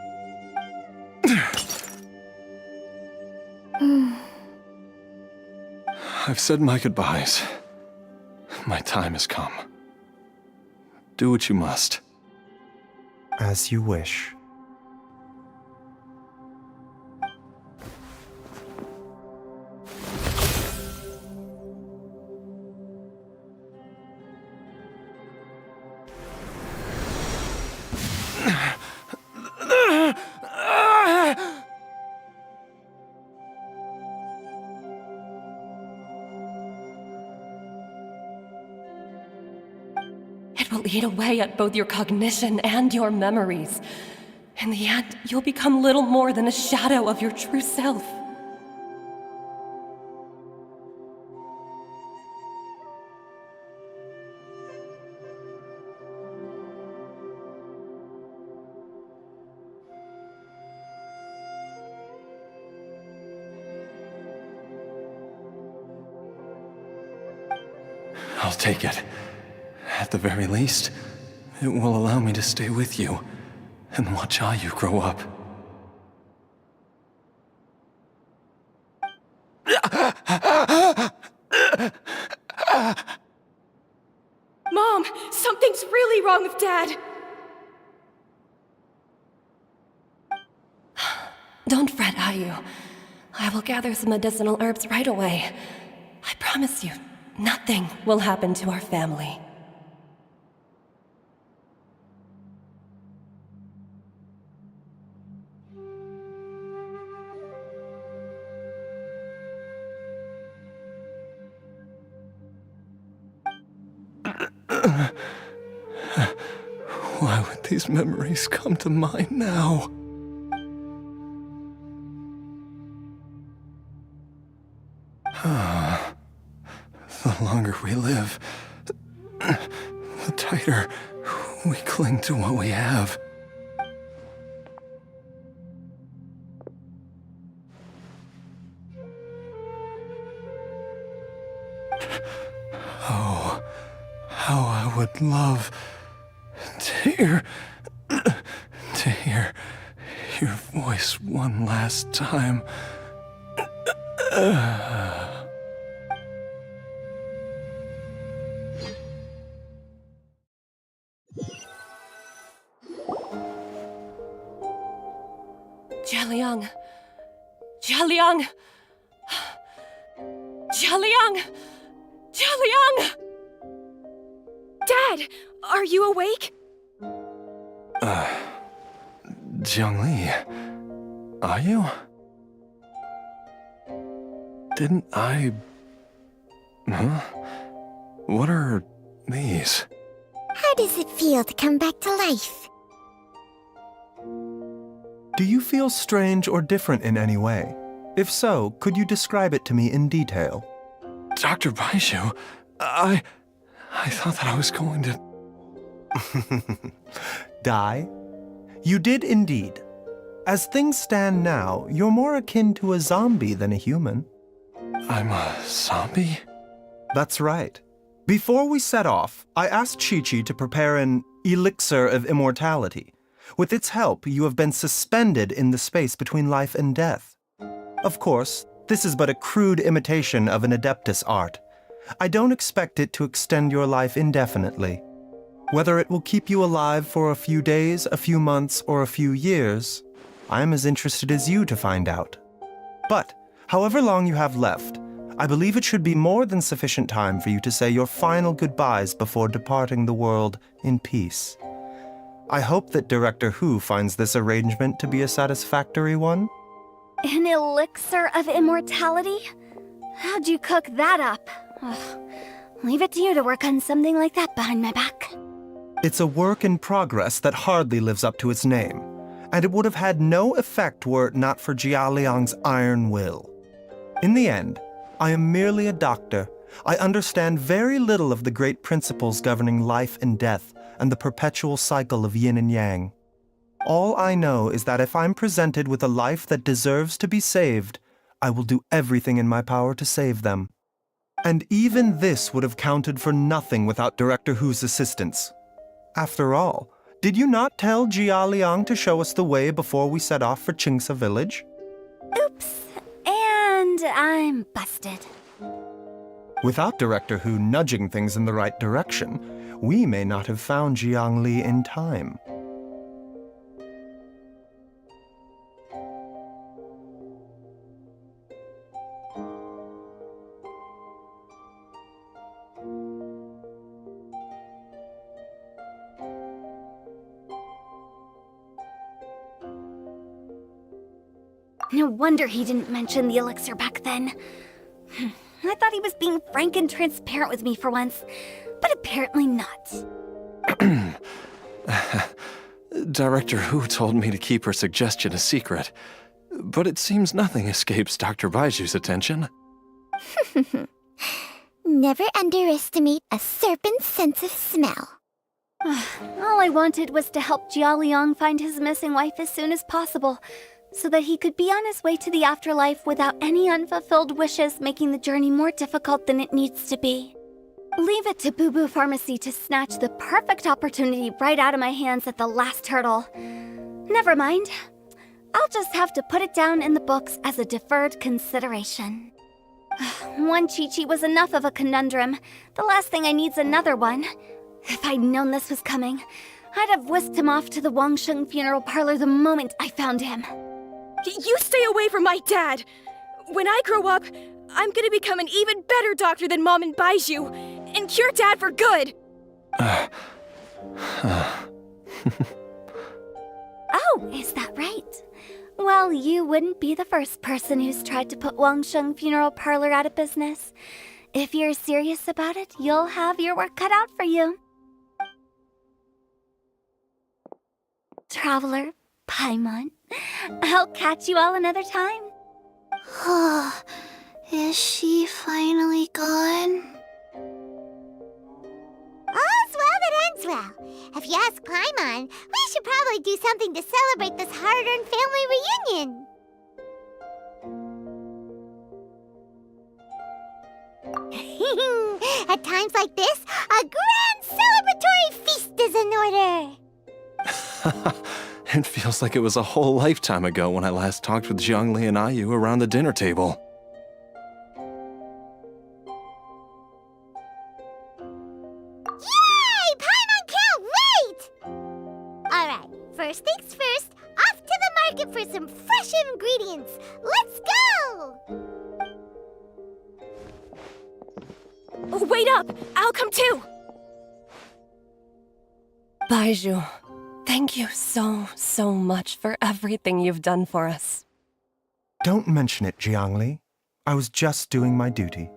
I've said my goodbyes. My time has come. Do what you must. As you wish. It will eat away at both your cognition and your memories. In the end, you'll become little more than a shadow of your true self. I'll take it. At the very least, it will allow me to stay with you and watch Ayu grow up. Mom, something's really wrong with Dad. Don't fret, Ayu. I will gather some medicinal herbs right away. I promise you, nothing will happen to our family. Why would these memories come to mind now? The longer we live, the tighter we cling to what we have. Oh, how I would love to hear your voice one last time. Jialiang! Jialiang! Jialiang! Jialiang! Dad, are you awake? Zhongli, are you? Didn't I... Huh? What are these? How does it feel to come back to life? Do you feel strange or different in any way? If so, could you describe it to me in detail? Dr. Baishu, I thought that I was going to... Die? You did indeed. As things stand now, you're more akin to a zombie than a human. I'm a zombie? That's right. Before we set off, I asked Chi-Chi to prepare an elixir of immortality. With its help, you have been suspended in the space between life and death. Of course, this is but a crude imitation of an Adeptus art. I don't expect it to extend your life indefinitely. Whether it will keep you alive for a few days, a few months, or a few years, I am as interested as you to find out. But, however long you have left, I believe it should be more than sufficient time for you to say your final goodbyes before departing the world in peace. I hope that Director Hu finds this arrangement to be a satisfactory one. An elixir of immortality? How'd you cook that up? Ugh. Leave it to you to work on something like that behind my back. It's a work in progress that hardly lives up to its name, and it would have had no effect were it not for Jia Liang's iron will. In the end, I am merely a doctor. I understand very little of the great principles governing life and death and the perpetual cycle of yin and yang. All I know is that if I'm presented with a life that deserves to be saved, I will do everything in my power to save them. And even this would have counted for nothing without Director Hu's assistance. After all, did you not tell Jia Liang to show us the way before we set off for Qingce Village? Oops. And I'm busted. Without Director Hu nudging things in the right direction, we may not have found Jiangli in time. No wonder he didn't mention the elixir back then. I thought he was being frank and transparent with me for once, but apparently not. Director Hu told me to keep her suggestion a secret, but it seems nothing escapes Dr. Baiju's attention. Never underestimate a serpent's sense of smell. All I wanted was to help Jia Liang find his missing wife as soon as possible, so that he could be on his way to the afterlife without any unfulfilled wishes making the journey more difficult than it needs to be. Leave it to Boo Boo Pharmacy to snatch the perfect opportunity right out of my hands at the last hurdle. Never mind. I'll just have to put it down in the books as a deferred consideration. One Chi-Chi was enough of a conundrum. The last thing I need's another one. If I'd known this was coming, I'd have whisked him off to the Wangsheng funeral parlor the moment I found him. You stay away from my dad! When I grow up, I'm gonna become an even better doctor than Mom and Baiju, and cure Dad for good! Oh, is that right? Well, you wouldn't be the first person who's tried to put Wangsheng Funeral Parlor out of business. If you're serious about it, you'll have your work cut out for you. Traveler, Paimon, I'll catch you all another time. Is she finally gone? All's well that ends well. If you ask Paimon, we should probably do something to celebrate this hard-earned family reunion. At times like this, a grand celebratory feast is in order. It feels like it was a whole lifetime ago when I last talked with Jiangli and Ayu around the dinner table. Yay! Paimon can't wait! Alright, first things first, off to the market for some fresh ingredients. Let's go! Oh, wait up! I'll come too! Baiju, thank you so much for everything you've done for us. Don't mention it, Jiangli. I was just doing my duty.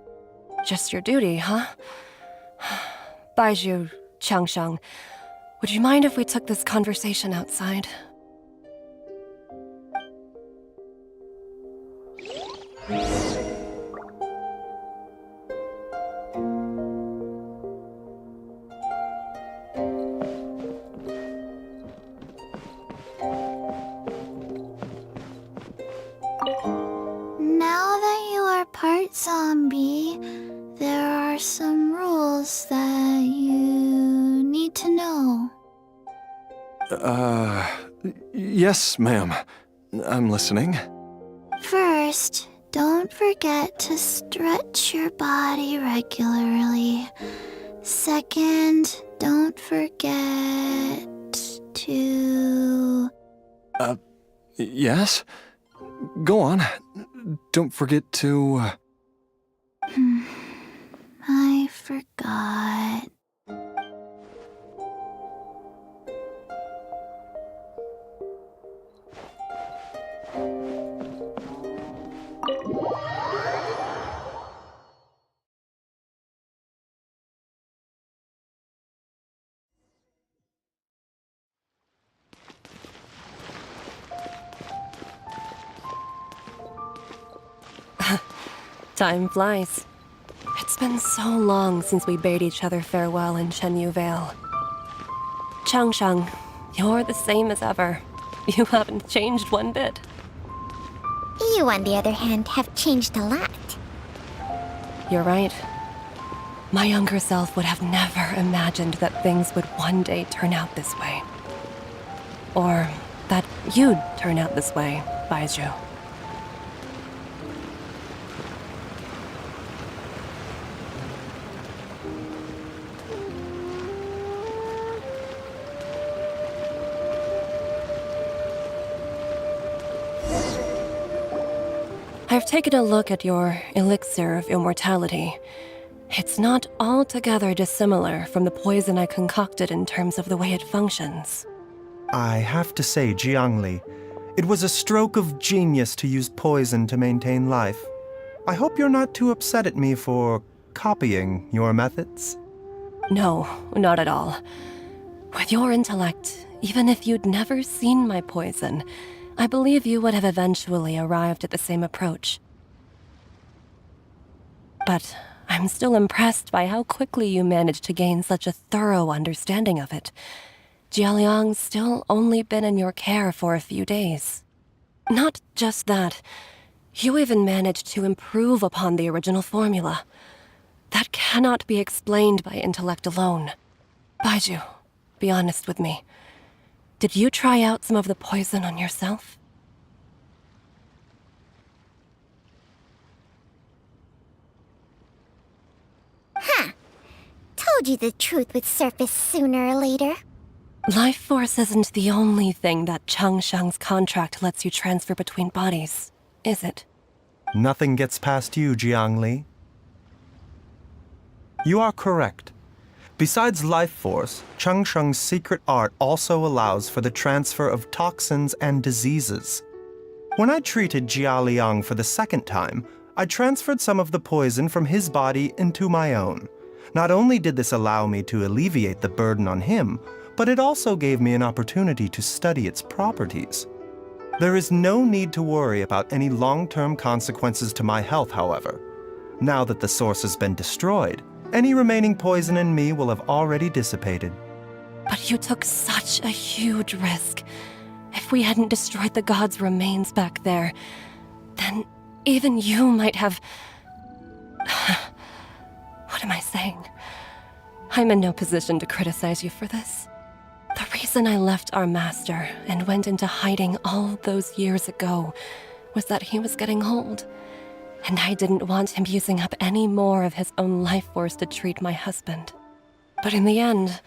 Just your duty, huh? Baiju, Changsheng, would you mind if we took this conversation outside? White Zombie, there are some rules that you need to know. Yes, ma'am. I'm listening. First, don't forget to stretch your body regularly. Second, don't forget to... Yes? Go on. Don't forget to... I forgot. Time flies. It's been so long since we bade each other farewell in Chenyu Vale. Changshang, you're the same as ever. You haven't changed one bit. You, on the other hand, have changed a lot. You're right. My younger self would have never imagined that things would one day turn out this way. Or that you'd turn out this way, Baizhu. I've taken a look at your elixir of immortality. It's not altogether dissimilar from the poison I concocted in terms of the way it functions. I have to say, Jiangli, it was a stroke of genius to use poison to maintain life. I hope you're not too upset at me for copying your methods. No, not at all. With your intellect, even if you'd never seen my poison, I believe you would have eventually arrived at the same approach. But I'm still impressed by how quickly you managed to gain such a thorough understanding of it. Jialiang's still only been in your care for a few days. Not just that, you even managed to improve upon the original formula. That cannot be explained by intellect alone. Baizhu, be honest with me. Did you try out some of the poison on yourself? Huh. Told you the truth would surface sooner or later. Life force isn't the only thing that Changshang's contract lets you transfer between bodies, is it? Nothing gets past you, Jiangli. You are correct. Besides life force, Changsheng's secret art also allows for the transfer of toxins and diseases. When I treated Jia Liang for the second time, I transferred some of the poison from his body into my own. Not only did this allow me to alleviate the burden on him, but it also gave me an opportunity to study its properties. There is no need to worry about any long-term consequences to my health, however. Now that the source has been destroyed, any remaining poison in me will have already dissipated. But you took such a huge risk. If we hadn't destroyed the god's remains back there, then even you might have... What am I saying? I'm in no position to criticize you for this. The reason I left our master and went into hiding all those years ago was that he was getting old. And I didn't want him using up any more of his own life force to treat my husband. But in the end,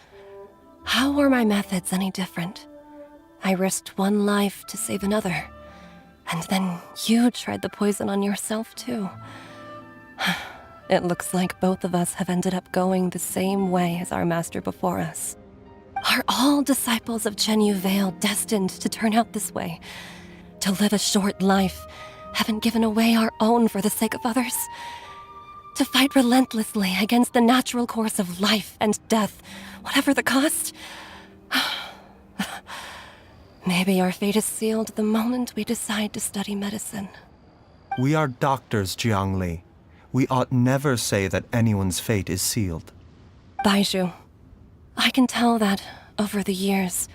how were my methods any different? I risked one life to save another. And then you tried the poison on yourself too. It looks like both of us have ended up going the same way as our master before us. Are all disciples of Chenyu Vale destined to turn out this way? To live a short life, having given away our own for the sake of others? To fight relentlessly against the natural course of life and death, whatever the cost? Maybe our fate is sealed the moment we decide to study medicine. We are doctors, Jiangli. We ought never say that anyone's fate is sealed. Baizhu, I can tell that, over the years,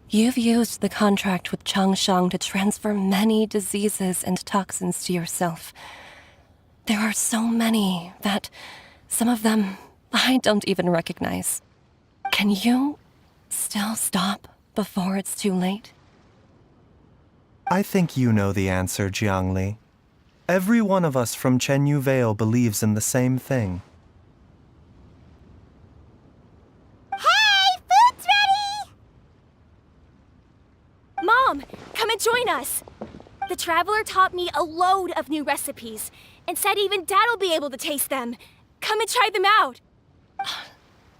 you've used the contract with Changshang to transfer many diseases and toxins to yourself. There are so many that some of them I don't even recognize. Can you still stop before it's too late? I think you know the answer, Jiangli. Every one of us from Chenyu Vale believes in the same thing. Hey, food's ready! Mom, come and join us. The Traveler taught me a load of new recipes and said even Dad'll be able to taste them. Come and try them out.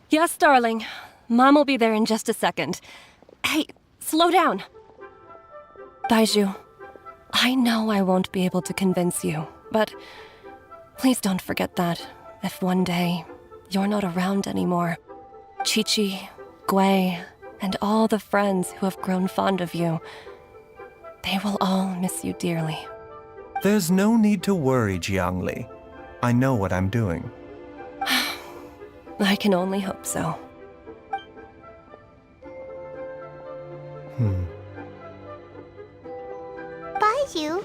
Yes, darling. Mom will be there in just a second. Hey, slow down. Baiju, I know I won't be able to convince you, but please don't forget that if one day you're not around anymore, Chi-Chi, Gui, and all the friends who have grown fond of you, they will all miss you dearly. There's no need to worry, Jiangli. I know what I'm doing. I can only hope so. Baiju,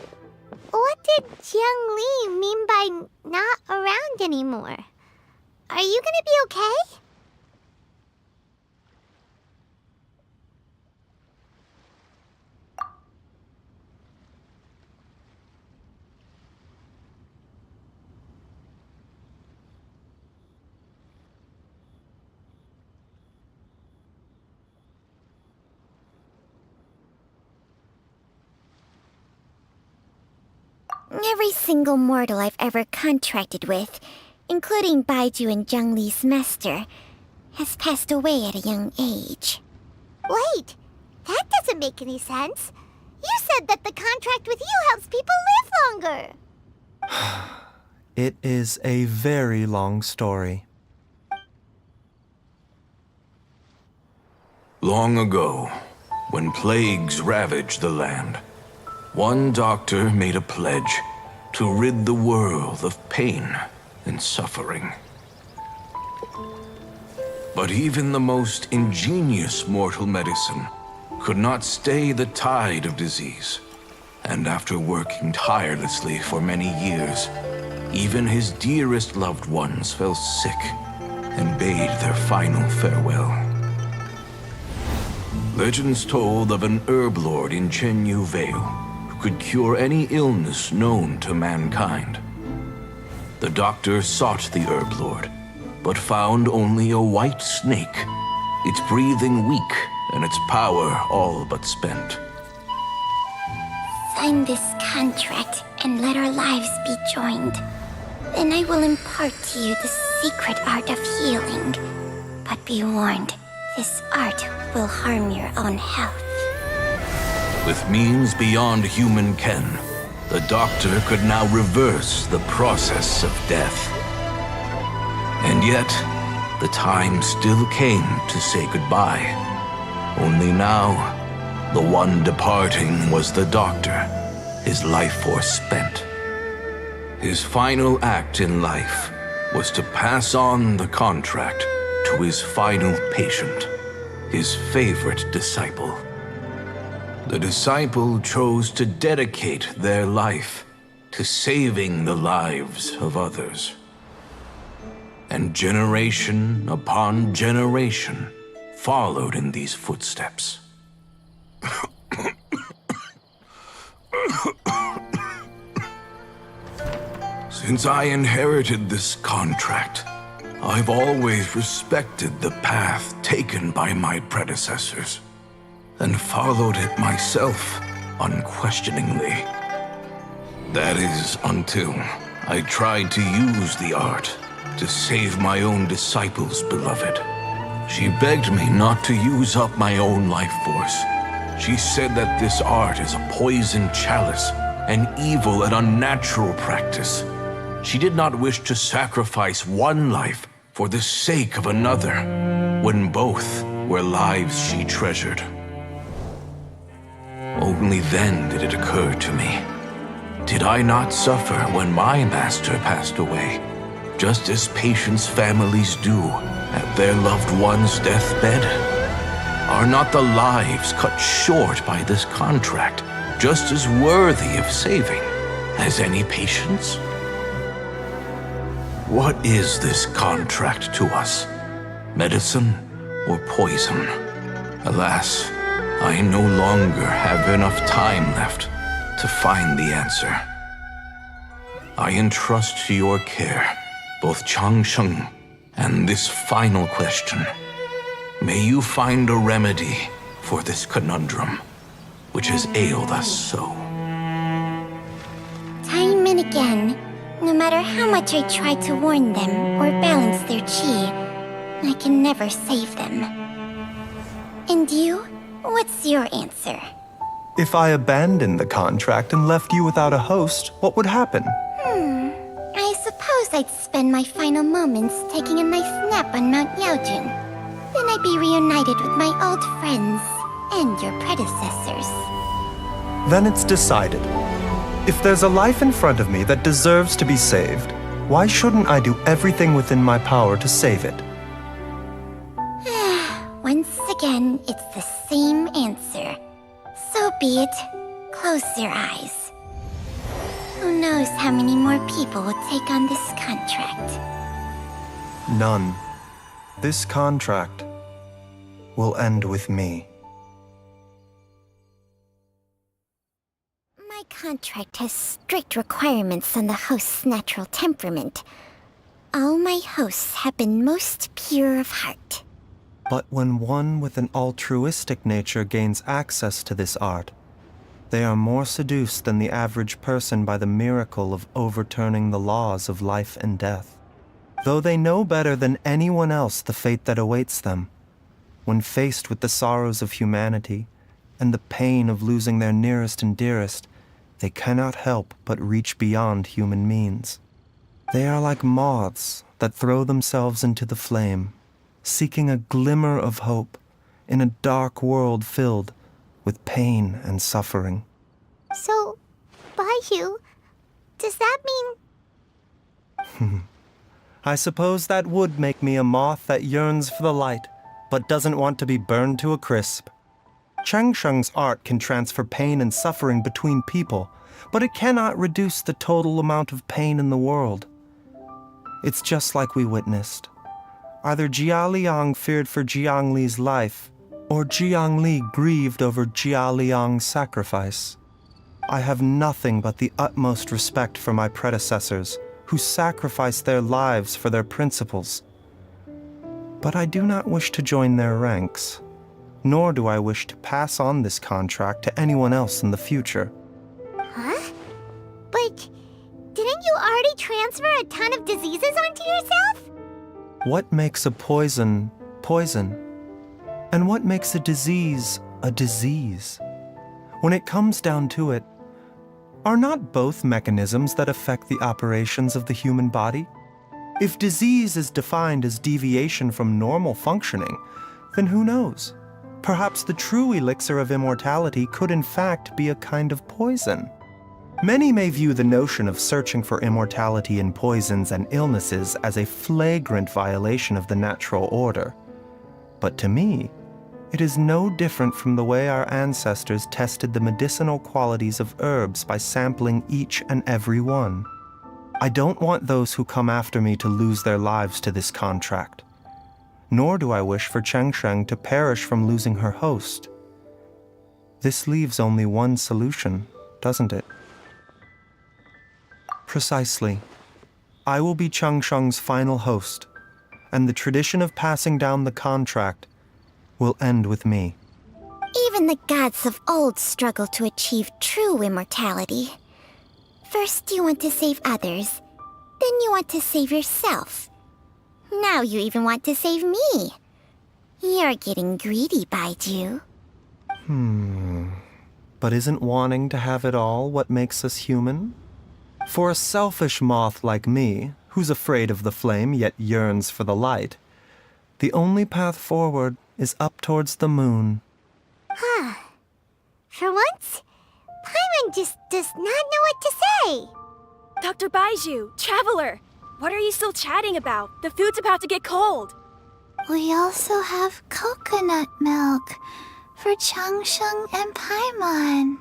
what did Jiang Li mean by not around anymore? Are you gonna be okay? Every single mortal I've ever contracted with, including Baiju and Jiang Li's master, has passed away at a young age. Wait, that doesn't make any sense. You said that the contract with you helps people live longer. It is a very long story. Long ago, when plagues ravaged the land, one doctor made a pledge to rid the world of pain and suffering. But even the most ingenious mortal medicine could not stay the tide of disease. And after working tirelessly for many years, even his dearest loved ones fell sick and bade their final farewell. Legends told of an herb lord in Chenyu Vale who could cure any illness known to mankind. The doctor sought the herb lord, but found only a white snake, its breathing weak and its power all but spent. Sign this contract and let our lives be joined. Then I will impart to you the secret art of healing. But be warned, this art will harm your own health. With means beyond human ken, the doctor could now reverse the process of death. And yet, the time still came to say goodbye. Only now, the one departing was the doctor, his life force spent. His final act in life was to pass on the contract to his final patient, his favorite disciple. The disciple chose to dedicate their life to saving the lives of others. And generation upon generation followed in these footsteps. Since I inherited this contract, I've always respected the path taken by my predecessors, and followed it myself unquestioningly. That is, until I tried to use the art to save my own disciple's beloved. She begged me not to use up my own life force. She said that this art is a poisoned chalice, an evil and unnatural practice. She did not wish to sacrifice one life for the sake of another, when both were lives she treasured. Only then did it occur to me. Did I not suffer when my master passed away, just as patients' families do at their loved one's deathbed? Are not the lives cut short by this contract just as worthy of saving as any patients? What is this contract to us? Medicine or poison? Alas, I no longer have enough time left to find the answer. I entrust to your care both Changsheng and this final question. May you find a remedy for this conundrum, which has ailed us so. Time and again, no matter how much I try to warn them or balance their chi, I can never save them. And you? What's your answer? If I abandoned the contract and left you without a host, what would happen? I suppose I'd spend my final moments taking a nice nap on Mount Yaojin. Then I'd be reunited with my old friends and your predecessors. Then it's decided. If there's a life in front of me that deserves to be saved, why shouldn't I do everything within my power to save it? Once again, it's the same answer. So be it. Close your eyes. Who knows how many more people will take on this contract? None. This contract will end with me. My contract has strict requirements on the host's natural temperament. All my hosts have been most pure of heart. But when one with an altruistic nature gains access to this art, they are more seduced than the average person by the miracle of overturning the laws of life and death. Though they know better than anyone else the fate that awaits them, when faced with the sorrows of humanity and the pain of losing their nearest and dearest, they cannot help but reach beyond human means. They are like moths that throw themselves into the flame, seeking a glimmer of hope in a dark world filled with pain and suffering. So, Baiju, does that mean... I suppose that would make me a moth that yearns for the light, but doesn't want to be burned to a crisp. Changsheng's art can transfer pain and suffering between people, but it cannot reduce the total amount of pain in the world. It's just like we witnessed. Either Jia Liang feared for Jiang Li's life, or Jiang Li grieved over Jia Liang's sacrifice. I have nothing but the utmost respect for my predecessors, who sacrificed their lives for their principles. But I do not wish to join their ranks, nor do I wish to pass on this contract to anyone else in the future. Huh? But didn't you already transfer a ton of diseases onto yourself? What makes a poison poison? And what makes a disease a disease? When it comes down to it, are not both mechanisms that affect the operations of the human body? If disease is defined as deviation from normal functioning, then who knows? Perhaps the true elixir of immortality could in fact be a kind of poison. Many may view the notion of searching for immortality in poisons and illnesses as a flagrant violation of the natural order. But to me, it is no different from the way our ancestors tested the medicinal qualities of herbs by sampling each and every one. I don't want those who come after me to lose their lives to this contract. Nor do I wish for Changsheng to perish from losing her host. This leaves only one solution, doesn't it? Precisely. I will be Changsheng's final host, and the tradition of passing down the contract will end with me. Even the gods of old struggle to achieve true immortality. First you want to save others, then you want to save yourself. Now you even want to save me. You're getting greedy, Baiju. But isn't wanting to have it all what makes us human? For a selfish moth like me, who's afraid of the flame yet yearns for the light, the only path forward is up towards the moon. For once, Paimon just does not know what to say. Dr. Baiju, Traveler, what are you still chatting about? The food's about to get cold. We also have coconut milk for Changsheng and Paimon.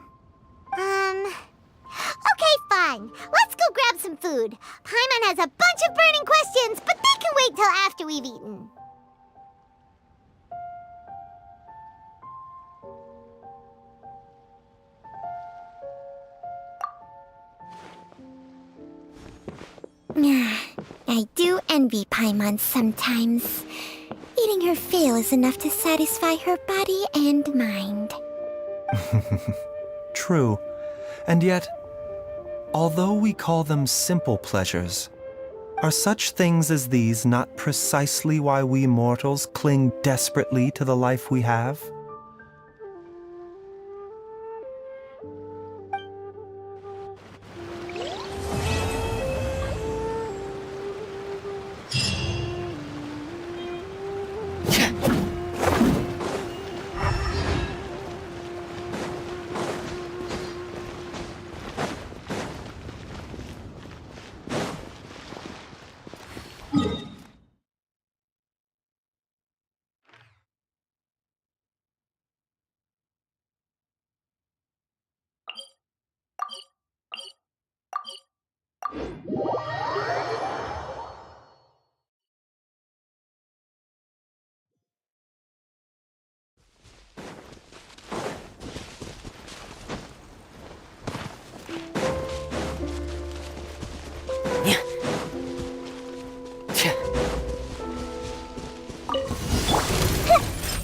Okay, fine. Let's go grab some some food. Paimon has a bunch of burning questions, but they can wait till after we've eaten. I do envy Paimon sometimes. Eating her fill is enough to satisfy her body and mind. True. And yet, although we call them simple pleasures, are such things as these not precisely why we mortals cling desperately to the life we have?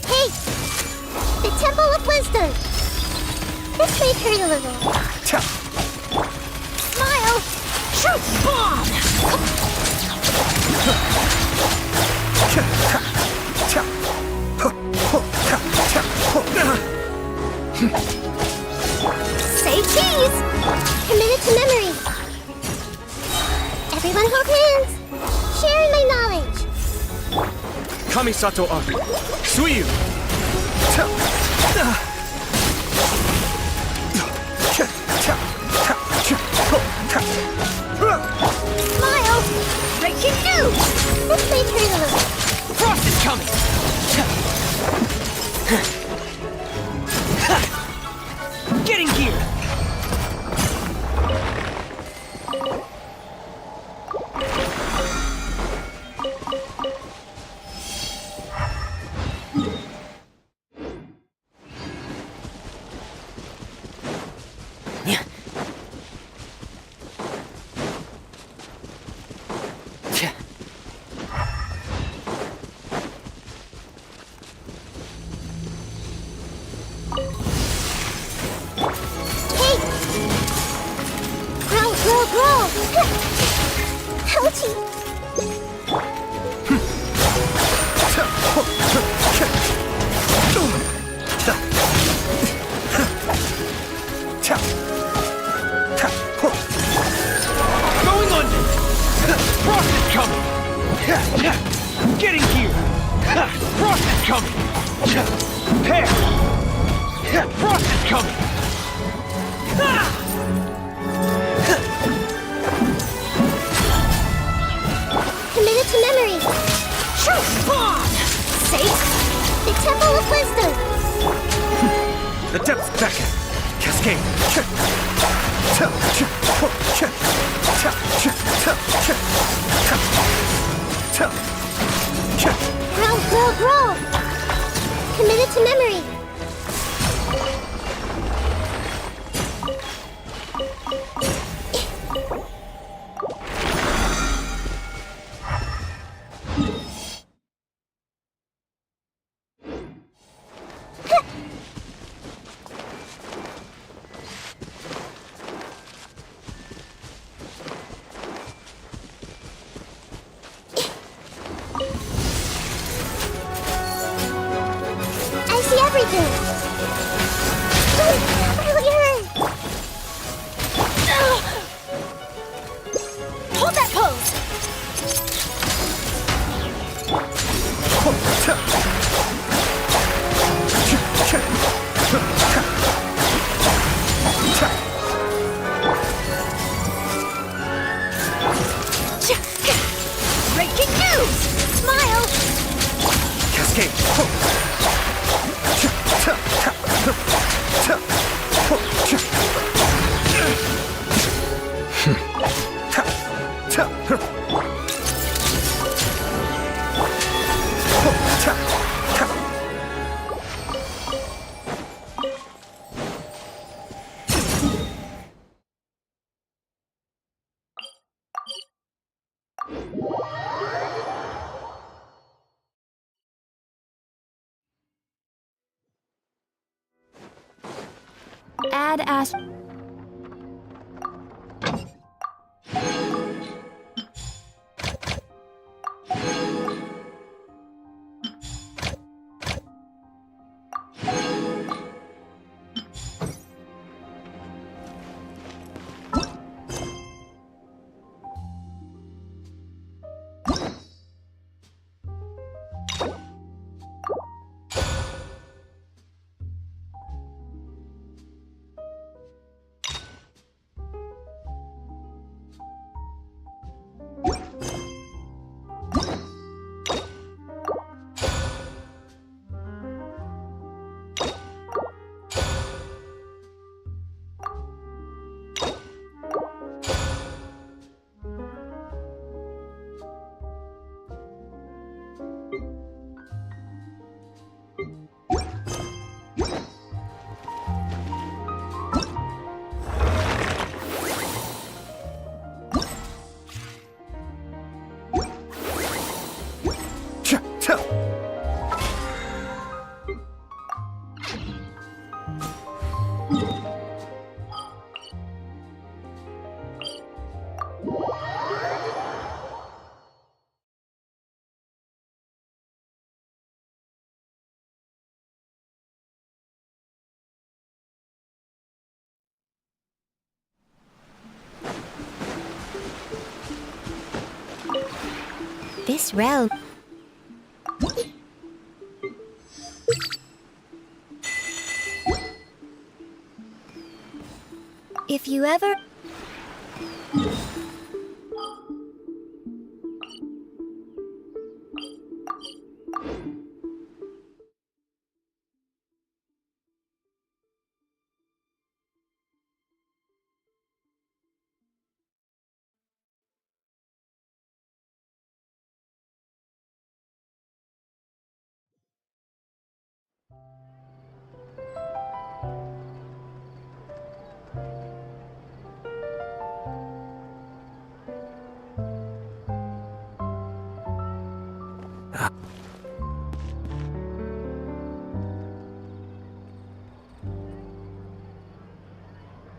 Hey! The Temple of Wisdom! This may hurt a little. Smile! Shoot bomb! Say cheese! Committed to memory. Everyone hold hands. Sharing my knowledge. Kamisato Art. Suiyu! Smile! Breaking news! This may hurt a little. Frost is coming! Getting here! Ouchie! Going under! Frost is coming! Getting here! Frost is coming! There! Frost is coming! Committed to memory. True spawn! Safe. The Temple of Wisdom. The depths beckon. Cascade. Grow. Committed to memory. I see everything. Really hurt. Hold that pose. Breaking news! Smile! Cascade. Add as. This realm. If you ever...